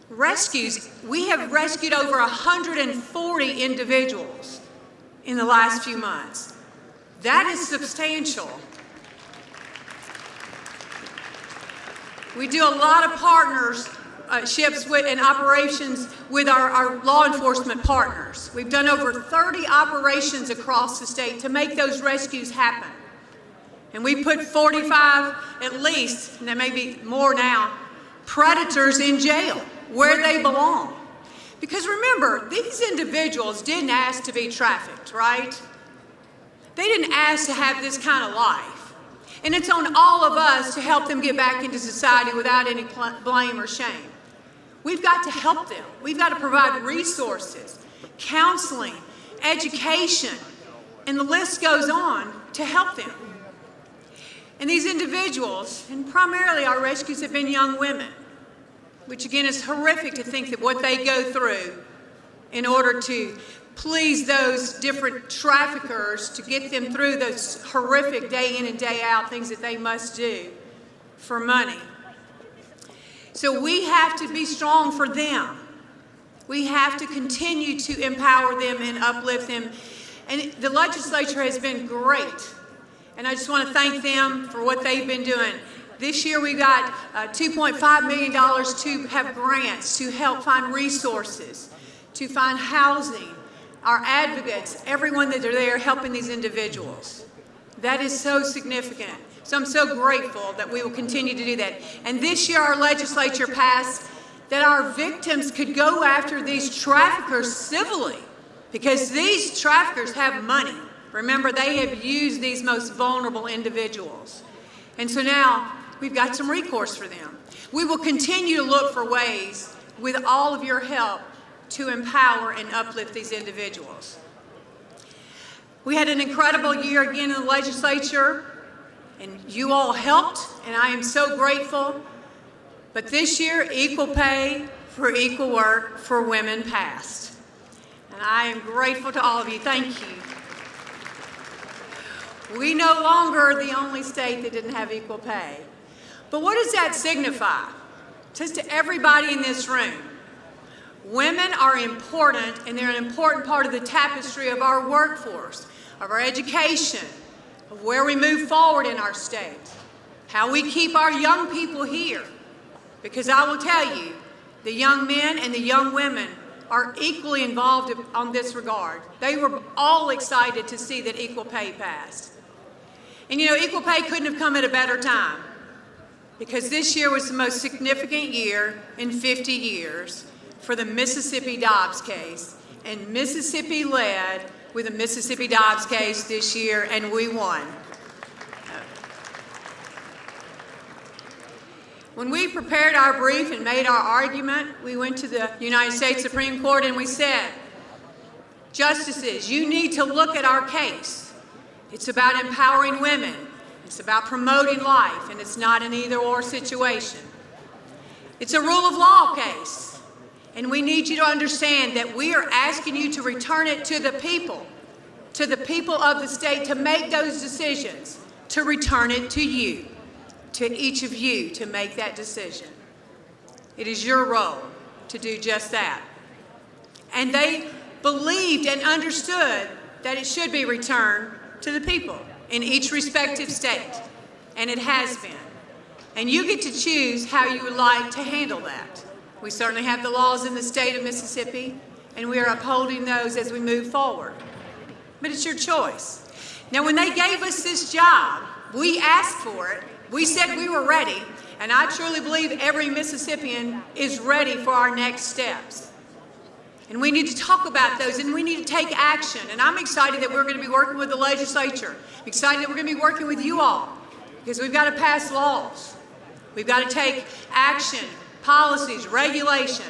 Speaker 19: Rescues, we have rescued over 140 individuals in the last few months. That is substantial. We do a lot of partnerships and operations with our law enforcement partners. We've done over 30 operations across the state to make those rescues happen. And we put 45, at least, and there may be more now, predators in jail where they belong. Because remember, these individuals didn't ask to be trafficked, right? They didn't ask to have this kind of life. And it's on all of us to help them get back into society without any blame or shame. We've got to help them. We've got to provide resources, counseling, education, and the list goes on to help them. And these individuals, and primarily our rescues, have been young women, which again is horrific to think that what they go through in order to please those different traffickers, to get them through those horrific day in and day out things that they must do for money. So we have to be strong for them. We have to continue to empower them and uplift them. And the legislature has been great. And I just want to thank them for what they've been doing. This year we got $2.5 million to have grants to help find resources, to find housing, our advocates, everyone that are there helping these individuals. That is so significant. So I'm so grateful that we will continue to do that. And this year our legislature passed that our victims could go after these traffickers civilly, because these traffickers have money. Remember, they have used these most vulnerable individuals. And so now we've got some recourse for them. We will continue to look for ways, with all of your help, to empower and uplift these individuals. We had an incredible year again in the legislature, and you all helped, and I am so grateful. But this year, equal pay for equal work for women passed. And I am grateful to all of you. Thank you. We no longer are the only state that didn't have equal pay. But what does that signify? It says to everybody in this room, women are important, and they're an important part of the tapestry of our workforce, of our education, of where we move forward in our state, how we keep our young people here. Because I will tell you, the young men and the young women are equally involved on this regard. They were all excited to see that equal pay passed. And you know, equal pay couldn't have come at a better time, because this year was the most significant year in 50 years for the Mississippi Dobbs case. And Mississippi led with the Mississippi Dobbs case this year, and we won. When we prepared our brief and made our argument, we went to the United States Supreme Court and we said, justices, you need to look at our case. It's about empowering women. It's about promoting life, and it's not an either-or situation. It's a rule of law case, and we need you to understand that we are asking you to return it to the people of the state to make those decisions, to return it to you, to each of you to make that decision. It is your role to do just that. And they believed and understood that it should be returned to the people in each respective state, and it has been. And you get to choose how you would like to handle that. We certainly have the laws in the state of Mississippi, and we are upholding those as we move forward. But it's your choice. Now, when they gave us this job, we asked for it. We said we were ready, and I truly believe every Mississippian is ready for our next steps. And we need to talk about those, and we need to take action. And I'm excited that we're going to be working with the legislature. I'm excited that we're going to be working with you all because we've got to pass laws. We've got to take action, policies, regulation.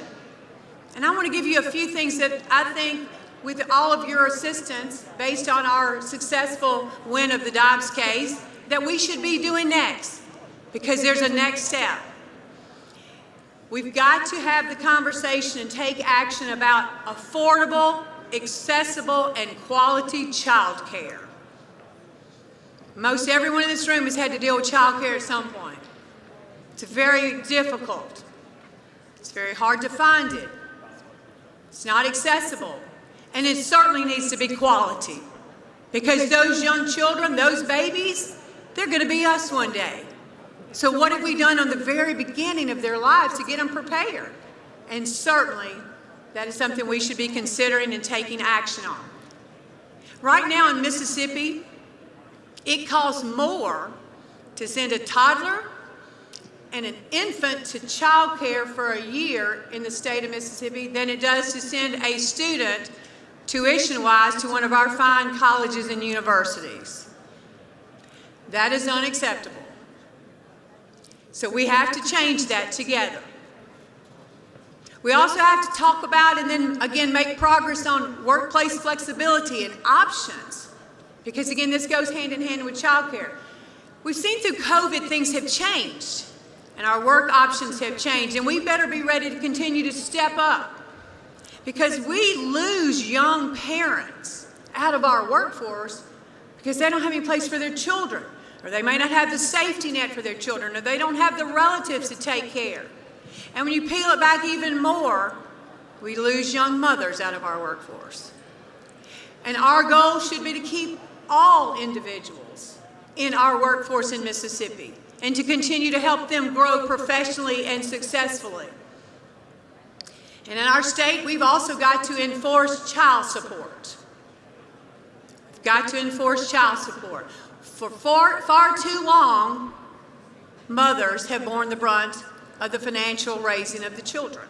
Speaker 19: And I want to give you a few things that I think, with all of your assistance, based on our successful win of the Dobbs case, that we should be doing next, because there's a next step. We've got to have the conversation and take action about affordable, accessible, and quality child care. Most everyone in this room has had to deal with child care at some point. It's very difficult. It's very hard to find it. It's not accessible. And it certainly needs to be quality. Because those young children, those babies, they're going to be us one day. So what have we done on the very beginning of their lives to get them prepared? And certainly, that is something we should be considering and taking action on. Right now in Mississippi, it costs more to send a toddler and an infant to child care for a year in the state of Mississippi than it does to send a student tuition-wise to one of our fine colleges and universities. That is unacceptable. So we have to change that together. We also have to talk about and then again make progress on workplace flexibility and options, because again this goes hand in hand with child care. We've seen through COVID things have changed and our work options have changed, and we better be ready to continue to step up, because we lose young parents out of our workforce because they don't have any place for their children, or they may not have the safety net for their children, or they don't have the relatives to take care. And when you peel it back even more, we lose young mothers out of our workforce. And our goal should be to keep all individuals in our workforce in Mississippi and to continue to help them grow professionally and successfully. And in our state, we've also got to enforce child support. We've got to enforce child support. For far too long, mothers have borne the brunt of the financial raising of the children.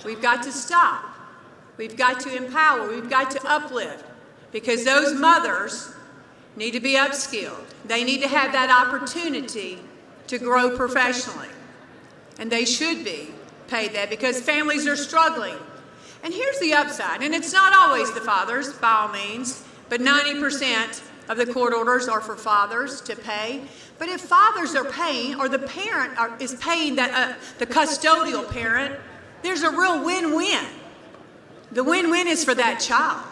Speaker 19: We've got to stop. We've got to empower. We've got to uplift, because those mothers need to be upskilled. They need to have that opportunity to grow professionally. And they should be paid that, because families are struggling. And here's the upside, and it's not always the fathers, by all means, but 90% of the court orders are for fathers to pay. But if fathers are paying, or the parent is paying that the custodial parent, there's a real win-win. The win-win is for that child.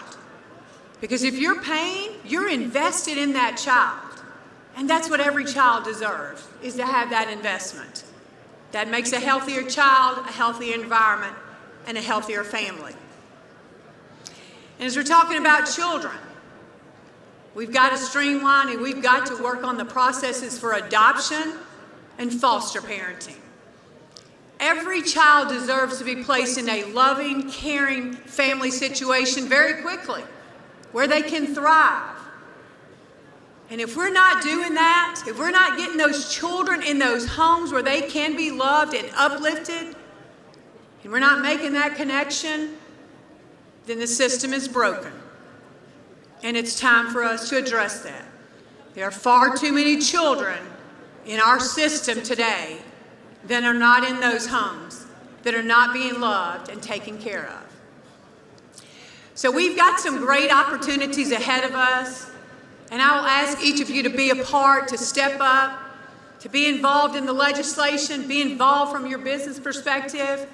Speaker 19: Because if you're paying, you're invested in that child. And that's what every child deserves, is to have that investment. That makes a healthier child, a healthier environment, and a healthier family. And as we're talking about children, we've got to streamline and we've got to work on the processes for adoption and foster parenting. Every child deserves to be placed in a loving, caring family situation very quickly, where they can thrive. And if we're not doing that, if we're not getting those children in those homes where they can be loved and uplifted, and we're not making that connection, then the system is broken. And it's time for us to address that. There are far too many children in our system today that are not in those homes, that are not being loved and taken care of. So we've got some great opportunities ahead of us, and I will ask each of you to be a part, to step up, to be involved in the legislation, be involved from your business perspective,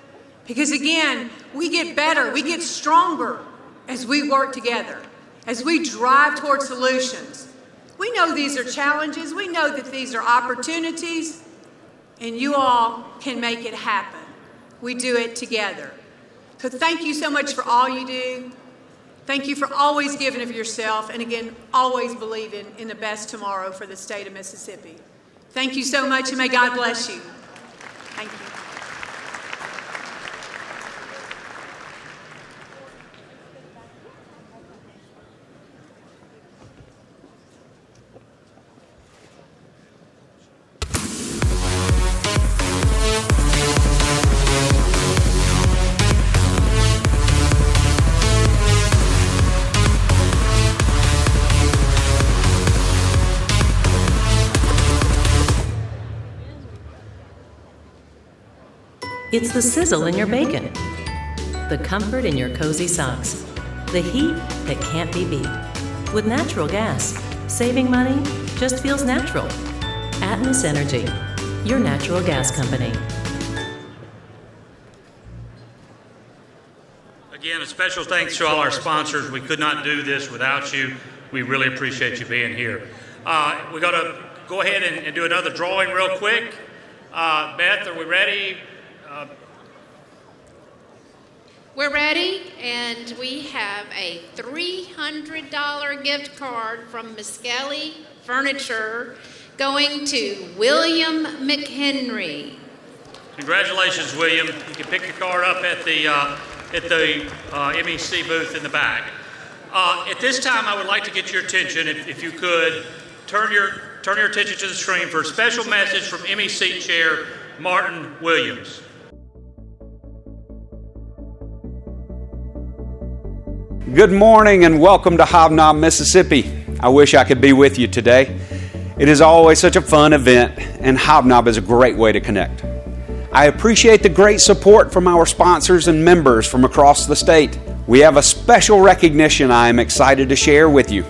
Speaker 19: because again, we get better, we get stronger as we work together, as we drive toward solutions. We know these are challenges, we know that these are opportunities, and you all can make it happen. We do it together. So thank you so much for all you do. Thank you for always giving of yourself, and again, always believing in the best tomorrow for the state of Mississippi. Thank you so much, and may God bless you. Thank you.
Speaker 7: It's the sizzle in your bacon, the comfort in your cozy socks, the heat that can't be beat. With natural gas, saving money just feels natural. Atmos Energy, your natural gas company.
Speaker 1: Again, a special thanks to all our sponsors. We could not do this without you. We really appreciate you being here. We're going to go ahead and do another drawing real quick. Beth, are we ready?
Speaker 8: We're ready, and we have a $300 gift card from Miskelly Furniture going to William McHenry.
Speaker 1: Congratulations, William. You can pick your card up at the MEC booth in the back. At this time, I would like to get your attention, if you could, turn your attention to the screen for a special message from MEC Chair Martin Williams.
Speaker 20: Good morning and welcome to Hobnob, Mississippi. I wish I could be with you today. It is always such a fun event, and Hobnob is a great way to connect. I appreciate the great support from our sponsors and members from across the state. We have a special recognition I am excited to share with you.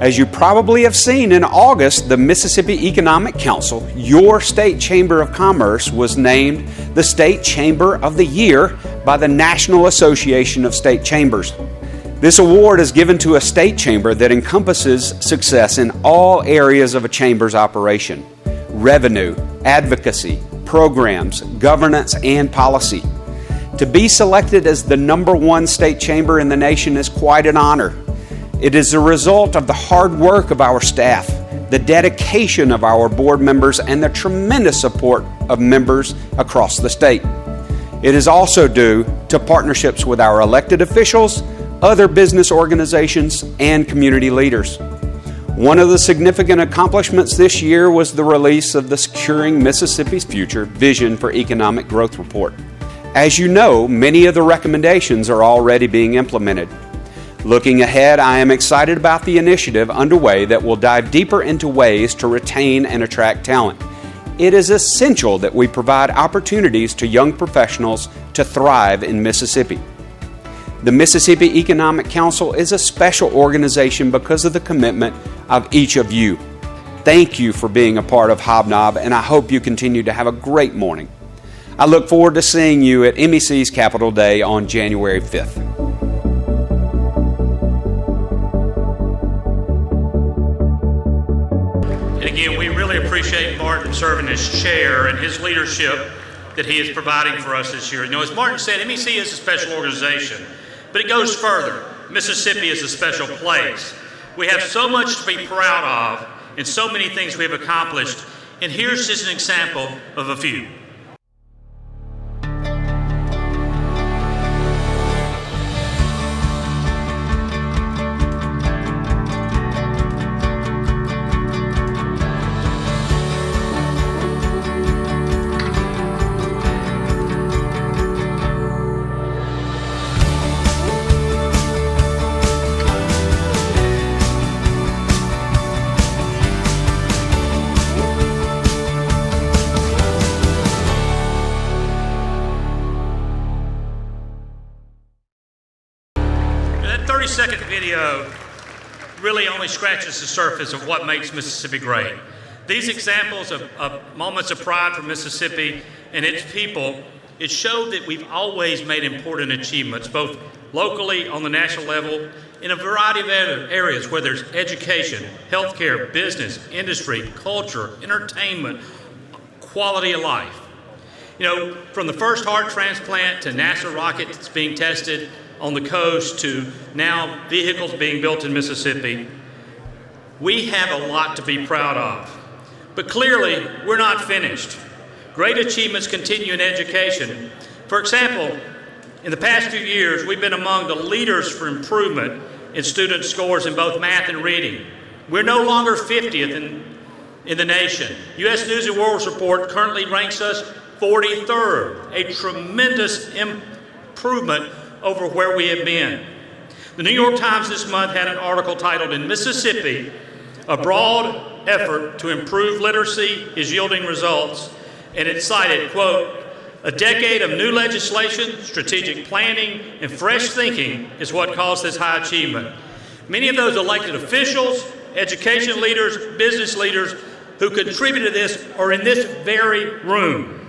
Speaker 20: As you probably have seen, in August, the Mississippi Economic Council, your state chamber of commerce, was named the State Chamber of the Year by the National Association of State Chambers. This award is given to a state chamber that encompasses success in all areas of a chamber's operation: revenue, advocacy, programs, governance, and policy. To be selected as the #1 state chamber in the nation is quite an honor. It is a result of the hard work of our staff, the dedication of our board members, and the tremendous support of members across the state. It is also due to partnerships with our elected officials, other business organizations, and community leaders. One of the significant accomplishments this year was the release of the Securing Mississippi's Future Vision for Economic Growth report. As you know, many of the recommendations are already being implemented. Looking ahead, I am excited about the initiative underway that will dive deeper into ways to retain and attract talent. It is essential that we provide opportunities to young professionals to thrive in Mississippi. The Mississippi Economic Council is a special organization because of the commitment of each of you. Thank you for being a part of Hobnob, and I hope you continue to have a great morning. I look forward to seeing you at MEC's Capitol Day on January 5th.
Speaker 1: And again, we really appreciate Martin serving as chair and his leadership that he is providing for us this year. You know, as Martin said, MEC is a special organization. But it goes further. Mississippi is a special place. We have so much to be proud of and so many things we have accomplished. And here's just an example of a few. That 30-second video really only scratches the surface of what makes Mississippi great. These examples of moments of pride for Mississippi and its people, it showed that we've always made important achievements, both locally, on the national level, in a variety of areas, whether it's education, healthcare, business, industry, culture, entertainment, quality of life. You know, from the first heart transplant to NASA rocket that's being tested on the coast to now vehicles being built in Mississippi, we have a lot to be proud of. But clearly, we're not finished. Great achievements continue in education. For example, in the past few years, we've been among the leaders for improvement in student scores in both math and reading. We're no longer 50th in the nation. U.S. News & World Report currently ranks us 43rd, a tremendous improvement over where we have been. The New York Times this month had an article titled, "In Mississippi, a broad effort to improve literacy is yielding results," and it cited, quote, A decade of new legislation, strategic planning, and fresh thinking is what caused this high achievement. Many of those elected officials, education leaders, business leaders who contributed to this are in this very room.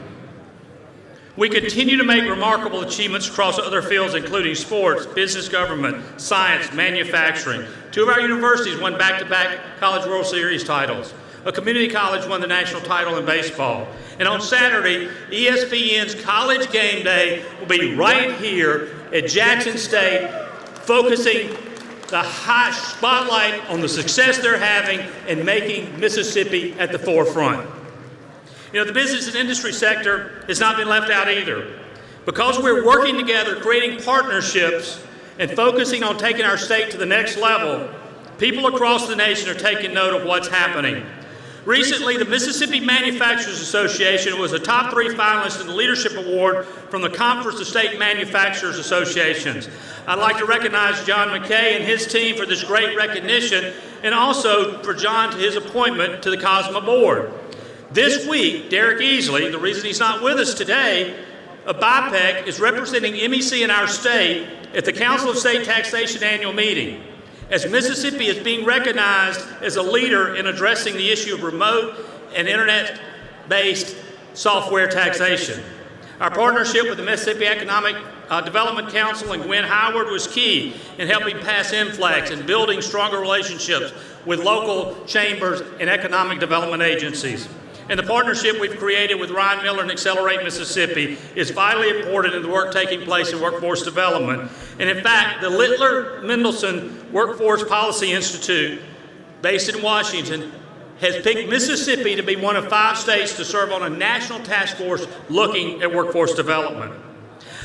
Speaker 1: We continue to make remarkable achievements across other fields, including sports, business government, science, manufacturing. 2 of our universities won back-to-back College World Series titles. A community college won the national title in baseball. And on Saturday, ESPN's College Game Day will be right here at Jackson State, focusing the high spotlight on the success they're having and making Mississippi at the forefront. You know, the business and industry sector has not been left out either. Because we're working together, creating partnerships, and focusing on taking our state to the next level, people across the nation are taking note of what's happening. Recently, the Mississippi Manufacturers Association was a top 3 finalist in the Leadership Award from the Conference of State Manufacturers Associations. I'd like to recognize John McKay and his team for this great recognition, and also for John to his appointment to the COSMA board. This week, Derek Easley, the reason he's not with us today, of BIPEC, is representing MEC in our state at the Council of State Taxation annual meeting, as Mississippi is being recognized as a leader in addressing the issue of remote and internet-based software taxation. Our partnership with the Mississippi Economic Development Council and Gwen Howard was key in helping pass MFLAX and building stronger relationships with local chambers and economic development agencies. And the partnership we've created with Ryan Miller and Accelerate Mississippi is vitally important in the work taking place in workforce development. And in fact, the Littler Mendelsohn Workforce Policy Institute, based in Washington, has picked Mississippi to be one of 5 states to serve on a national task force looking at workforce development.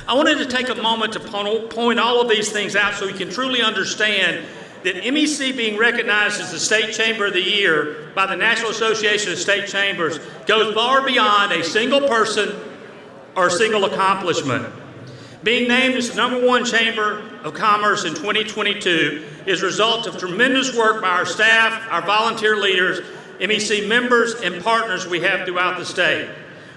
Speaker 1: I wanted to take a moment to point all of these things out so we can truly understand that MEC being recognized as the State Chamber of the Year by the National Association of State Chambers goes far beyond a single person or a single accomplishment. Being named as the #1 Chamber of Commerce in 2022 is a result of tremendous work by our staff, our volunteer leaders, MEC members, and partners we have throughout the state.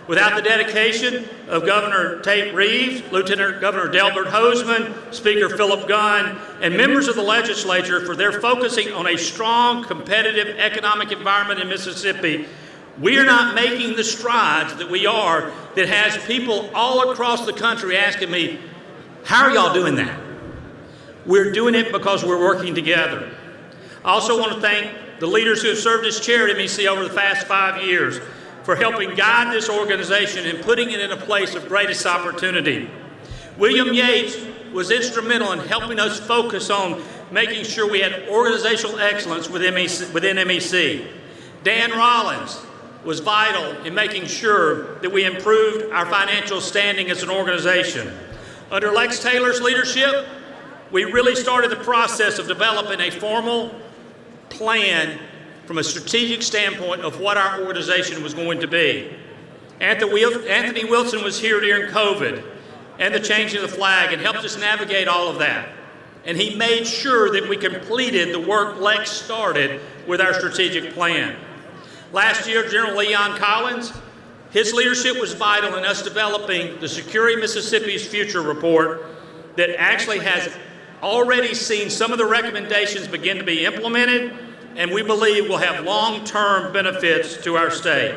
Speaker 1: Without the dedication of Governor Tate Reeves, Lieutenant Governor Delbert Hosemann, Speaker Philip Gunn, and members of the legislature for their focusing on a strong, competitive economic environment in Mississippi, we are not making the strides that we are that has people all across the country asking me, how are y'all doing that? We're doing it because we're working together. I also want to thank the leaders who have served as chair at MEC over the past 5 years for helping guide this organization and putting it in a place of greatest opportunity. William Yates was instrumental in helping us focus on making sure we had organizational excellence within MEC. Dan Rollins was vital in making sure that we improved our financial standing as an organization. Under Lex Taylor's leadership, we really started the process of developing a formal plan from a strategic standpoint of what our organization was going to be. Anthony Wilson was here during COVID and the changing of the flag and helped us navigate all of that. And he made sure that we completed the work Lex started with our strategic plan. Last year, General Leon Collins, his leadership was vital in us developing the Securing Mississippi's Future report that actually has already seen some of the recommendations begin to be implemented, and we believe will have long-term benefits to our state.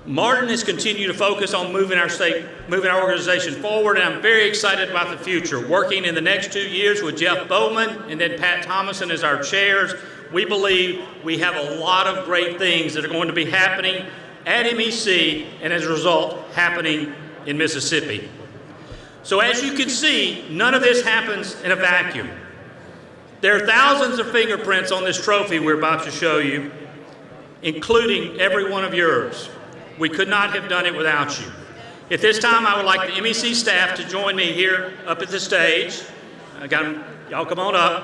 Speaker 1: Martin has continued to focus on moving our organization forward, and I'm very excited about the future. Working in the next 2 years with Jeff Bowman and then Pat Thomason as our chairs, we believe we have a lot of great things that are going to be happening at MEC and as a result happening in Mississippi. So as you can see, none of this happens in a vacuum. There are thousands of fingerprints on this trophy we're about to show you, including every one of yours. We could not have done it without you. At this time, I would like the MEC staff to join me here up at the stage. Y'all come on up.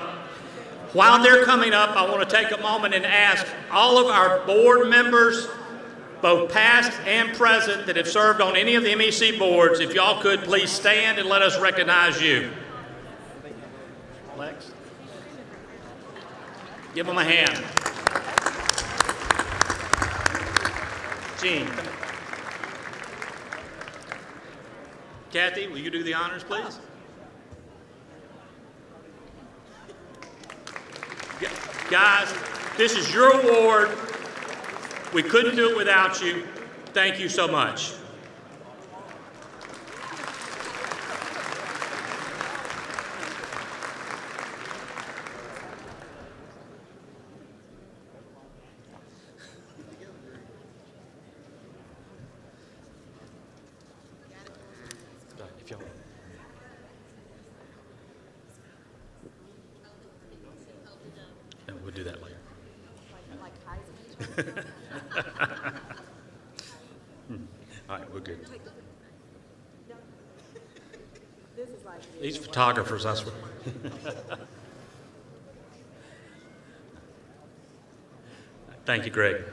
Speaker 1: While they're coming up, I want to take a moment and ask all of our board members, both past and present, that have served on any of the MEC boards, if y'all could please stand and let us recognize you. Lex? Give them a hand. Gene. Kathy, will you do the honors, please? Guys, this is your award. We couldn't do it without you. Thank you so much. We'll do that later. All right, we're good. These photographers, I swear. Thank you, Greg.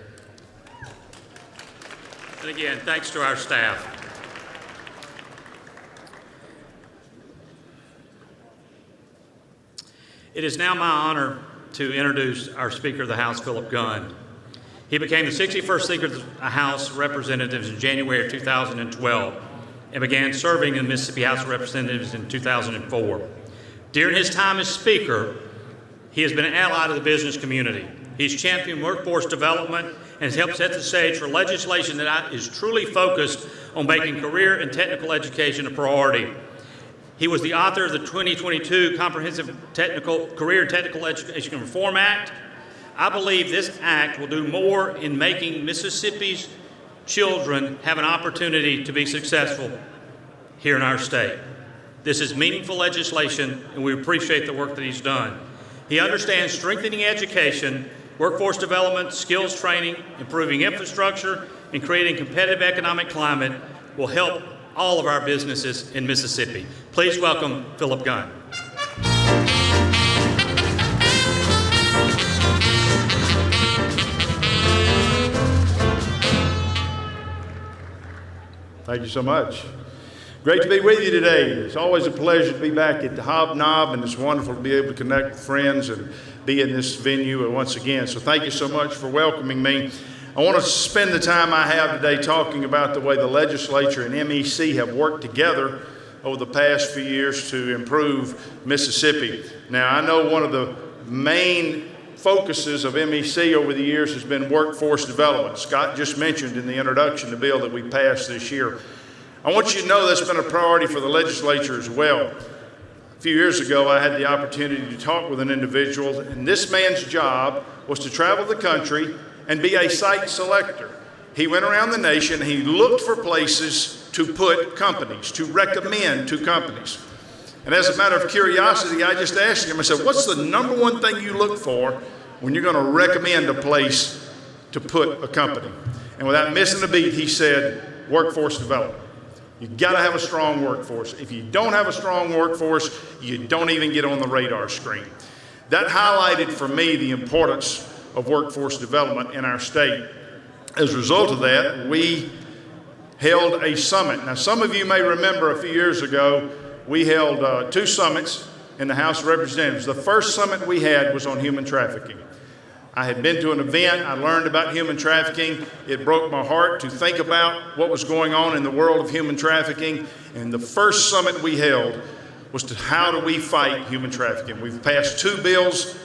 Speaker 1: And again, thanks to our staff. It is now my honor to introduce our Speaker of the House, Philip Gunn. He became the 61st Speaker of the House of Representatives in January of 2012 and began serving in the Mississippi House of Representatives in 2004. During his time as Speaker, he has been an ally to the business community. He's championed workforce development and has helped set the stage for legislation that is truly focused on making career and technical education a priority. He was the author of the 2022 Comprehensive Career and Technical Education Reform Act. I believe this act will do more in making Mississippi's children have an opportunity to be successful here in our state. This is meaningful legislation, and we appreciate the work that he's done. He understands strengthening education, workforce development, skills training, improving infrastructure, and creating a competitive economic climate will help all of our businesses in Mississippi. Please welcome Philip Gunn.
Speaker 21: Thank you so much. Great to be with you today. It's always a pleasure to be back at the Hobnob, and it's wonderful to be able to connect with friends and be in this venue once again. So thank you so much for welcoming me. I want to spend the time I have today talking about the way the legislature and MEC have worked together over the past few years to improve Mississippi. Now, I know one of the main focuses of MEC over the years has been workforce development. Scott just mentioned in the introduction the bill that we passed this year. I want you to know that's been a priority for the legislature as well. A few years ago, I had the opportunity to talk with an individual, and this man's job was to travel the country and be a site selector. He went around the nation, he looked for places to put companies, to recommend to companies. And as a matter of curiosity, I just asked him, I said, what's the number one thing you look for when you're gonna recommend a place to put a company? And without missing a beat, he said, workforce development. You gotta have a strong workforce. If you don't have a strong workforce, you don't even get on the radar screen. That highlighted for me the importance of workforce development in our state. As a result of that, we held a summit. Now, some of you may remember a few years ago, we held 2 summits in the House of Representatives. The first summit we had was on human trafficking. I had been to an event, I learned about human trafficking. It broke my heart to think about what was going on in the world of human trafficking. And the first summit we held was to how do we fight human trafficking. We've passed 2 bills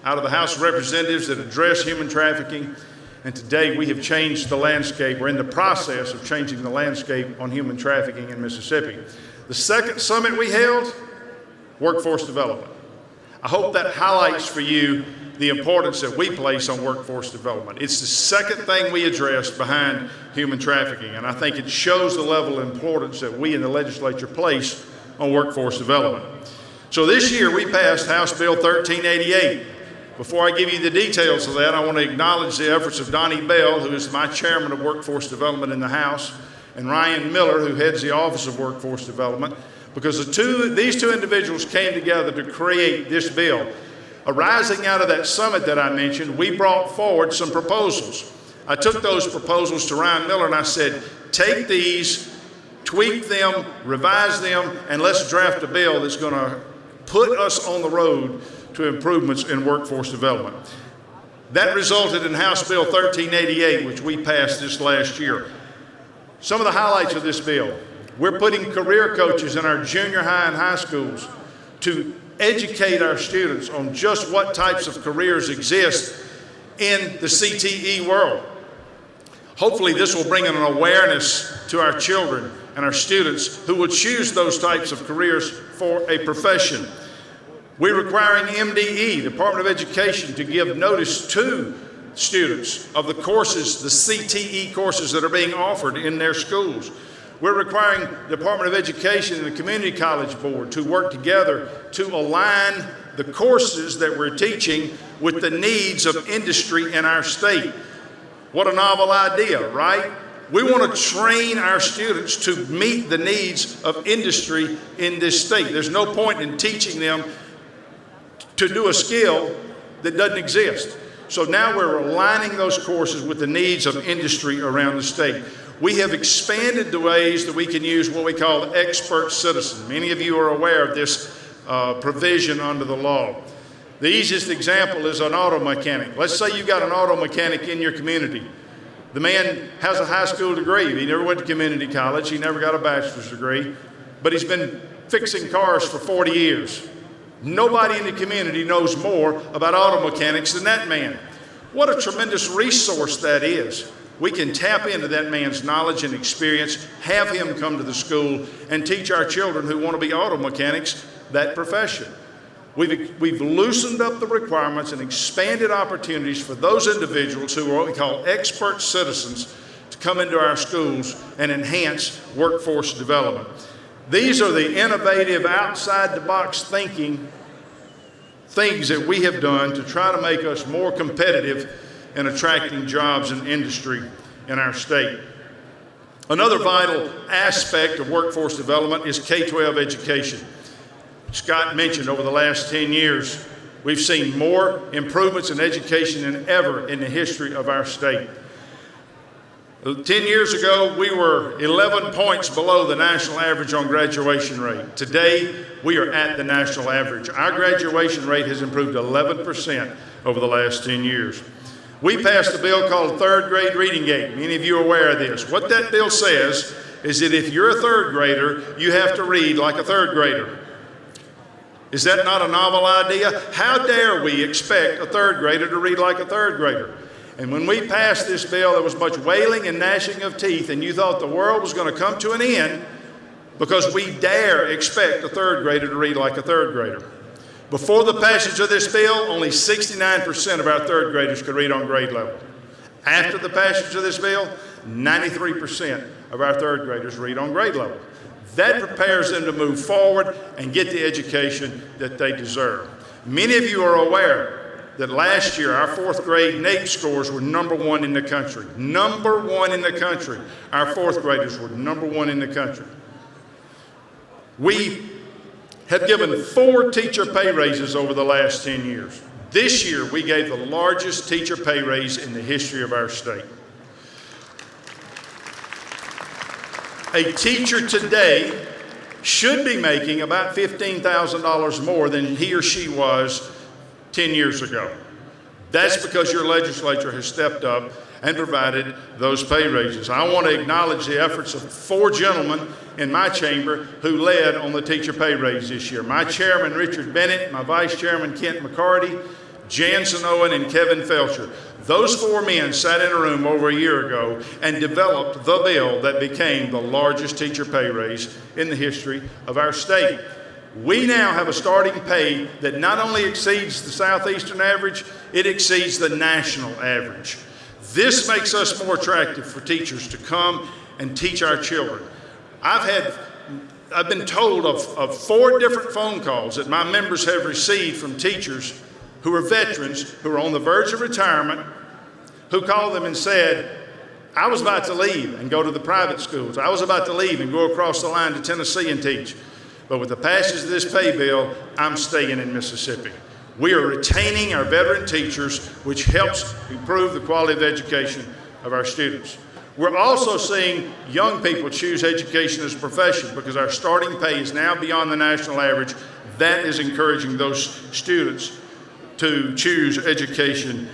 Speaker 21: out of the House of Representatives that address human trafficking. And today we have changed the landscape. We're in the process of changing the landscape on human trafficking in Mississippi. The second summit we held, workforce development. I hope that highlights for you the importance that we place on workforce development. It's the second thing we addressed behind human trafficking, and I think it shows the level of importance that we in the legislature place on workforce development. So this year we passed House Bill 1388. Before I give you the details of that, I want to acknowledge the efforts of Donnie Bell, who is my chairman of workforce development in the House, and Ryan Miller, who heads the Office of Workforce Development, because these two individuals came together to create this bill. Arising out of that summit that I mentioned, we brought forward some proposals. I took those proposals to Ryan Miller and I said, take these, tweak them, revise them, and let's draft a bill that's going to put us on the road to improvements in workforce development. That resulted in House Bill 1388, which we passed this last year. Some of the highlights of this bill. We're putting career coaches in our junior high and high schools to educate our students on just what types of careers exist in the CTE world. Hopefully this will bring an awareness to our children and our students who will choose those types of careers for a profession. We're requiring MDE, Department of Education, to give notice to students of the courses, the CTE courses that are being offered in their schools. We're requiring the Department of Education and the Community College Board to work together to align the courses that we're teaching with the needs of industry in our state. What a novel idea, right? We want to train our students to meet the needs of industry in this state. There's no point in teaching them to do a skill that doesn't exist. So now we're aligning those courses with the needs of industry around the state. We have expanded the ways that we can use what we call expert citizen. Many of you are aware of this provision under the law. The easiest example is an auto mechanic. Let's say you've got an auto mechanic in your community. The man has a high school degree. He never went to community college. He never got a bachelor's degree, but he's been fixing cars for 40 years. Nobody in the community knows more about auto mechanics than that man. What a tremendous resource that is. We can tap into that man's knowledge and experience, have him come to the school, and teach our children who want to be auto mechanics that profession. We've loosened up the requirements and expanded opportunities for those individuals who are what we call expert citizens to come into our schools and enhance workforce development. These are the innovative, outside-the-box thinking things that we have done to try to make us more competitive in attracting jobs and industry in our state. Another vital aspect of workforce development is K-12 education. Scott mentioned over the last 10 years, we've seen more improvements in education than ever in the history of our state. 10 years ago, we were 11 points below the national average on graduation rate. Today, we are at the national average. Our graduation rate has improved 11% over the last 10 years. We passed a bill called Third Grade Reading Gate. Many of you are aware of this. What that bill says is that if you're a third grader, you have to read like a third grader. Is that not a novel idea? How dare we expect a third grader to read like a third grader? And when we passed this bill, there was much wailing and gnashing of teeth, and you thought the world was going to come to an end because we dare expect a third grader to read like a third grader. Before the passage of this bill, only 69% of our third graders could read on grade level. After the passage of this bill, 93% of our third graders read on grade level. That prepares them to move forward and get the education that they deserve. Many of you are aware that last year our fourth grade NAEP scores were #1 in the country. #1 in the country. Our fourth graders were #1 in the country. We have given 4 teacher pay raises over the last 10 years. This year we gave the largest teacher pay raise in the history of our state. A teacher today should be making about $15,000 more than he or she was 10 years ago. That's because your legislature has stepped up and provided those pay raises. I want to acknowledge the efforts of 4 gentlemen in my chamber who led on the teacher pay raise this year. My chairman, Richard Bennett, my vice chairman, Kent McCarty, Jansen Owen, and Kevin Felcher. Those 4 men sat in a room over a year ago and developed the bill that became the largest teacher pay raise in the history of our state. We now have a starting pay that not only exceeds the southeastern average, it exceeds the national average. This makes us more attractive for teachers to come and teach our children. I've been told of 4 different phone calls that my members have received from teachers who are veterans, who are on the verge of retirement, who called them and said, I was about to leave and go to the private schools. I was about to leave and go across the line to Tennessee and teach. But with the passage of this pay bill, I'm staying in Mississippi. We are retaining our veteran teachers, which helps improve the quality of education of our students. We're also seeing young people choose education as a profession because our starting pay is now beyond the national average. That is encouraging those students to choose education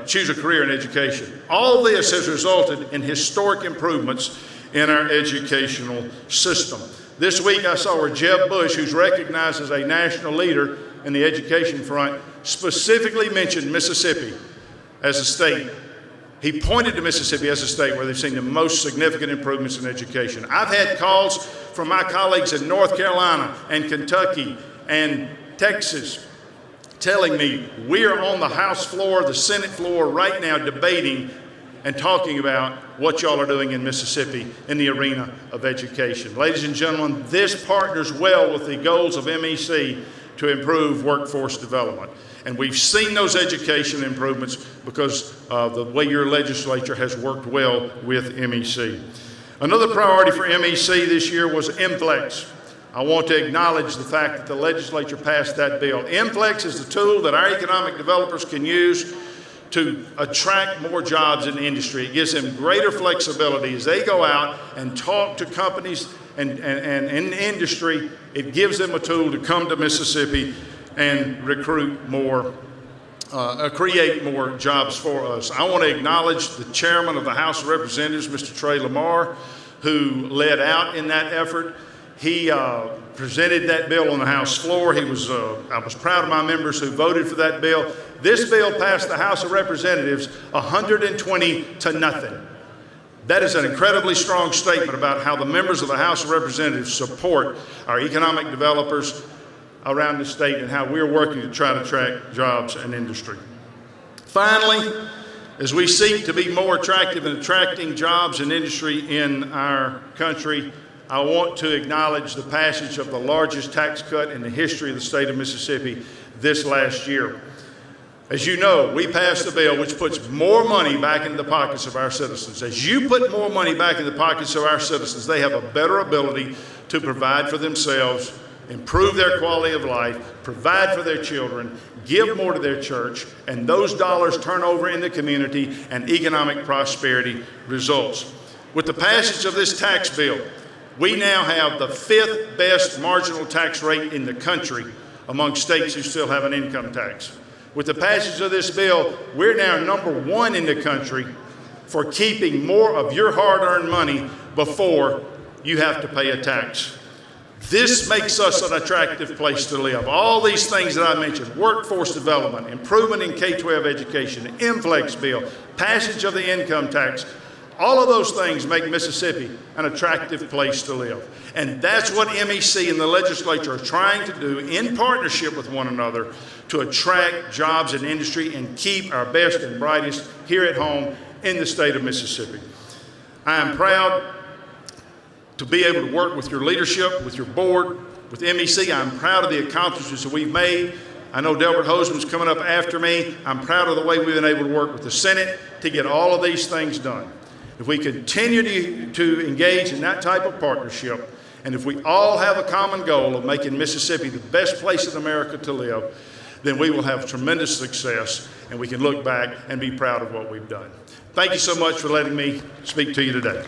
Speaker 21: choose a career in education. All this has resulted in historic improvements in our educational system. This week I saw where Jeb Bush, who's recognized as a national leader in the education front, specifically mentioned Mississippi as a state. He pointed to Mississippi as a state where they've seen the most significant improvements in education. I've had calls from my colleagues in North Carolina and Kentucky and Texas telling me we are on the House floor, the Senate floor right now debating and talking about what y'all are doing in Mississippi in the arena of education. Ladies and gentlemen, this partners well with the goals of MEC to improve workforce development. And we've seen those education improvements because of the way your legislature has worked well with MEC. Another priority for MEC this year was MFLEX. I want to acknowledge the fact that the legislature passed that bill. MFLEX is the tool that our economic developers can use to attract more jobs in the industry. It gives them greater flexibility as they go out and talk to companies and in the industry. It gives them a tool to come to Mississippi and recruit more, create more jobs for us. I want to acknowledge the chairman of the House of Representatives, Mr. Trey Lamar, who led out in that effort. He presented that bill on the House floor. I was proud of my members who voted for that bill. This bill passed the House of Representatives 120 to nothing. That is an incredibly strong statement about how the members of the House of Representatives support our economic developers around the state and how we're working to try to attract jobs and industry. Finally, as we seek to be more attractive in attracting jobs and industry in our country, I want to acknowledge the passage of the largest tax cut in the history of the state of Mississippi this last year. As you know, we passed a bill which puts more money back into the pockets of our citizens. As you put more money back in the pockets of our citizens, they have a better ability to provide for themselves, improve their quality of life, provide for their children, give more to their church, and those dollars turn over in the community and economic prosperity results. With the passage of this tax bill, we now have the 5th best marginal tax rate in the country among states who still have an income tax. With the passage of this bill, we're now #1 in the country for keeping more of your hard-earned money before you have to pay a tax. This makes us an attractive place to live. All these things that I mentioned, workforce development, improvement in K-12 education, the MFLEX bill, passage of the income tax, all of those things make Mississippi an attractive place to live. And that's what MEC and the legislature are trying to do in partnership with one another to attract jobs and industry and keep our best and brightest here at home in the state of Mississippi. I am proud to be able to work with your leadership, with your board, with MEC. I'm proud of the accomplishments that we've made. I know Delbert Hoseman's coming up after me. I'm proud of the way we've been able to work with the Senate to get all of these things done. If we continue to engage in that type of partnership, and if we all have a common goal of making Mississippi the best place in America to live, then we will have tremendous success, and we can look back and be proud of what we've done. Thank you so much for letting me speak to you today.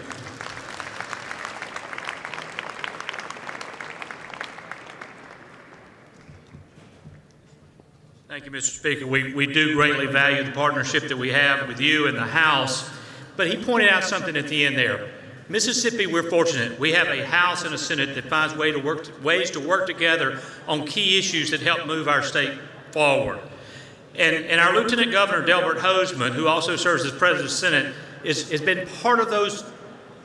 Speaker 1: Thank you, Mr. Speaker. We do greatly value the partnership that we have with you and the House, but he pointed out something at the end there. Mississippi, we're fortunate. We have a House and a Senate that finds ways to work together on key issues that help move our state forward. And our Lieutenant Governor, Delbert Hoseman, who also serves as President of the Senate, has been part of those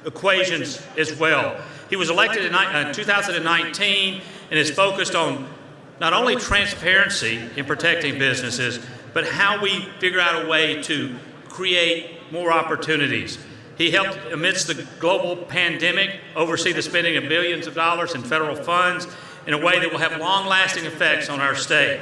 Speaker 1: equations as well. He was elected in 2019 and is focused on not only transparency in protecting businesses, but how we figure out a way to create more opportunities. He helped, amidst the global pandemic, oversee the spending of billions of dollars in federal funds in a way that will have long-lasting effects on our state.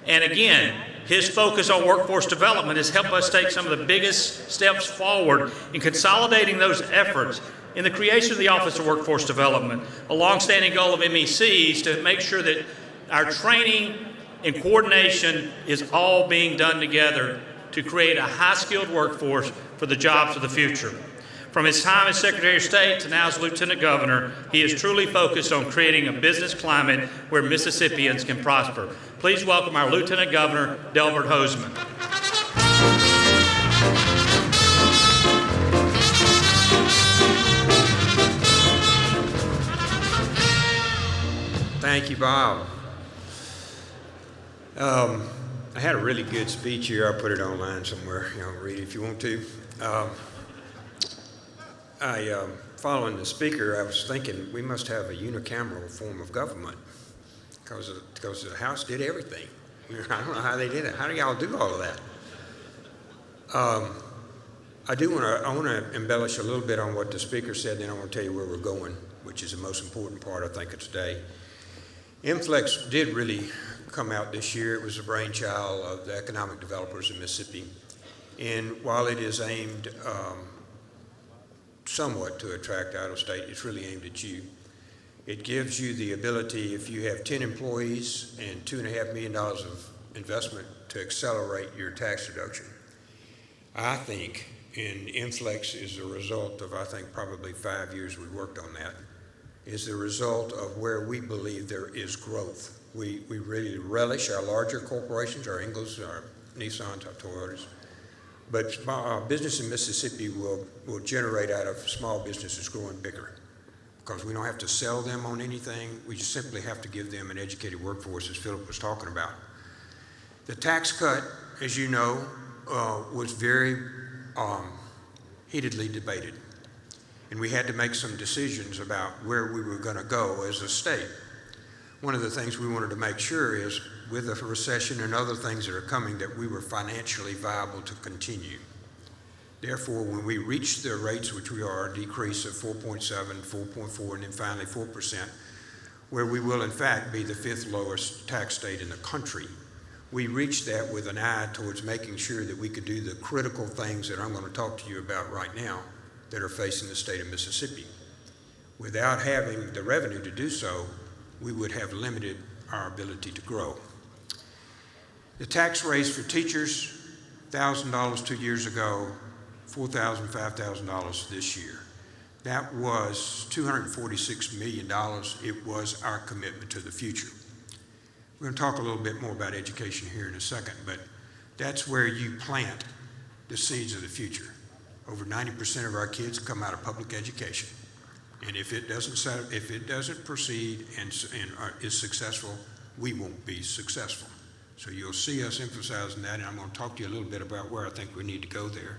Speaker 1: And again, his focus on workforce development has helped us take some of the biggest steps forward in consolidating those efforts in the creation of the Office of Workforce Development, a longstanding goal of MEC's to make sure that our training and coordination is all being done together to create a high-skilled workforce for the jobs of the future. From his time as Secretary of State to now as Lieutenant Governor, he is truly focused on creating a business climate where Mississippians can prosper. Please welcome our Lieutenant Governor, Delbert Hoseman.
Speaker 2: Thank you, Bob. I had a really good speech here. I'll put it online somewhere. Y'all can read it if you want to. Following the speaker, I was thinking we must have a unicameral form of government because the House did everything. I don't know how they did it. How do y'all do all of that? I want to embellish a little bit on what the speaker said, then I want to tell you where we're going, which is the most important part, I think, of today. MFLEX did really come out this year. It was the brainchild of the economic developers in Mississippi. And while it is aimed somewhat to attract out of state, it's really aimed at you. It gives you the ability, if you have 10 employees and $2.5 million of investment, to accelerate your tax deduction. I think, and MFLEX is a result of, I think, probably 5 years we worked on that, is the result of where we believe there is growth. We really relish our larger corporations, our Ingles, our Nissans, our Toyotas, but business in Mississippi will generate out of small businesses growing bigger because we don't have to sell them on anything. We just simply have to give them an educated workforce, as Philip was talking about. The tax cut, as you know, was very heatedly debated. And we had to make some decisions about where we were going to go as a state. One of the things we wanted to make sure is, with the recession and other things that are coming, that we were financially viable to continue. Therefore, when we reach the rates which we are, a decrease of 4.7, 4.4, and then finally 4%, where we will in fact be the 5th lowest tax state in the country, we reached that with an eye towards making sure that we could do the critical things that I'm going to talk to you about right now that are facing the state of Mississippi. Without having the revenue to do so, we would have limited our ability to grow. The tax raise for teachers, $1,000 2 years ago, $4,000, $5,000 this year. That was $246 million. It was our commitment to the future. We're going to talk a little bit more about education here in a second, but that's where you plant the seeds of the future. Over 90% of our kids come out of public education. And if it doesn't proceed and is successful, we won't be successful. So you'll see us emphasizing that, and I'm going to talk to you a little bit about where I think we need to go there.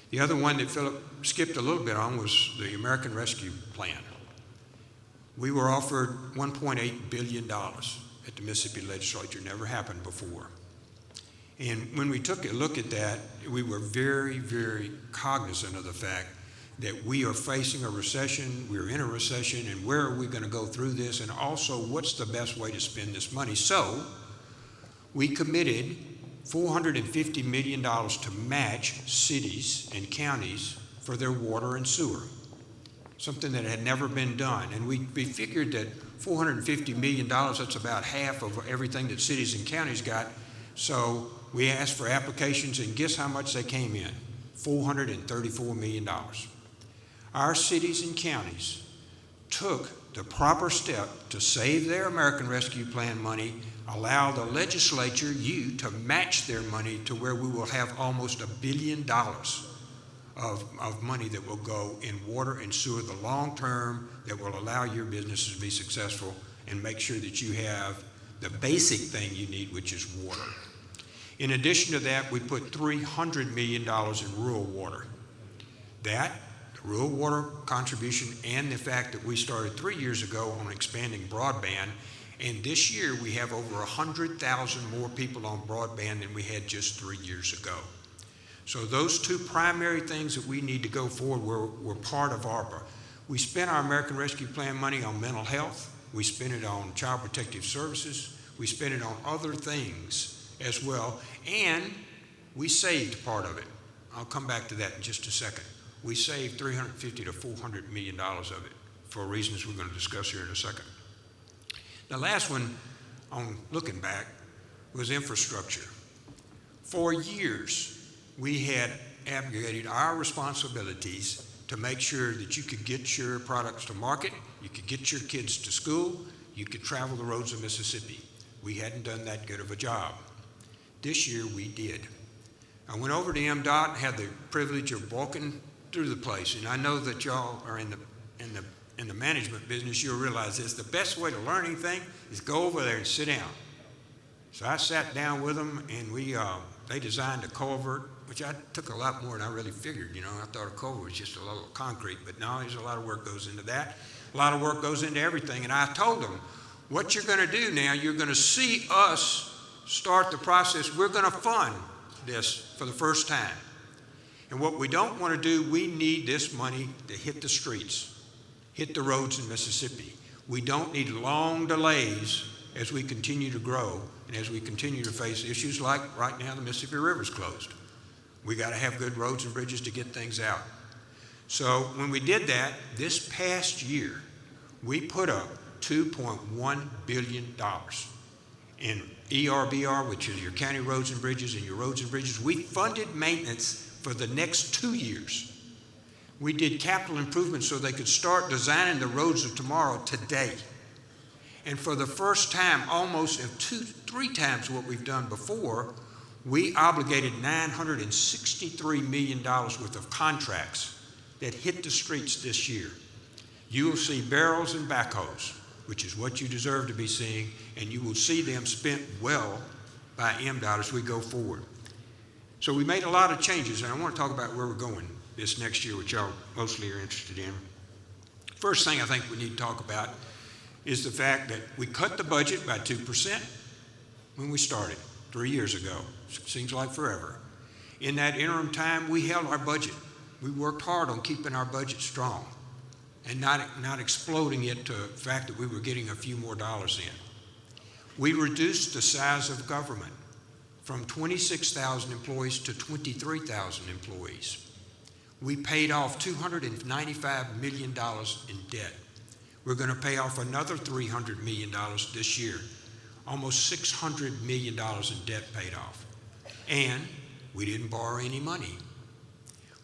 Speaker 2: The other one that Philip skipped a little bit on was the American Rescue Plan. We were offered $1.8 billion at the Mississippi legislature. Never happened before. And when we took a look at that, we were very, very cognizant of the fact that we are facing a recession, we're in a recession, and where are we going to go through this, and also what's the best way to spend this money. So we committed $450 million to match cities and counties for their water and sewer, something that had never been done. And we figured that $450 million, that's about half of everything that cities and counties got. So we asked for applications, and guess how much they came in? $434 million. Our cities and counties took the proper step to save their American Rescue Plan money, allow the legislature, you, to match their money to where we will have almost $1 billion of money that will go in water and sewer, the long term, that will allow your businesses to be successful and make sure that you have the basic thing you need, which is water. In addition to that, we put $300 million in rural water. That, the rural water contribution, and the fact that we started 3 years ago on expanding broadband, and this year we have over 100,000 more people on broadband than we had just 3 years ago. So those two primary things that we need to go forward were part of ARPA. We spent our American Rescue Plan money on mental health. We spent it on child protective services. We spent it on other things as well. And we saved part of it. I'll come back to that in just a second. We saved $350 to $400 million of it for reasons we're going to discuss here in a second. The last one, on looking back, was infrastructure. For years, we had abrogated our responsibilities to make sure that you could get your products to market, you could get your kids to school, you could travel the roads of Mississippi. We hadn't done that good of a job. This year we did. I went over to MDOT and had the privilege of walking through the place, and I know that y'all are in the in the management business, you'll realize this. The best way to learn anything is go over there and sit down. So I sat down with them, and they designed a culvert, which I took a lot more than I really figured. I thought a culvert was just a little concrete, but no, there's a lot of work goes into that. A lot of work goes into everything. And I told them, what you're going to do now, you're going to see us start the process. We're going to fund this for the first time. And what we don't want to do, we need this money to hit the streets, hit the roads in Mississippi. We don't need long delays as we continue to grow and as we continue to face issues like right now the Mississippi River's closed. We got to have good roads and bridges to get things out. So when we did that, this past year, we put up $2.1 billion in ERBR, which is your county roads and bridges, and your roads and bridges. We funded maintenance for the next 2 years. We did capital improvements so they could start designing the roads of tomorrow today. And for the first time, almost 3 times what we've done before, we obligated $963 million worth of contracts that hit the streets this year. You will see barrels and backhoes, which is what you deserve to be seeing, and you will see them spent well by MDOT as we go forward. So we made a lot of changes, and I want to talk about where we're going this next year, which y'all mostly are interested in. First thing I think we need to talk about is the fact that we cut the budget by 2% when we started 3 years ago. Seems like forever. In that interim time, we held our budget. We worked hard on keeping our budget strong and not exploding it to the fact that we were getting a few more dollars in. We reduced the size of government from 26,000 employees to 23,000 employees. We paid off $295 million in debt. We're going to pay off another $300 million this year, almost $600 million in debt paid off. And we didn't borrow any money.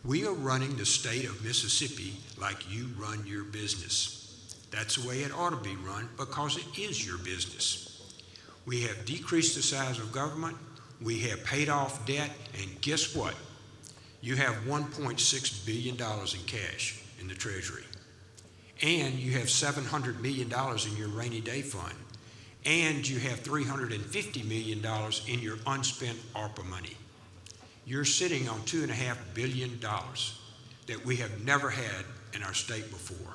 Speaker 2: We are running the state of Mississippi like you run your business. That's the way it ought to be run because it is your business. We have decreased the size of government. We have paid off debt. And guess what? You have $1.6 billion in cash in the Treasury. And you have $700 million in your rainy day fund. And you have $350 million in your unspent ARPA money. You're sitting on $2.5 billion that we have never had in our state before.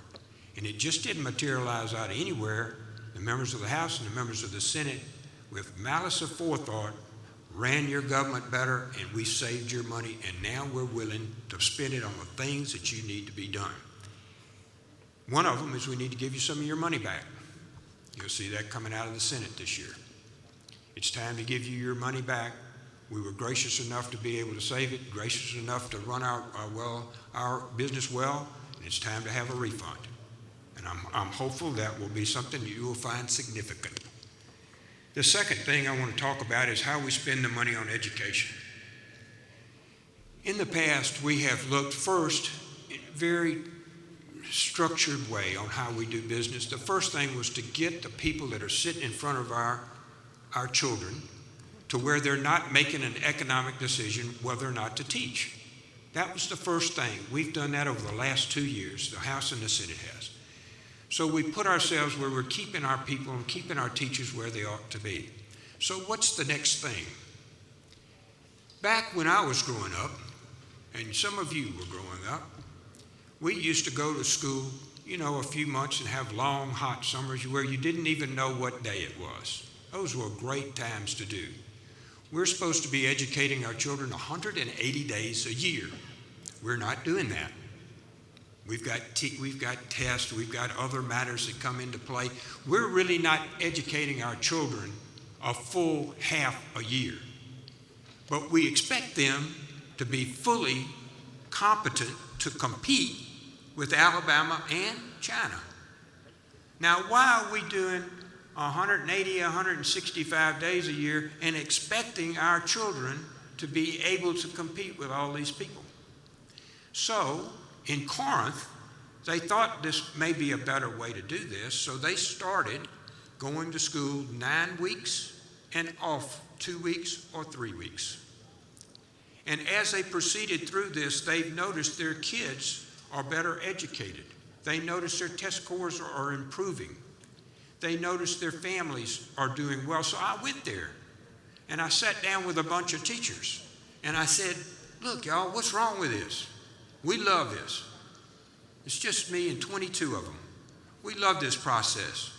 Speaker 2: And it just didn't materialize out of anywhere. The members of the House and the members of the Senate, with malice aforethought, ran your government better, and we saved your money, and now we're willing to spend it on the things that you need to be done. One of them is we need to give you some of your money back. You'll see that coming out of the Senate this year. It's time to give you your money back. We were gracious enough to be able to save it, gracious enough to run our business well, and it's time to have a refund. And I'm hopeful that will be something that you will find significant. The second thing I want to talk about is how we spend the money on education. In the past, we have looked first in a very structured way on how we do business. The first thing was to get the people that are sitting in front of our children to where they're not making an economic decision whether or not to teach. That was the first thing. We've done that over the last 2 years. The House and the Senate has. So we put ourselves where we're keeping our people and keeping our teachers where they ought to be. So what's the next thing? Back when I was growing up, and some of you were growing up, we used to go to school, a few months and have long, hot summers where you didn't even know what day it was. Those were great times to do. We're supposed to be educating our children 180 days a year. We're not doing that. We've got tests, we've got other matters that come into play. We're really not educating our children a full half a year. But we expect them to be fully competent to compete with Alabama and China. Now, why are we doing 180, 165 days a year and expecting our children to be able to compete with all these people? So, in Corinth, they thought this may be a better way to do this, so they started going to school 9 weeks and off 2 weeks or 3 weeks. And as they proceeded through this, they've noticed their kids are better educated. They notice their test scores are improving. They notice their families are doing well. So I went there and I sat down with a bunch of teachers and I said, look, y'all, what's wrong with this? We love this. It's just me and 22 of them. We love this process.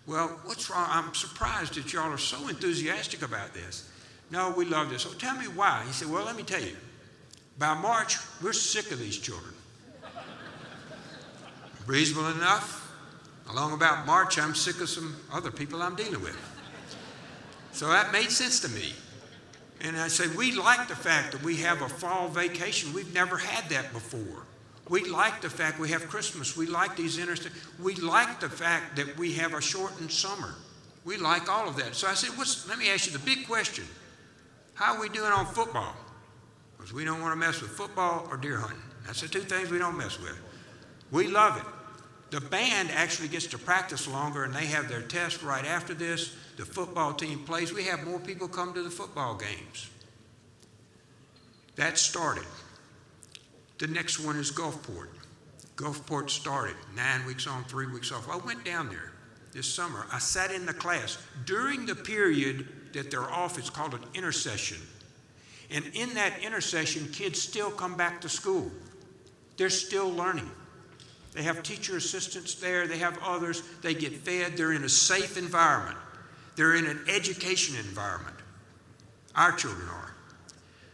Speaker 2: Well, what's wrong? I'm surprised that y'all are so enthusiastic about this. No, we love this. So tell me why. He said, well, let me tell you. By March, we're sick of these children. Reasonable enough. Along about March, I'm sick of some other people I'm dealing with. So that made sense to me. And I said, we like the fact that we have a fall vacation. We've never had that before. We like the fact we have Christmas. We like these we like the fact that we have a shortened summer. We like all of that. So I said, let me ask you the big question. How are we doing on football? Because we don't want to mess with football or deer hunting. That's the two things we don't mess with. We love it. The band actually gets to practice longer and they have their test right after this. The football team plays. We have more people come to the football games. That started. The next one is Gulfport. Gulfport started 9 weeks on, 3 weeks off. I went down there this summer. I sat in the class. During the period that they're off, it's called an intersession. And in that intersession, kids still come back to school. They're still learning. They have teacher assistants there. They have others. They get fed. They're in a safe environment. They're in an education environment. Our children are.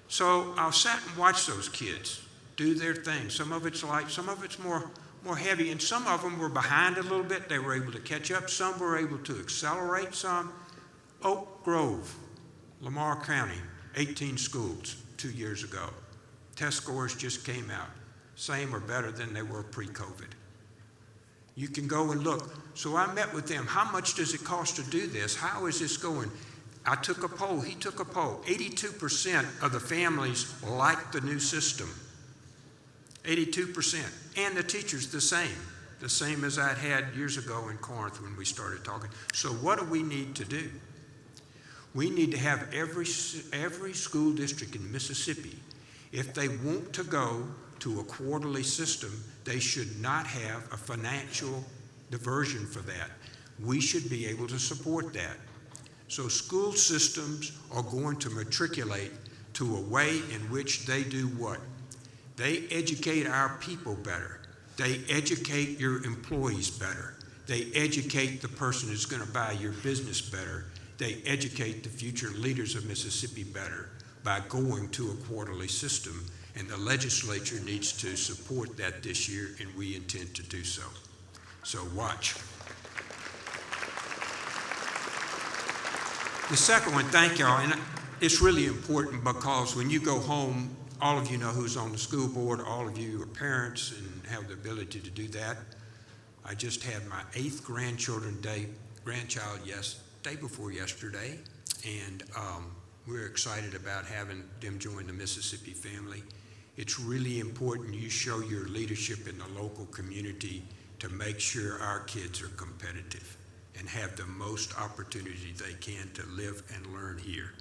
Speaker 2: So I sat and watched those kids do their thing. Some of it's light, some of it's more heavy, and some of them were behind a little bit. They were able to catch up. Some were able to accelerate some. Oak Grove, Lamar County, 18 schools 2 years ago. Test scores just came out. Same or better than they were pre-COVID. You can go and look. So I met with them. How much does it cost to do this? How is this going? I took a poll. He took a poll. 82% of the families like the new system. 82%. And the teachers the same as I'd had years ago in Corinth when we started talking. So what do we need to do? We need to have every school district in Mississippi, if they want to go to a quarterly system, they should not have a financial diversion for that. We should be able to support that. So school systems are going to matriculate to a way in which they do what? They educate our people better. They educate your employees better. They educate the person who's going to buy your business better. They educate the future leaders of Mississippi better by going to a quarterly system. And the legislature needs to support that this year, and we intend to do so. So watch. The second one, thank y'all, and it's really important because when you go home, all of you know who's on the school board, all of you are parents and have the ability to do that. I just had my 8th grandchild day before yesterday, and we're excited about having them join the Mississippi family. It's really important you show your leadership in the local community to make sure our kids are competitive and have the most opportunity they can to live and learn here.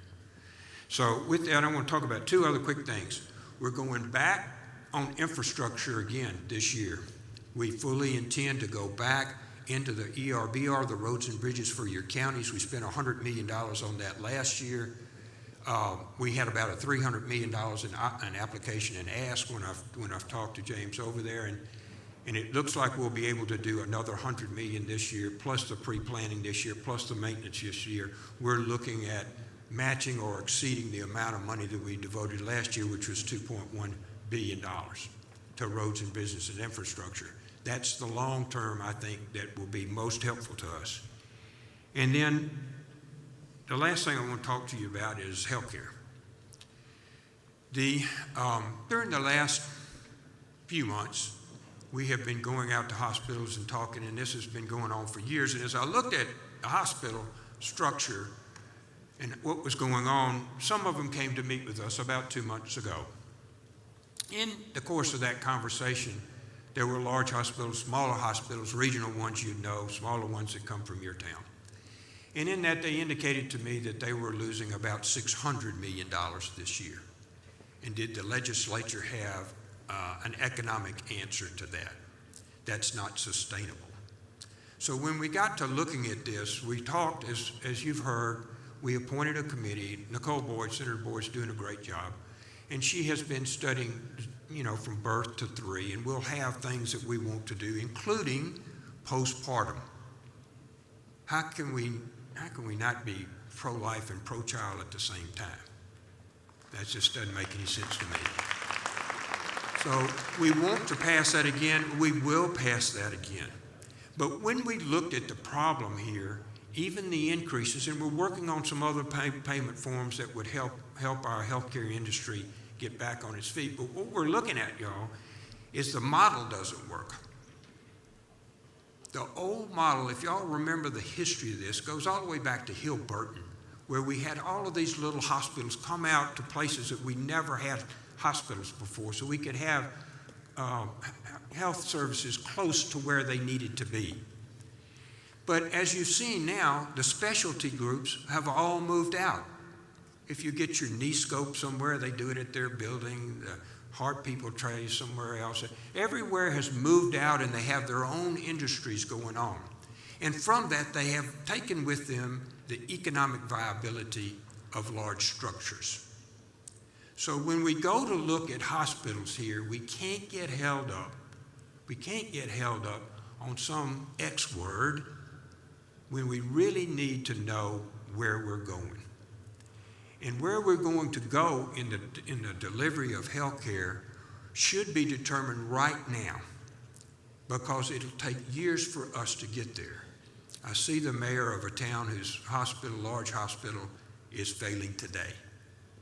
Speaker 2: So with that, I want to talk about 2 other quick things. We're going back on infrastructure again this year. We fully intend to go back into the ERBR, the roads and bridges for your counties. We spent $100 million on that last year. We had about a $300 million in application and ask when I've talked to James over there, and it looks like we'll be able to do another $100 million this year, plus the pre-planning this year, plus the maintenance this year. We're looking at matching or exceeding the amount of money that we devoted last year, which was $2.1 billion to roads and business and infrastructure. That's the long term, I think, that will be most helpful to us. And then the last thing I want to talk to you about is healthcare. During the last few months, we have been going out to hospitals and talking, and this has been going on for years. And as I looked at the hospital structure and what was going on, some of them came to meet with us about 2 months ago. In the course of that conversation, there were large hospitals, smaller hospitals, regional ones you'd know, smaller ones that come from your town. And in that, they indicated to me that they were losing about $600 million this year. And did the legislature have an economic answer to that? That's not sustainable. So when we got to looking at this, we talked, as you've heard, we appointed a committee. Nicole Boyd, Senator Boyd's doing a great job. And she has been studying, from birth to 3, and we'll have things that we want to do, including postpartum. How can we not be pro-life and pro-child at the same time? That just doesn't make any sense to me. So we want to pass that again. We will pass that again. But when we looked at the problem here, even the increases, and we're working on some other payment forms that would help our healthcare industry get back on its feet. But what we're looking at, y'all, is the model doesn't work. The old model, if y'all remember the history of this, goes all the way back to Hill Burton, where we had all of these little hospitals come out to places that we never had hospitals before, so we could have health services close to where they needed to be. But as you've seen now, the specialty groups have all moved out. If you get your knee scope somewhere, they do it at their building. The heart people try somewhere else. Everywhere has moved out, and they have their own industries going on. And from that, they have taken with them the economic viability of large structures. So when we go to look at hospitals here, we can't get held up. We can't get held up on some X word when we really need to know where we're going. And where we're going to go in the delivery of health care should be determined right now, because it'll take years for us to get there. I see the mayor of a town whose hospital, large hospital, is failing today,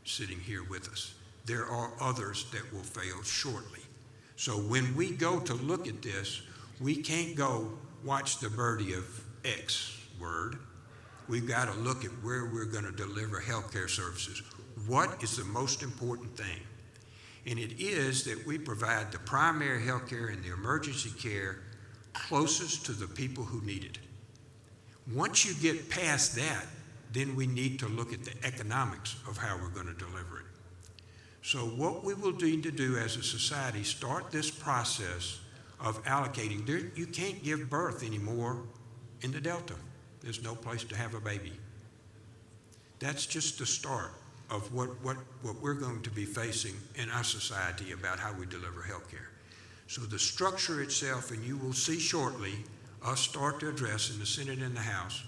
Speaker 2: sitting here with us. There are others that will fail shortly. So when we go to look at this, we can't go watch the birdie of X word. We've got to look at where we're going to deliver healthcare services. What is the most important thing? And it is that we provide the primary healthcare and the emergency care closest to the people who need it. Once you get past that, then we need to look at the economics of how we're going to deliver it. So what we will need to do as a society, start this process of allocating. You can't give birth anymore in the Delta. There's no place to have a baby. That's just the start of what we're going to be facing in our society about how we deliver health care. So the structure itself, and you will see shortly, us start to address in the Senate and the House,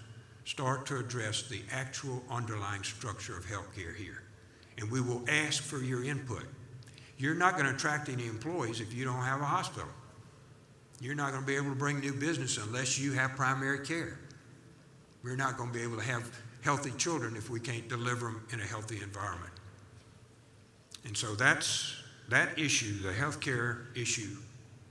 Speaker 2: start to address the actual underlying structure of health care here. And we will ask for your input. You're not going to attract any employees if you don't have a hospital. You're not going to be able to bring new business unless you have primary care. We're not going to be able to have healthy children if we can't deliver them in a healthy environment. And so that issue, the healthcare issue,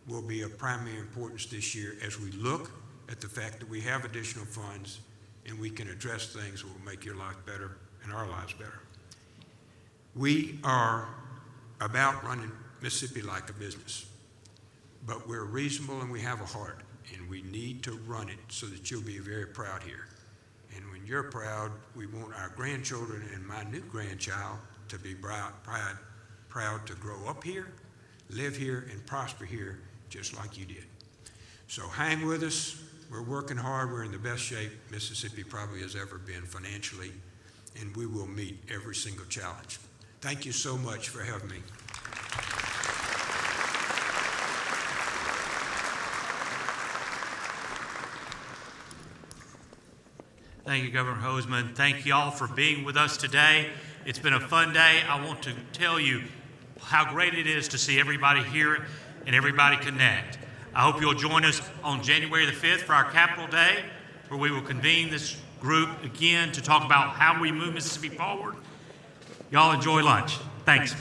Speaker 2: will be of primary importance this year as we look at the fact that we have additional funds and we can address things that will make your life better and our lives better. We are about running Mississippi like a business, but we're reasonable and we have a heart, and we need to run it so that you'll be very proud here. And when you're proud, we want our grandchildren and my new grandchild to be proud to grow up here, live here, and prosper here just like you did. So hang with us. We're working hard. We're in the best shape Mississippi probably has ever been financially, and we will meet every single challenge. Thank you so much for having me.
Speaker 1: Thank you, Governor Hosemann. Thank you all for being with us today. It's been a fun day. I want to tell you how great it is to see everybody here and everybody connect. I hope you'll join us on January the 5th for our Capitol Day, where we will convene this group again to talk about how we move Mississippi forward. Y'all enjoy lunch. Thanks.